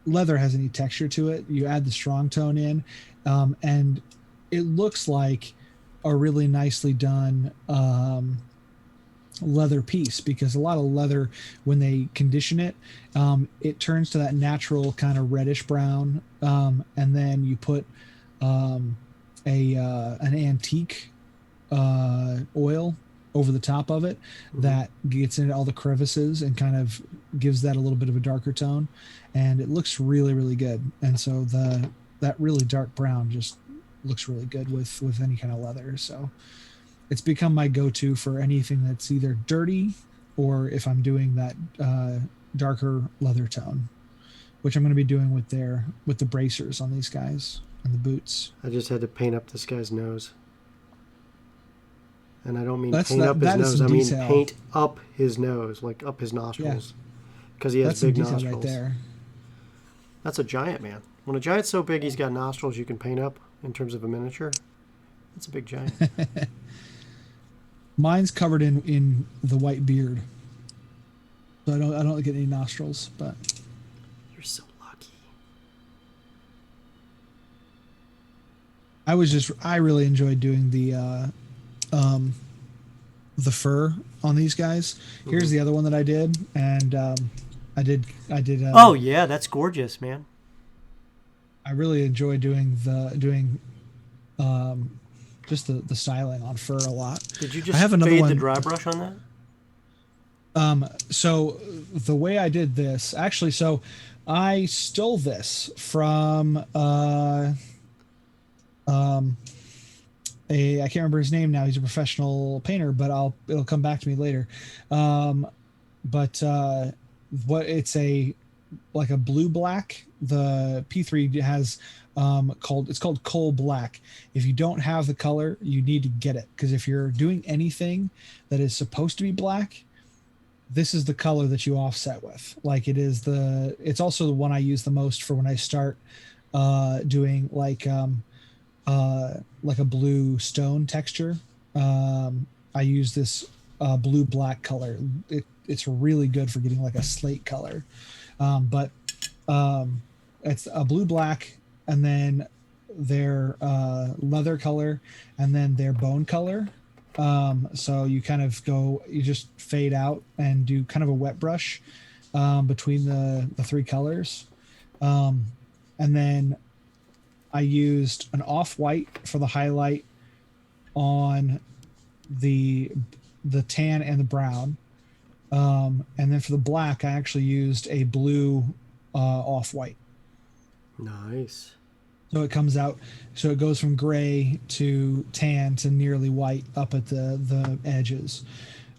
leather has any texture to it, you add the strong tone in, and it looks like a really nicely done leather piece, because a lot of leather, when they condition it, it turns to that natural kind of reddish brown, and then you put an antique oil over the top of it that gets into all the crevices and kind of gives that a little bit of a darker tone, and it looks really, really good. And so that really dark brown just looks really good with any kind of leather. So it's become my go-to for anything that's either dirty, or if I'm doing that darker leather tone, which I'm going to be doing with the bracers on these guys and the boots. I just had to paint up this guy's nose. And I don't mean paint up his nose. I mean paint up his nose, like up his nostrils, because he has big nostrils. Right there. That's a giant, man. When a giant's so big he's got nostrils you can paint up in terms of a miniature, that's a big giant. Mine's covered in the white beard, so I don't get any nostrils. But You're so lucky. I really enjoyed doing the fur on these guys. Here's the other one that I did, and I did. Oh yeah, that's gorgeous, man. I really enjoy doing just the styling on fur a lot. Did you just I have another fade one. the dry brush on that? So the way I did this, actually, so I stole this from I can't remember his name now. He's a professional painter, but it'll come back to me later. But it's like a blue black. The P3 has it's called coal black. If you don't have the color, you need to get it, because if you're doing anything that is supposed to be black, this is the color that you offset with. Like it's also the one I use the most for when I start doing like a blue stone texture. I use this blue black color. It's really good for getting like a slate color. But it's a blue black, and then their leather color, and then their bone color. So you just fade out and do kind of a wet brush between the three colors. And then I used an off-white for the highlight on the tan and the brown. And then for the black, I actually used a blue off-white. Nice. So it comes out, so it goes from gray to tan to nearly white up at the edges.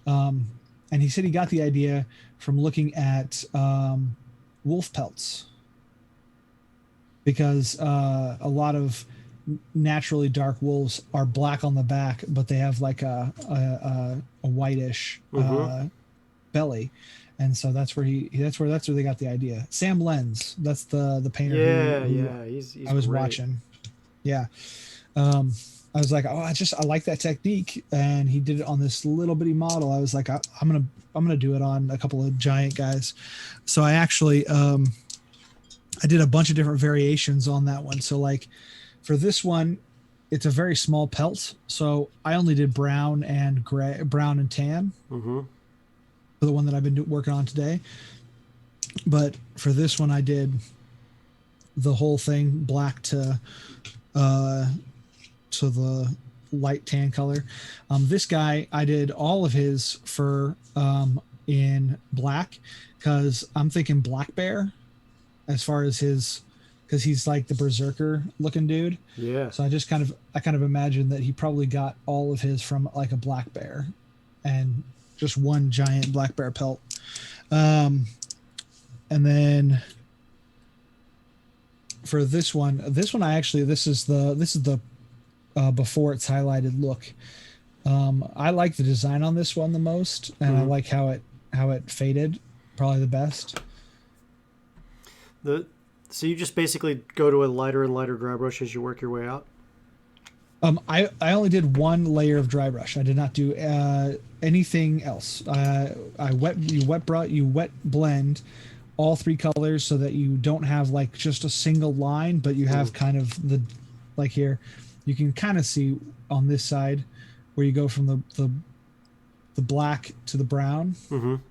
And he said he got the idea from looking at wolf pelts, because a lot of naturally dark wolves are black on the back, but they have like a whitish belly. And so that's where they got the idea. Sam Lenz, that's the painter. Yeah, he's I was great. watching. Yeah. I was like, I like that technique, and he did it on this little bitty model. I was like, I'm gonna do it on a couple of giant guys. So I actually I did a bunch of different variations on that one. So like for this one, it's a very small pelt, so I only did brown and tan. For the one that I've been working on today. But for this one, I did the whole thing black to the light tan color. This guy, I did all of his fur in black, because I'm thinking black bear as far as because he's like the berserker looking dude. Yeah. So I kind of imagine that he probably got all of his from like a black bear, and just one giant black bear pelt. And then for this one this is the before it's highlighted look. I like the design on this one the most, and I like how it faded probably the best. So you just basically go to a lighter and lighter dry brush as you work your way out? I only did one layer of dry brush. I did not do anything else. You wet blend all three colors so that you don't have like just a single line, but you have kind of like here, you can kind of see on this side where you go from the black to the brown, and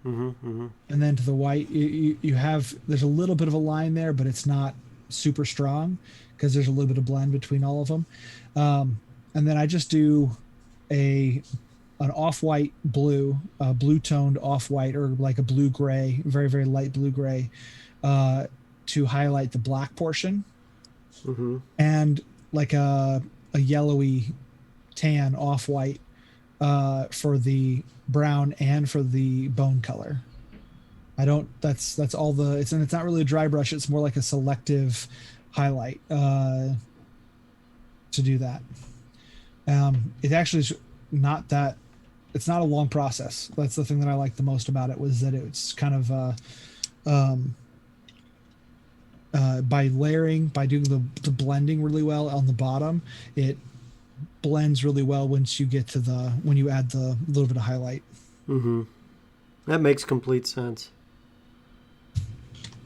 then to the white. You have, there's a little bit of a line there, but it's not super strong because there's a little bit of blend between all of them. And then I just do an off-white blue, blue toned off-white, or like a blue gray, very, very light blue gray, to highlight the black portion, and like a yellowy tan off-white for the brown and for the bone color. That's all it's not really a dry brush. It's more like a selective highlight to do that. It actually is not that, it's not a long process. That's the thing that I like the most about it, was that it's kind of by layering, by doing the blending really well on the bottom, it blends really well once you get to when you add the little bit of highlight. Mm-hmm. That makes complete sense.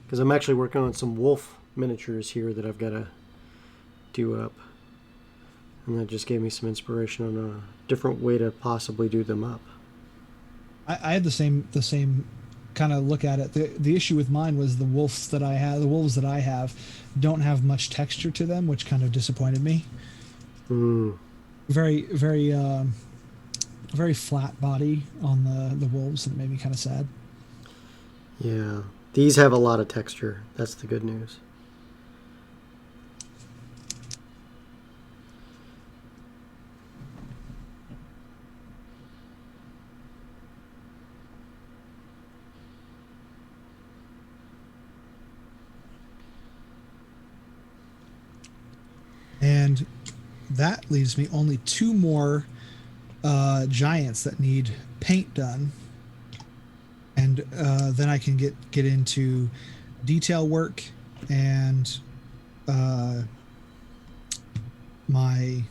Because I'm actually working on some wolf miniatures here that I've got to do up. And that just gave me some inspiration on a different way to possibly do them up. I had the same kind of look at it. The issue with mine was the wolves that I have don't have much texture to them, which kind of disappointed me. Very very flat body on the wolves, and it made me kind of sad. Yeah, these have a lot of texture. That's the good news. And that leaves me only 2 more giants that need paint done, and then I can get into detail work and my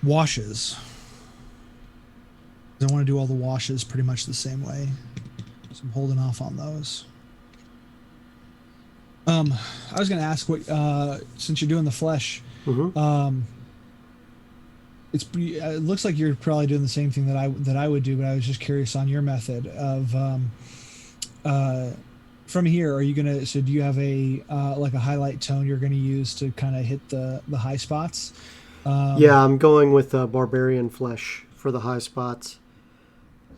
washes. I want to do all the washes pretty much the same way, so I'm holding off on those. I was going to ask what, since you're doing the flesh, it looks like you're probably doing the same thing that I would do, but I was just curious on your method of, from here, are you going to, so do you have a, like a highlight tone you're going to use to kind of hit the high spots? Yeah, I'm going with barbarian flesh for the high spots.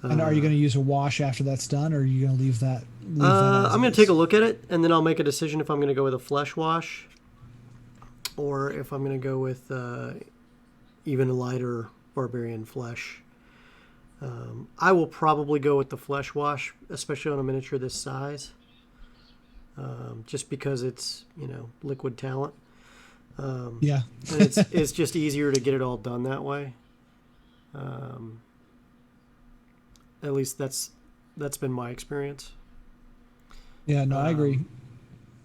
And are you going to use a wash after that's done, or are you going to leave that? I'm going to take a look at it, and then I'll make a decision if I'm going to go with a flesh wash, or if I'm going to go with even a lighter barbarian flesh. I will probably go with the flesh wash, especially on a miniature this size, just because it's, liquid talent. Yeah, and it's just easier to get it all done that way. At least that's been my experience. Yeah, no, I agree.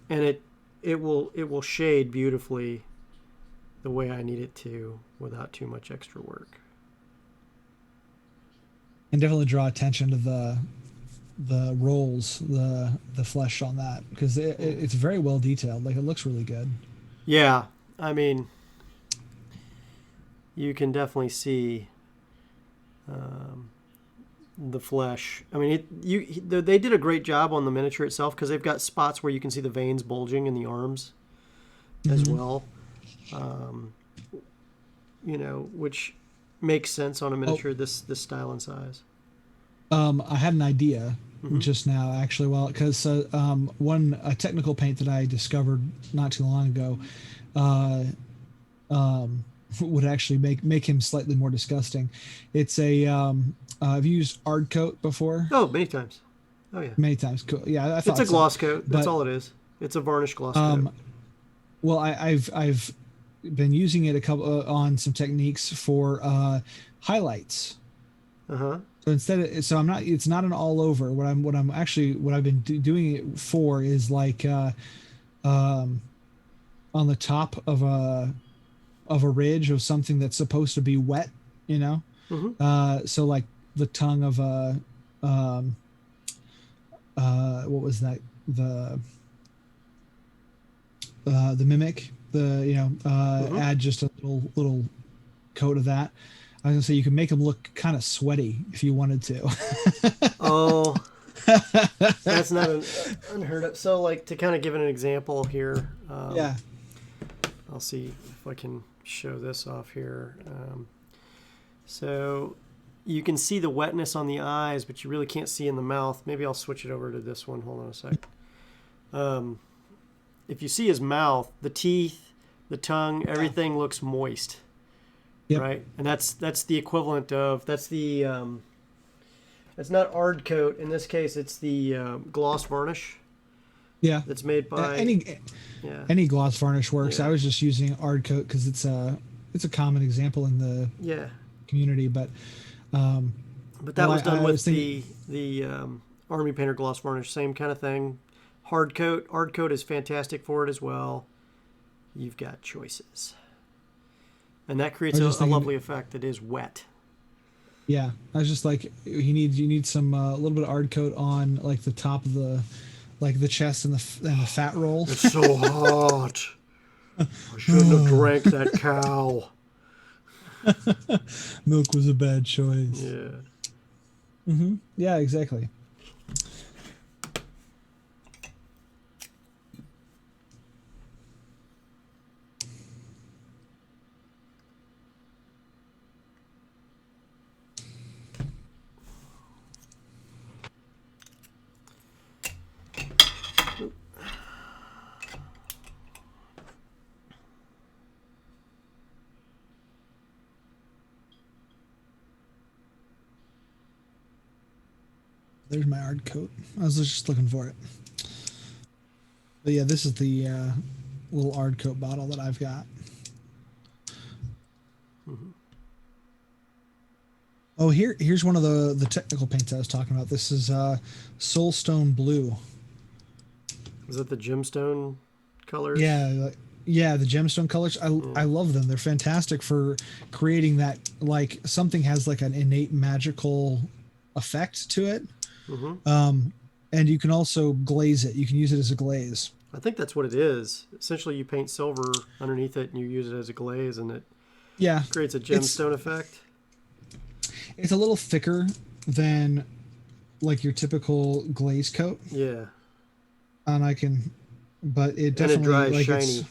And it will shade beautifully the way I need it to without too much extra work. And definitely draw attention to the rolls, the flesh on that, because it's very well detailed. Like, it looks really good. Yeah, I mean, you can definitely see the flesh. I mean, they did a great job on the miniature itself, because they've got spots where you can see the veins bulging in the arms as well. Which makes sense on a miniature this style and size. I had an idea just now, actually, because a technical paint that I discovered not too long ago would actually make him slightly more disgusting. It's a I've used Ard Coat before. Oh, many times. Oh yeah, many times. Cool. Yeah, I thought it's a gloss coat. That's all it is. It's a varnish gloss coat. Well, I've been using it on some techniques for highlights. So so I'm not. It's not an all over. What I've been doing it for is like on the top of a ridge of something that's supposed to be wet. So like the tongue of a what was that, the mimic, add just a little coat of that. I was gonna say you can make them look kind of sweaty if you wanted to. Oh, that's not unheard of. So, like, to kind of give it an example here, yeah, I'll see if I can show this off here. So you can see the wetness on the eyes, but you really can't see in the mouth. Maybe I'll switch it over to this one. Hold on a sec. If you see his mouth, the teeth, the tongue, everything looks moist. Yep. Right? And that's the equivalent of, it's not Ard Coat. In this case, it's the gloss varnish. Yeah. That's made by any gloss varnish works. Yeah. I was just using Ard Coat because it's a common example in the community, but that was done with the Army Painter Gloss Varnish, same kind of thing. Hard coat. Hard coat is fantastic for it as well. You've got choices. And that creates a lovely effect that is wet. Yeah, I was just like, you need some a little bit of hard coat on like the top of the chest and the fat roll. It's so hot. I shouldn't have drank that cow. Milk was a bad choice. Yeah. Yeah, exactly. There's my hard coat. I was just looking for it. But yeah, this is the little hard coat bottle that I've got. Oh, here's one of the technical paints I was talking about. This is Soulstone Blue. Is that the gemstone colors? Yeah, the gemstone colors. I love them. They're fantastic for creating that, like, something has like an innate magical effect to it. And you can also glaze it. You can use it as a glaze. I think that's what it is. Essentially, you paint silver underneath it and you use it as a glaze, and it creates a gemstone effect. It's a little thicker than like your typical glaze coat. Yeah. But it definitely, and it dries like, shiny.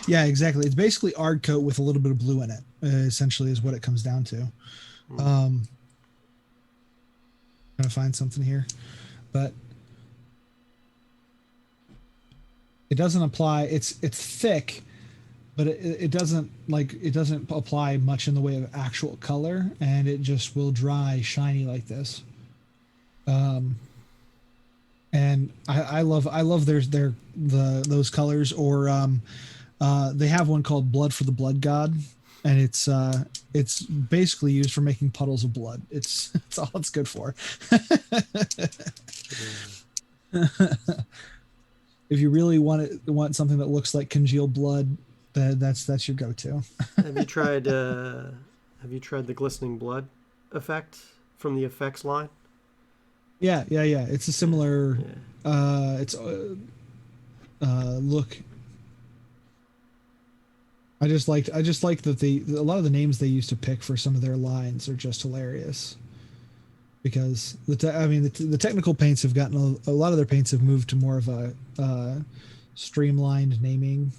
Yeah, exactly. It's basically hard coat with a little bit of blue in it. Essentially, is what it comes down to. Trying to find something here, but it doesn't apply. It's thick, but it doesn't apply much in the way of actual color, and it just will dry shiny like this. And I love those colors. Or they have one called Blood for the Blood God, and it's basically used for making puddles of blood. It's all it's good for. If you really want something that looks like congealed blood, that's your go-to. Have you tried the glistening blood effect from the effects line? Yeah. It's a similar look. I just like that a lot of the names they used to pick for some of their lines are just hilarious, because the technical paints have gotten a lot of their paints have moved to more of a streamlined naming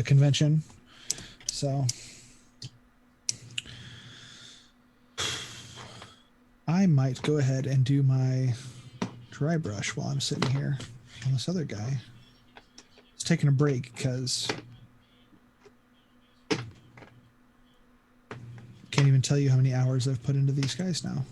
convention. So I might go ahead and do my dry brush while I'm sitting here on this other guy. It's taking a break because can't even tell you how many hours I've put into these guys now.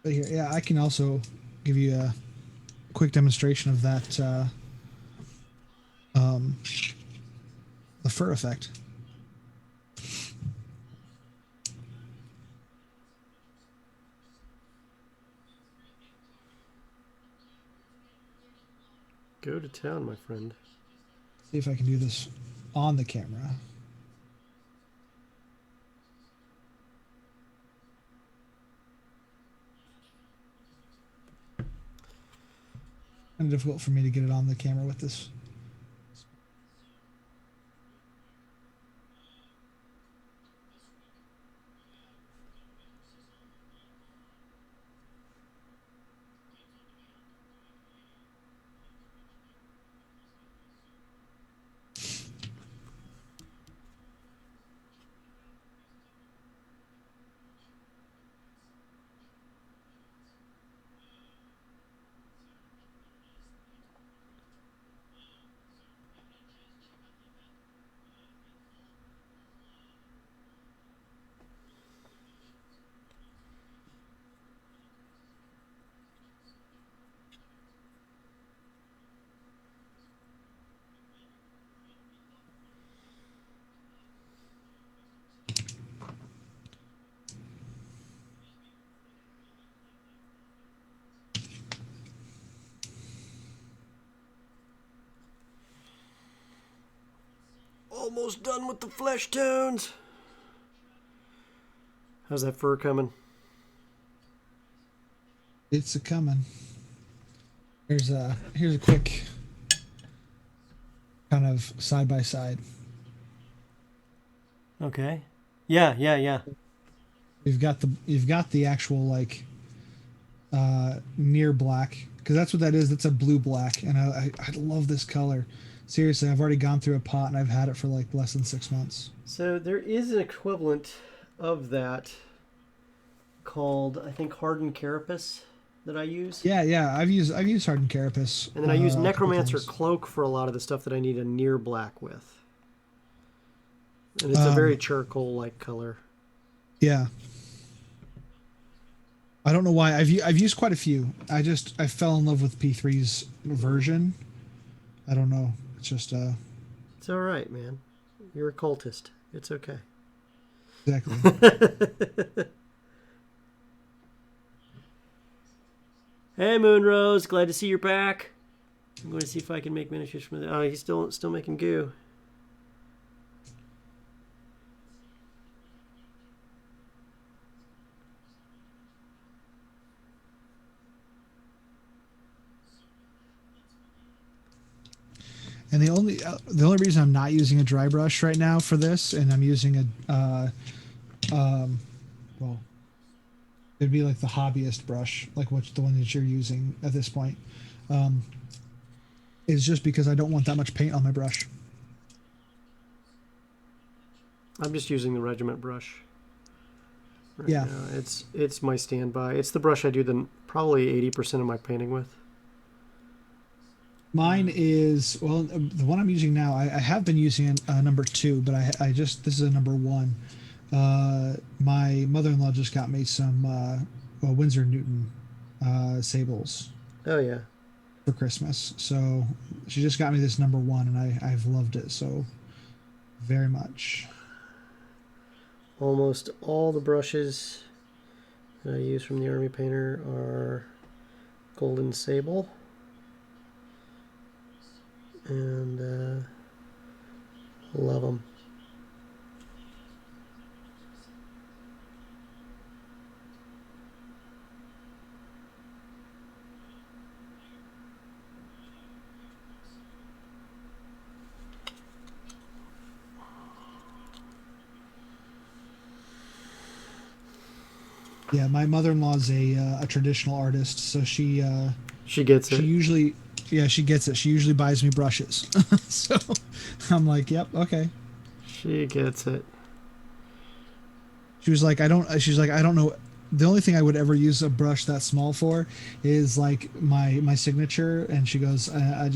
But here, yeah, I can also give you a quick demonstration of that, the fur effect. Go to town, my friend. See if I can do this on the camera. Kind of difficult for me to get it on the camera with this. Almost done with the flesh tones. How's that fur coming? It's a coming. Here's a quick kind of side by side. Okay. Yeah. You've got the actual like near black, because that's what that is. That's a blue black, and I love this color. Seriously, I've already gone through a pot and I've had it for like less than 6 months. So there is an equivalent of that called, I think, hardened carapace that I use. Yeah. I've used hardened carapace. And then I use a couple necromancer times. cloak for a lot of the stuff that I need a near black with. And it's a very charcoal like color. Yeah. I don't know why. I've used quite a few. I fell in love with P3's version. I don't know. It's just It's all right, man. You're a cultist. It's okay. exactly. Hey, Moonrose. Glad to see you're back. I'm going to see if I can make miniatures from the... Oh, he's still making goo. And the only reason I'm not using a dry brush right now for this, and I'm using well, it'd be like the hobbyist brush, like the one that you're using at this point, is just because I don't want that much paint on my brush. I'm just using the regiment brush. Right Yeah. now. It's my standby. It's the brush I do probably 80% of my painting with. Mine is, well, the one I'm using now, I have been using a number 2, but this is a number 1. My mother-in-law just got me some Winsor Newton sables Oh, yeah. for Christmas. So she just got me this number 1, and I've loved it so very much. Almost all the brushes that I use from the Army Painter are Golden Sable. And love them. Yeah, my mother-in-law's a traditional artist, so she gets it. She gets it. She usually buys me brushes. So I'm like, yep, okay. She gets it. She's like, I don't know. The only thing I would ever use a brush that small for is like my signature. And she goes, I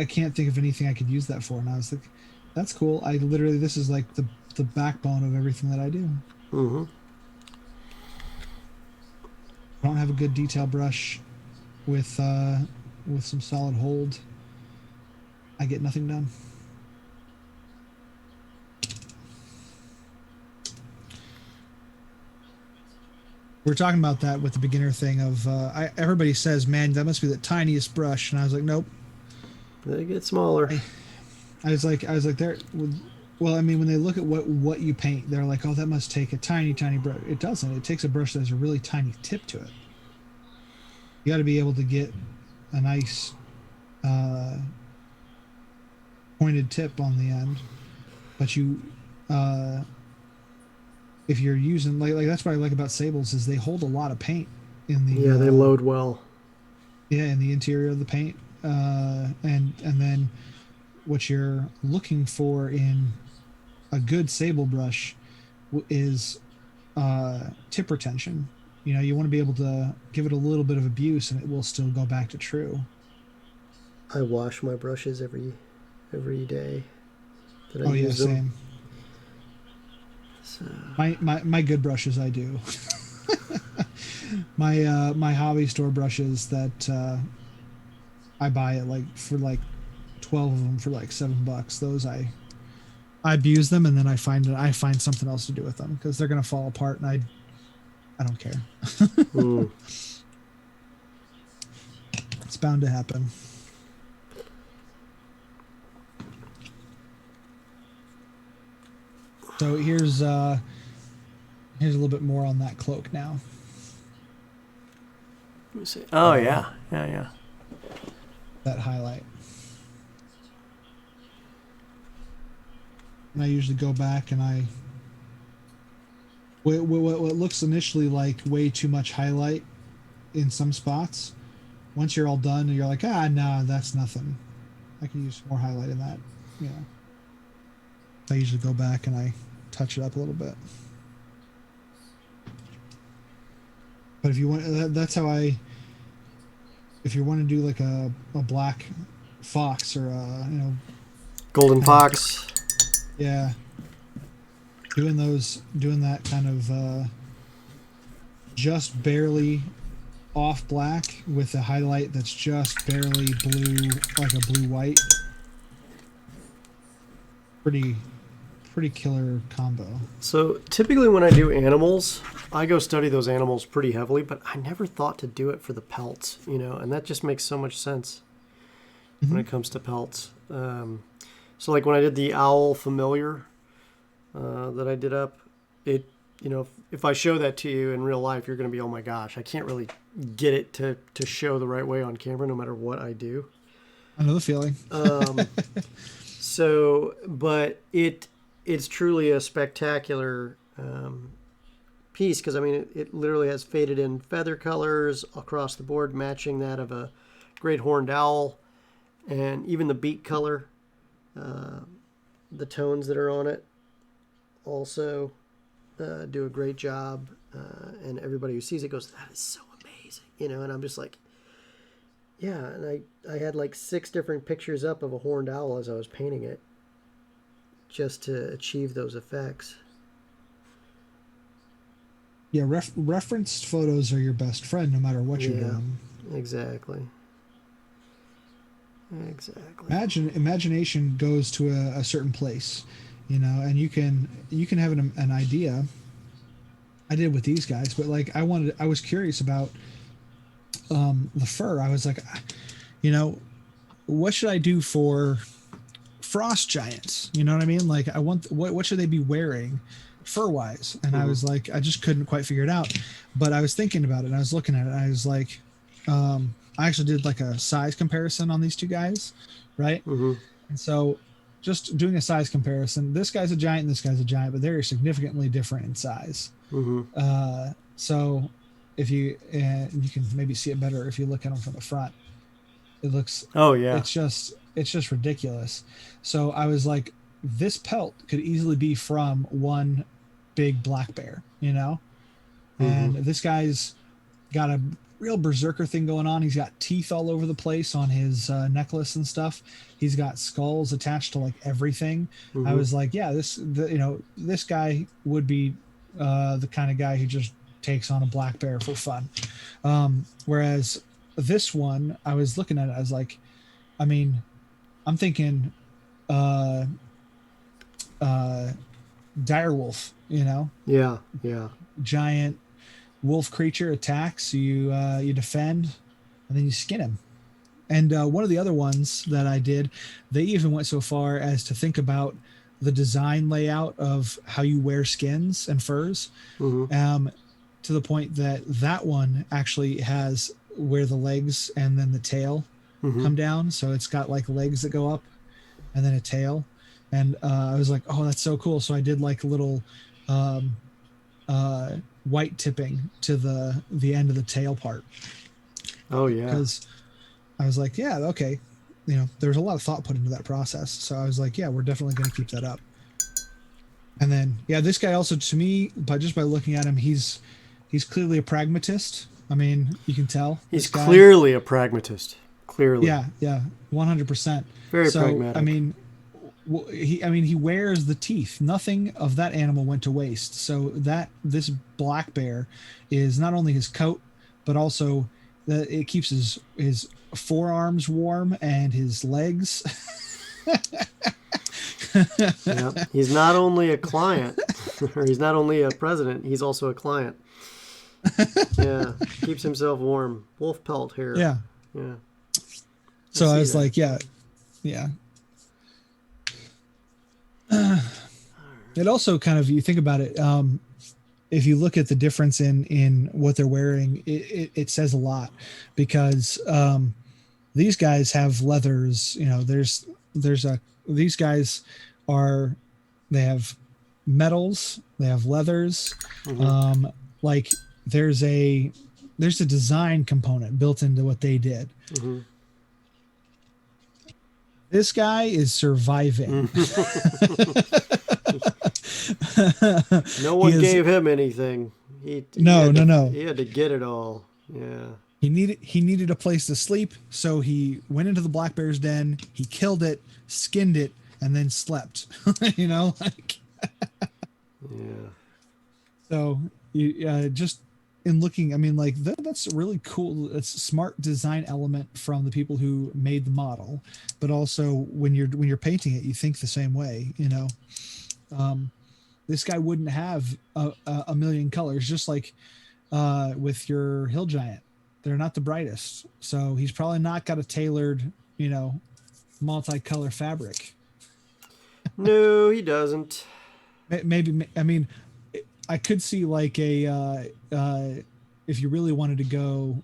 can't think of anything I could use that for. And I was like, that's cool. This is like the backbone of everything that I do. Mm-hmm. I don't have a good detail brush with some solid hold. I get nothing done. We're talking about that with the beginner thing of everybody says, man, that must be the tiniest brush, and I was like, nope. They get smaller. I was like there. Well, I mean, when they look at what you paint, they're like, oh, that must take a tiny brush. It doesn't. It takes a brush that has a really tiny tip to it. You got to be able to get a nice pointed tip on the end, but if you're using like that's what I like about sables is they hold a lot of paint in the they load well. Yeah, in the interior of the paint, and then what you're looking for in a good sable brush is tip retention. You know, you want to be able to give it a little bit of abuse and it will still go back to true. I wash my brushes every day that I Oh yeah, use them. same. So. My good brushes I do. my hobby store brushes that I buy at for 12 of them for like $7. Those I abuse them, and then I find something else to do with them because they're gonna fall apart, and I don't care. It's bound to happen. So here's a little bit more on that cloak now. Let me see. Oh yeah. That highlight. And I usually go back and what looks initially like way too much highlight in some spots. Once you're all done, you're like, no, that's nothing. I can use more highlight in that. You know. I usually go back and I touch it up a little bit. But if you want, that's how if you want to do like a black fox or golden fox. Yeah. Doing that kind of just barely off black with a highlight that's just barely blue, like a blue-white. Pretty killer combo. So typically when I do animals, I go study those animals pretty heavily, but I never thought to do it for the pelts, and that just makes so much sense when it comes to pelts. So like when I did the owl familiar that I did up, it, if I show that to you in real life, you're going to be, oh my gosh, I can't really get it to show the right way on camera no matter what I do. I know the feeling. So, but it's truly a spectacular piece because, I mean, it literally has faded in feather colors across the board, matching that of a great horned owl, and even the beak color, the tones that are on it also do a great job, and everybody who sees it goes, that is so amazing, and I'm just like, yeah, and I had like 6 different pictures up of a horned owl as I was painting it just to achieve those effects. Yeah, referenced photos are your best friend no matter what you're doing. Exactly. Imagination goes to a certain place, and you can have an idea. I did with these guys, but like I was curious about the fur. I was like, what should I do for frost giants? You know what I mean? Like I want, what should they be wearing fur wise? And I was like, I just couldn't quite figure it out, but I was thinking about it and I was looking at it and I was like, I actually did like a size comparison on these two guys. Right. And so just doing a size comparison, this guy's a giant and this guy's a giant, but they're significantly different in size. So if you can maybe see it better if you look at them from the front, it looks, it's just ridiculous. So I was like, this pelt could easily be from one big black bear, and this guy's got a real berserker thing going on. He's got teeth all over the place on his necklace and stuff. He's got skulls attached to like everything. I was like, yeah, this guy would be the kind of guy who just takes on a black bear for fun. Whereas this one, I was looking at it, I was like, I mean, I'm thinking dire wolf, giant wolf creature attacks you, you defend, and then you skin him. And one of the other ones that I did, they even went so far as to think about the design layout of how you wear skins and furs, to the point that one actually has where the legs and then the tail come down. So it's got like legs that go up and then a tail. And I was like, oh, that's so cool. So I did like a little white tipping to the end of the tail part. Oh, yeah. Because I was like, yeah, okay. There was a lot of thought put into that process. So I was like, yeah, we're definitely going to keep that up. And then, yeah, this guy also, to me, by looking at him, he's clearly a pragmatist. I mean, you can tell. He's clearly a pragmatist. Clearly. Yeah, 100%. Very pragmatic. I mean, he wears the teeth. Nothing of that animal went to waste. So this black bear is not only his coat, but also that it keeps his forearms warm and his legs. He's not only a client, or he's not only a president, he's also a client. Yeah, keeps himself warm. Wolf pelt here. Yeah. So I was like, yeah. It also kind of, you think about it, if you look at the difference in what they're wearing, it says a lot, because these guys have leathers. You know, these guys are, they have metals, they have leathers. Like there's a design component built into what they did. This guy is surviving. No one gave him anything. No. He had to get it all. Yeah. He needed a place to sleep, so he went into the black bear's den. He killed it, skinned it, and then slept. You know, like. Yeah. So you just in looking, I mean, like that's really cool. It's a smart design element from the people who made the model, but also when you're painting it, you think the same way. You know, this guy wouldn't have a million colors, just like with your hill giant. They're not the brightest, so he's probably not got a tailored, you know, multicolor fabric. No, he doesn't. Maybe, I mean, I could see like a if you really wanted to go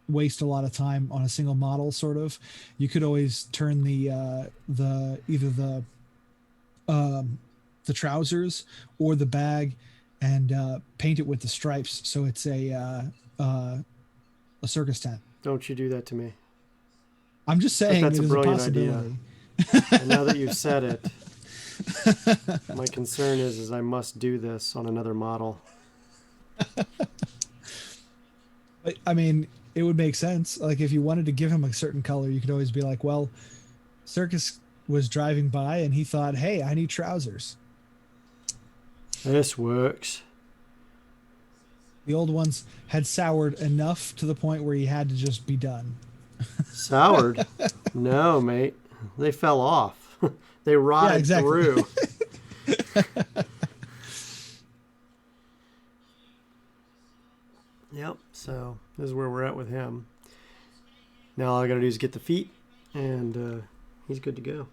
waste a lot of time on a single model, sort of, you could always turn the either the trousers or the bag and paint it with the stripes, so it's a circus tent. Don't you do that to me. I'm just saying that's it a is a brilliant possibility. And now that you've said it, my concern is I must do this on another model. But I mean, it would make sense. Like if you wanted to give him a certain color, you could always be like, well, Circus was driving by and he thought, hey, I need trousers. This works. The old ones had soured enough to the point where he had to just be done. Soured? No, mate. They fell off. They rotted through. Yep, so this is where we're at with him. Now all I gotta do is get the feet, and he's good to go.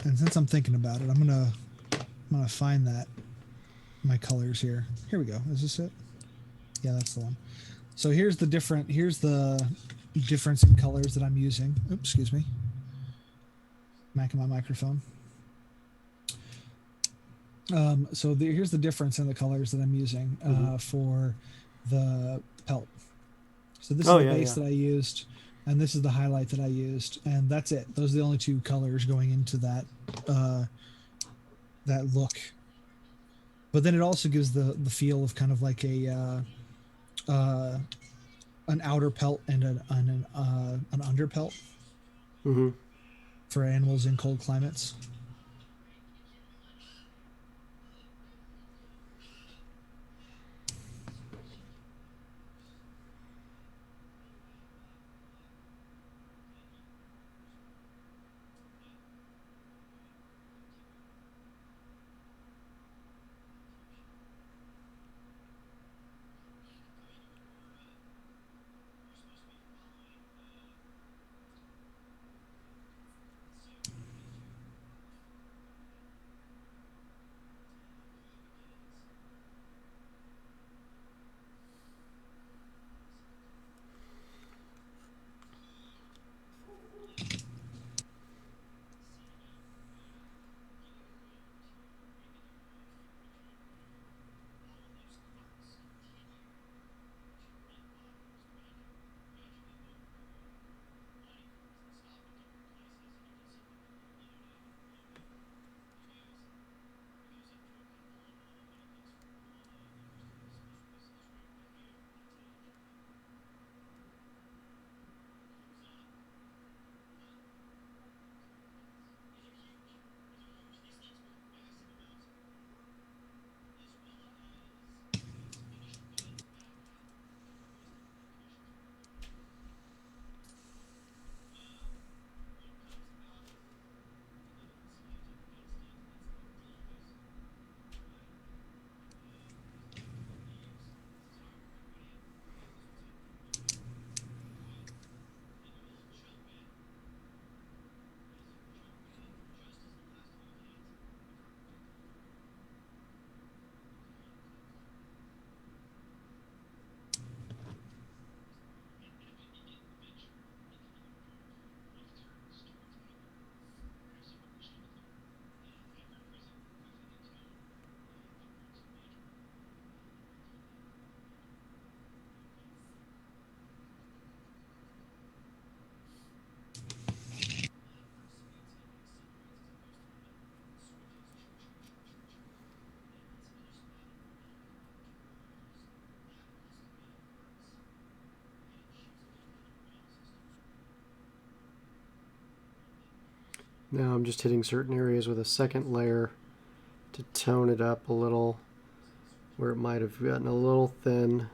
And since I'm thinking about it, I'm gonna find that my colors here. Here we go. Is this it? Yeah, that's the one. So here's the difference in colors that I'm using. Oops, excuse me. Macking my microphone. So here's the difference in the colors that I'm using for the pelt. So this is the base that I used, and this is the highlight that I used, and that's it. Those are the only two colors going into that that look. But then it also gives the feel of kind of like a an outer pelt and an under pelt for animals in cold climates. Now I'm just hitting certain areas with a second layer to tone it up a little where it might have gotten a little thin.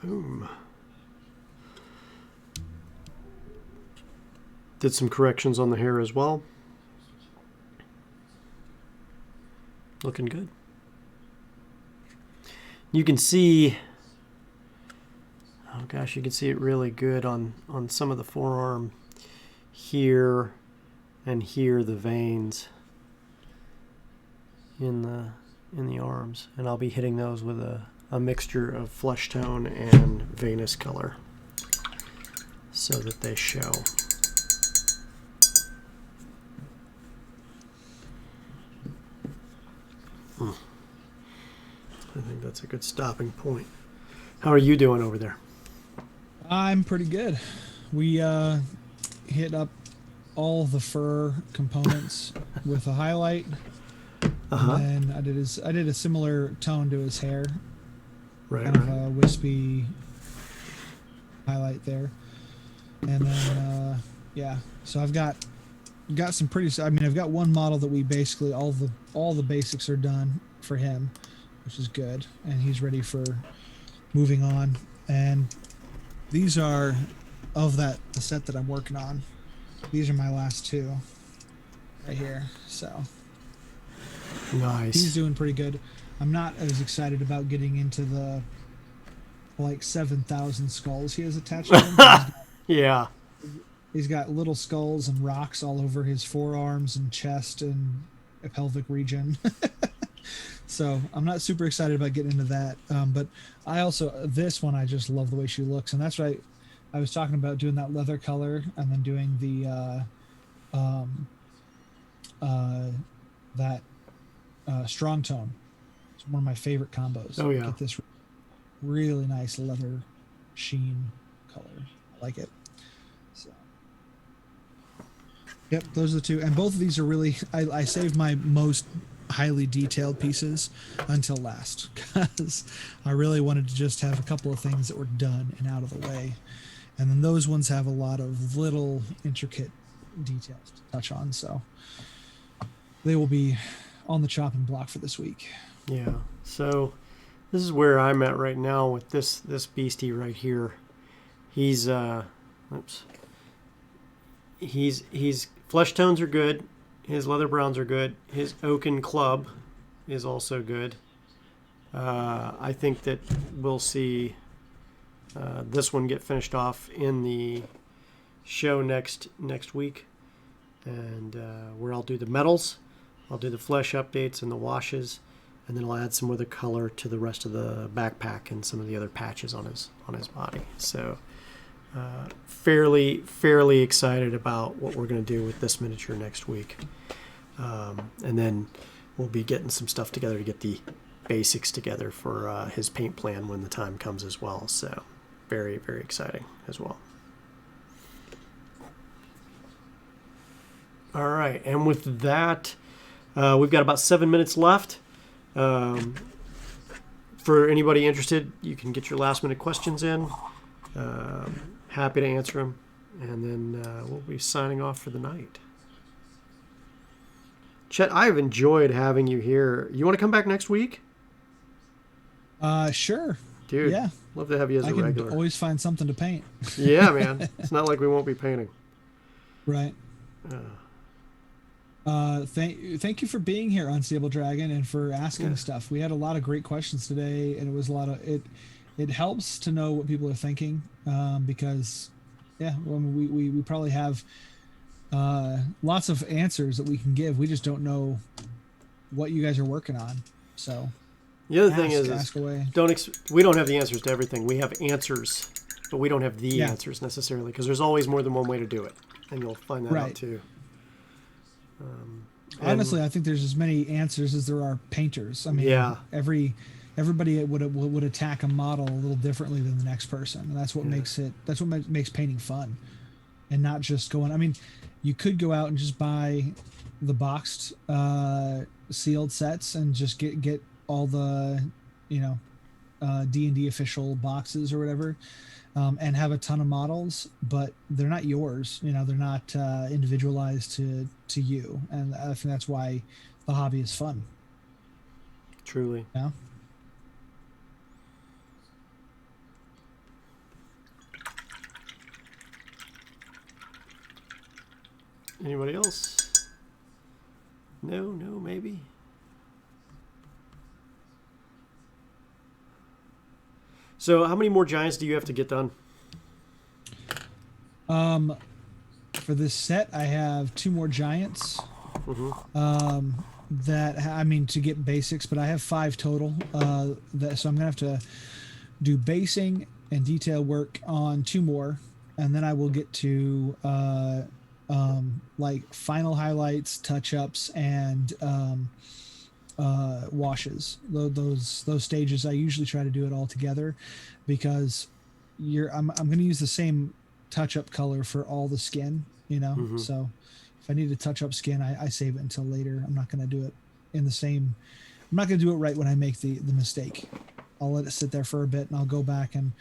Boom. Did some corrections on the hair as well. Looking good. You can see, oh gosh, you can see it really good on some of the forearm here and here, the veins in the arms. And I'll be hitting those with a mixture of flesh tone and veinous color so that they show. I think that's a good stopping point. How are you doing over there? I'm pretty good. We hit up all the fur components with a highlight. And then I did a similar tone to his hair. Right, kind of a wispy highlight there. And then yeah, so I've got some pretty, I mean, I've got one model that we basically all the basics are done for him, which is good, and he's ready for moving on. And these are of the set that I'm working on. These are my last two right here. So nice. He's doing pretty good. I'm not as excited about getting into the like 7,000 skulls he has attached to him. Yeah. He's got little skulls and rocks all over his forearms and chest and pelvic region. So I'm not super excited about getting into that. But I also, this one, I just love the way she looks. And that's right. I was talking about doing that leather color and then doing the strong tone. It's one of my favorite combos. Oh yeah. Get this really nice leather sheen color. I like it. So yep, those are the two. And both of these are really, I saved my most highly detailed pieces until last because I really wanted to just have a couple of things that were done and out of the way. And then those ones have a lot of little intricate details to touch on. So they will be on the chopping block for this week. Yeah. So this is where I'm at right now with this beastie right here. He's he's flesh tones are good. His leather browns are good. His oaken club is also good. I think that we'll see this one get finished off in the show next week, and where I'll do the metals, I'll do the flesh updates and the washes, and then I'll add some other color to the rest of the backpack and some of the other patches on his body. So fairly excited about what we're going to do with this miniature next week. And then we'll be getting some stuff together to get the basics together for his paint plan when the time comes as well. So very exciting as well. All right, and with that, we've got about 7 minutes left. For anybody interested, you can get your last minute questions in. Happy to answer them, and then we'll be signing off for the night. Chet, I've enjoyed having you here. You want to come back next week? Sure. Dude, yeah. Love to have you as a regular. I can always find something to paint. Yeah, man. It's not like we won't be painting. Right. Thank you for being here, Unstable Dragon, and for asking stuff. We had a lot of great questions today, and it was a lot of it. It helps to know what people are thinking, because we probably have lots of answers that we can give. We just don't know what you guys are working on. So the other thing is ask away. We don't have the answers to everything. We have answers, but we don't have the answers necessarily, because there's always more than one way to do it, and you'll find that out too. Honestly, I think there's as many answers as there are painters. I mean, everybody would attack a model a little differently than the next person, and that's what makes it. That's what makes painting fun, and not just going. I mean, you could go out and just buy the boxed sealed sets and just get all the D&D official boxes or whatever, and have a ton of models, but they're not yours. They're not individualized to you, and I think that's why the hobby is fun. Truly. Yeah. Anybody else? No, maybe. So how many more giants do you have to get done? For this set, I have 2 more giants. To get basics, but I have 5 total. So I'm gonna have to do basing and detail work on 2 more, and then I will get to like final highlights, touch-ups, and washes. Those stages, I usually try to do it all together, because I'm going to use the same touch-up color for all the skin, so if I need to touch up skin, I save it until later. I'm not going to do it I'm not going to do it right when I make the mistake. I'll let it sit there for a bit, and I'll go back, and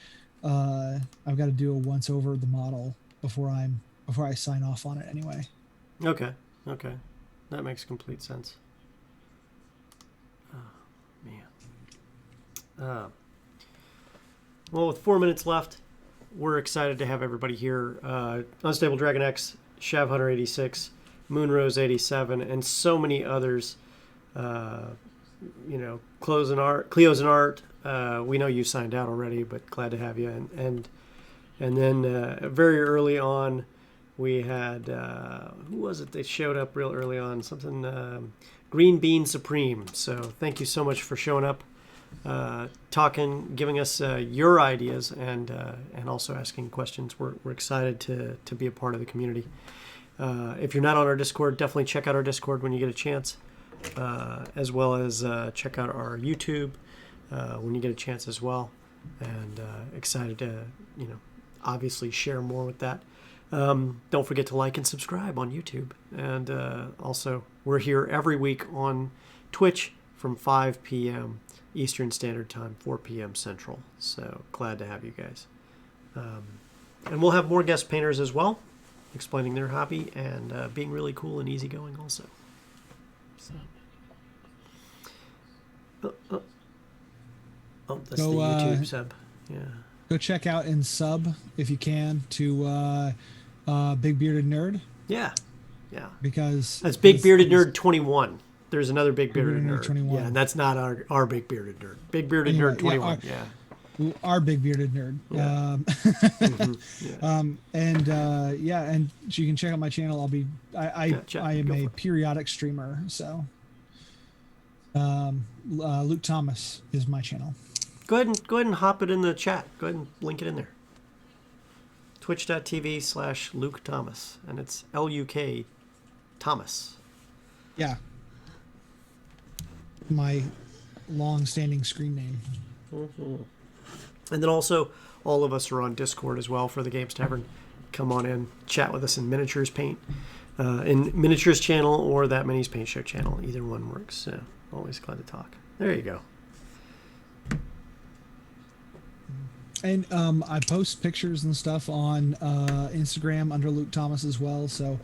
I've got to do a once over the model before I sign off on it anyway. Okay. That makes complete sense. Oh, man. Well, with 4 minutes left, we're excited to have everybody here. Unstable Dragon X, Shav Hunter 86, Moonrose 87, and so many others. Cleo's and Art. We know you signed out already, but glad to have you. And then very early on, we had who was it? They showed up real early on. Something Green Bean Supreme. So thank you so much for showing up, talking, giving us your ideas, and also asking questions. We're excited to be a part of the community. If you're not on our Discord, definitely check out our Discord when you get a chance, as well as check out our YouTube when you get a chance as well. And excited to obviously share more with that. Don't forget to like and subscribe on YouTube. And also, we're here every week on Twitch from 5 p.m. Eastern Standard Time, 4 p.m. Central. So glad to have you guys. And we'll have more guest painters as well, explaining their hobby and being really cool and easygoing also. So. That's the YouTube sub. Yeah. Go check out and sub if you can to Big Bearded Nerd. Yeah. Because that's Big Bearded Nerd 21. There's another Big Bearded Nerd 21. Yeah, and that's not our Big Bearded Nerd. Big Bearded Nerd 21. Our Big Bearded Nerd. Yeah. And you can check out my channel. I am a periodic streamer, so Luke Thomas is my channel. Go ahead and hop it in the chat. Go ahead and link it in there. Twitch.tv/Luke Thomas, and it's LUK Thomas. Yeah. My long-standing screen name. And then also, all of us are on Discord as well for the Games Tavern. Come on in, chat with us in Miniatures Paint, in Miniatures channel or That Minis Paint Show channel. Either one works. So always glad to talk. There you go. And I post pictures and stuff on Instagram under Luke Thomas as well. So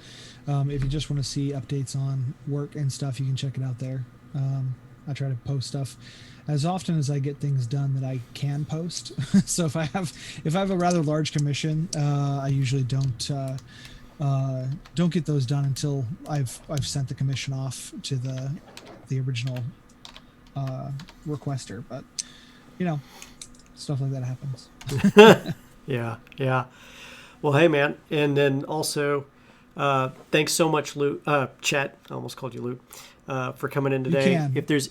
if you just want to see updates on work and stuff, you can check it out there. I try to post stuff as often as I get things done that I can post. So if I have a rather large commission, I usually don't don't get those done until I've sent the commission off to the original requester. But stuff like that happens. Yeah. Well, hey, man. And then also, thanks so much, Luke. Chet, I almost called you Luke, for coming in today. If there's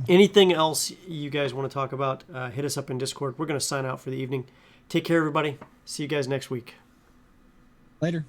anything else you guys want to talk about, hit us up in Discord. We're going to sign out for the evening. Take care, everybody. See you guys next week. Later.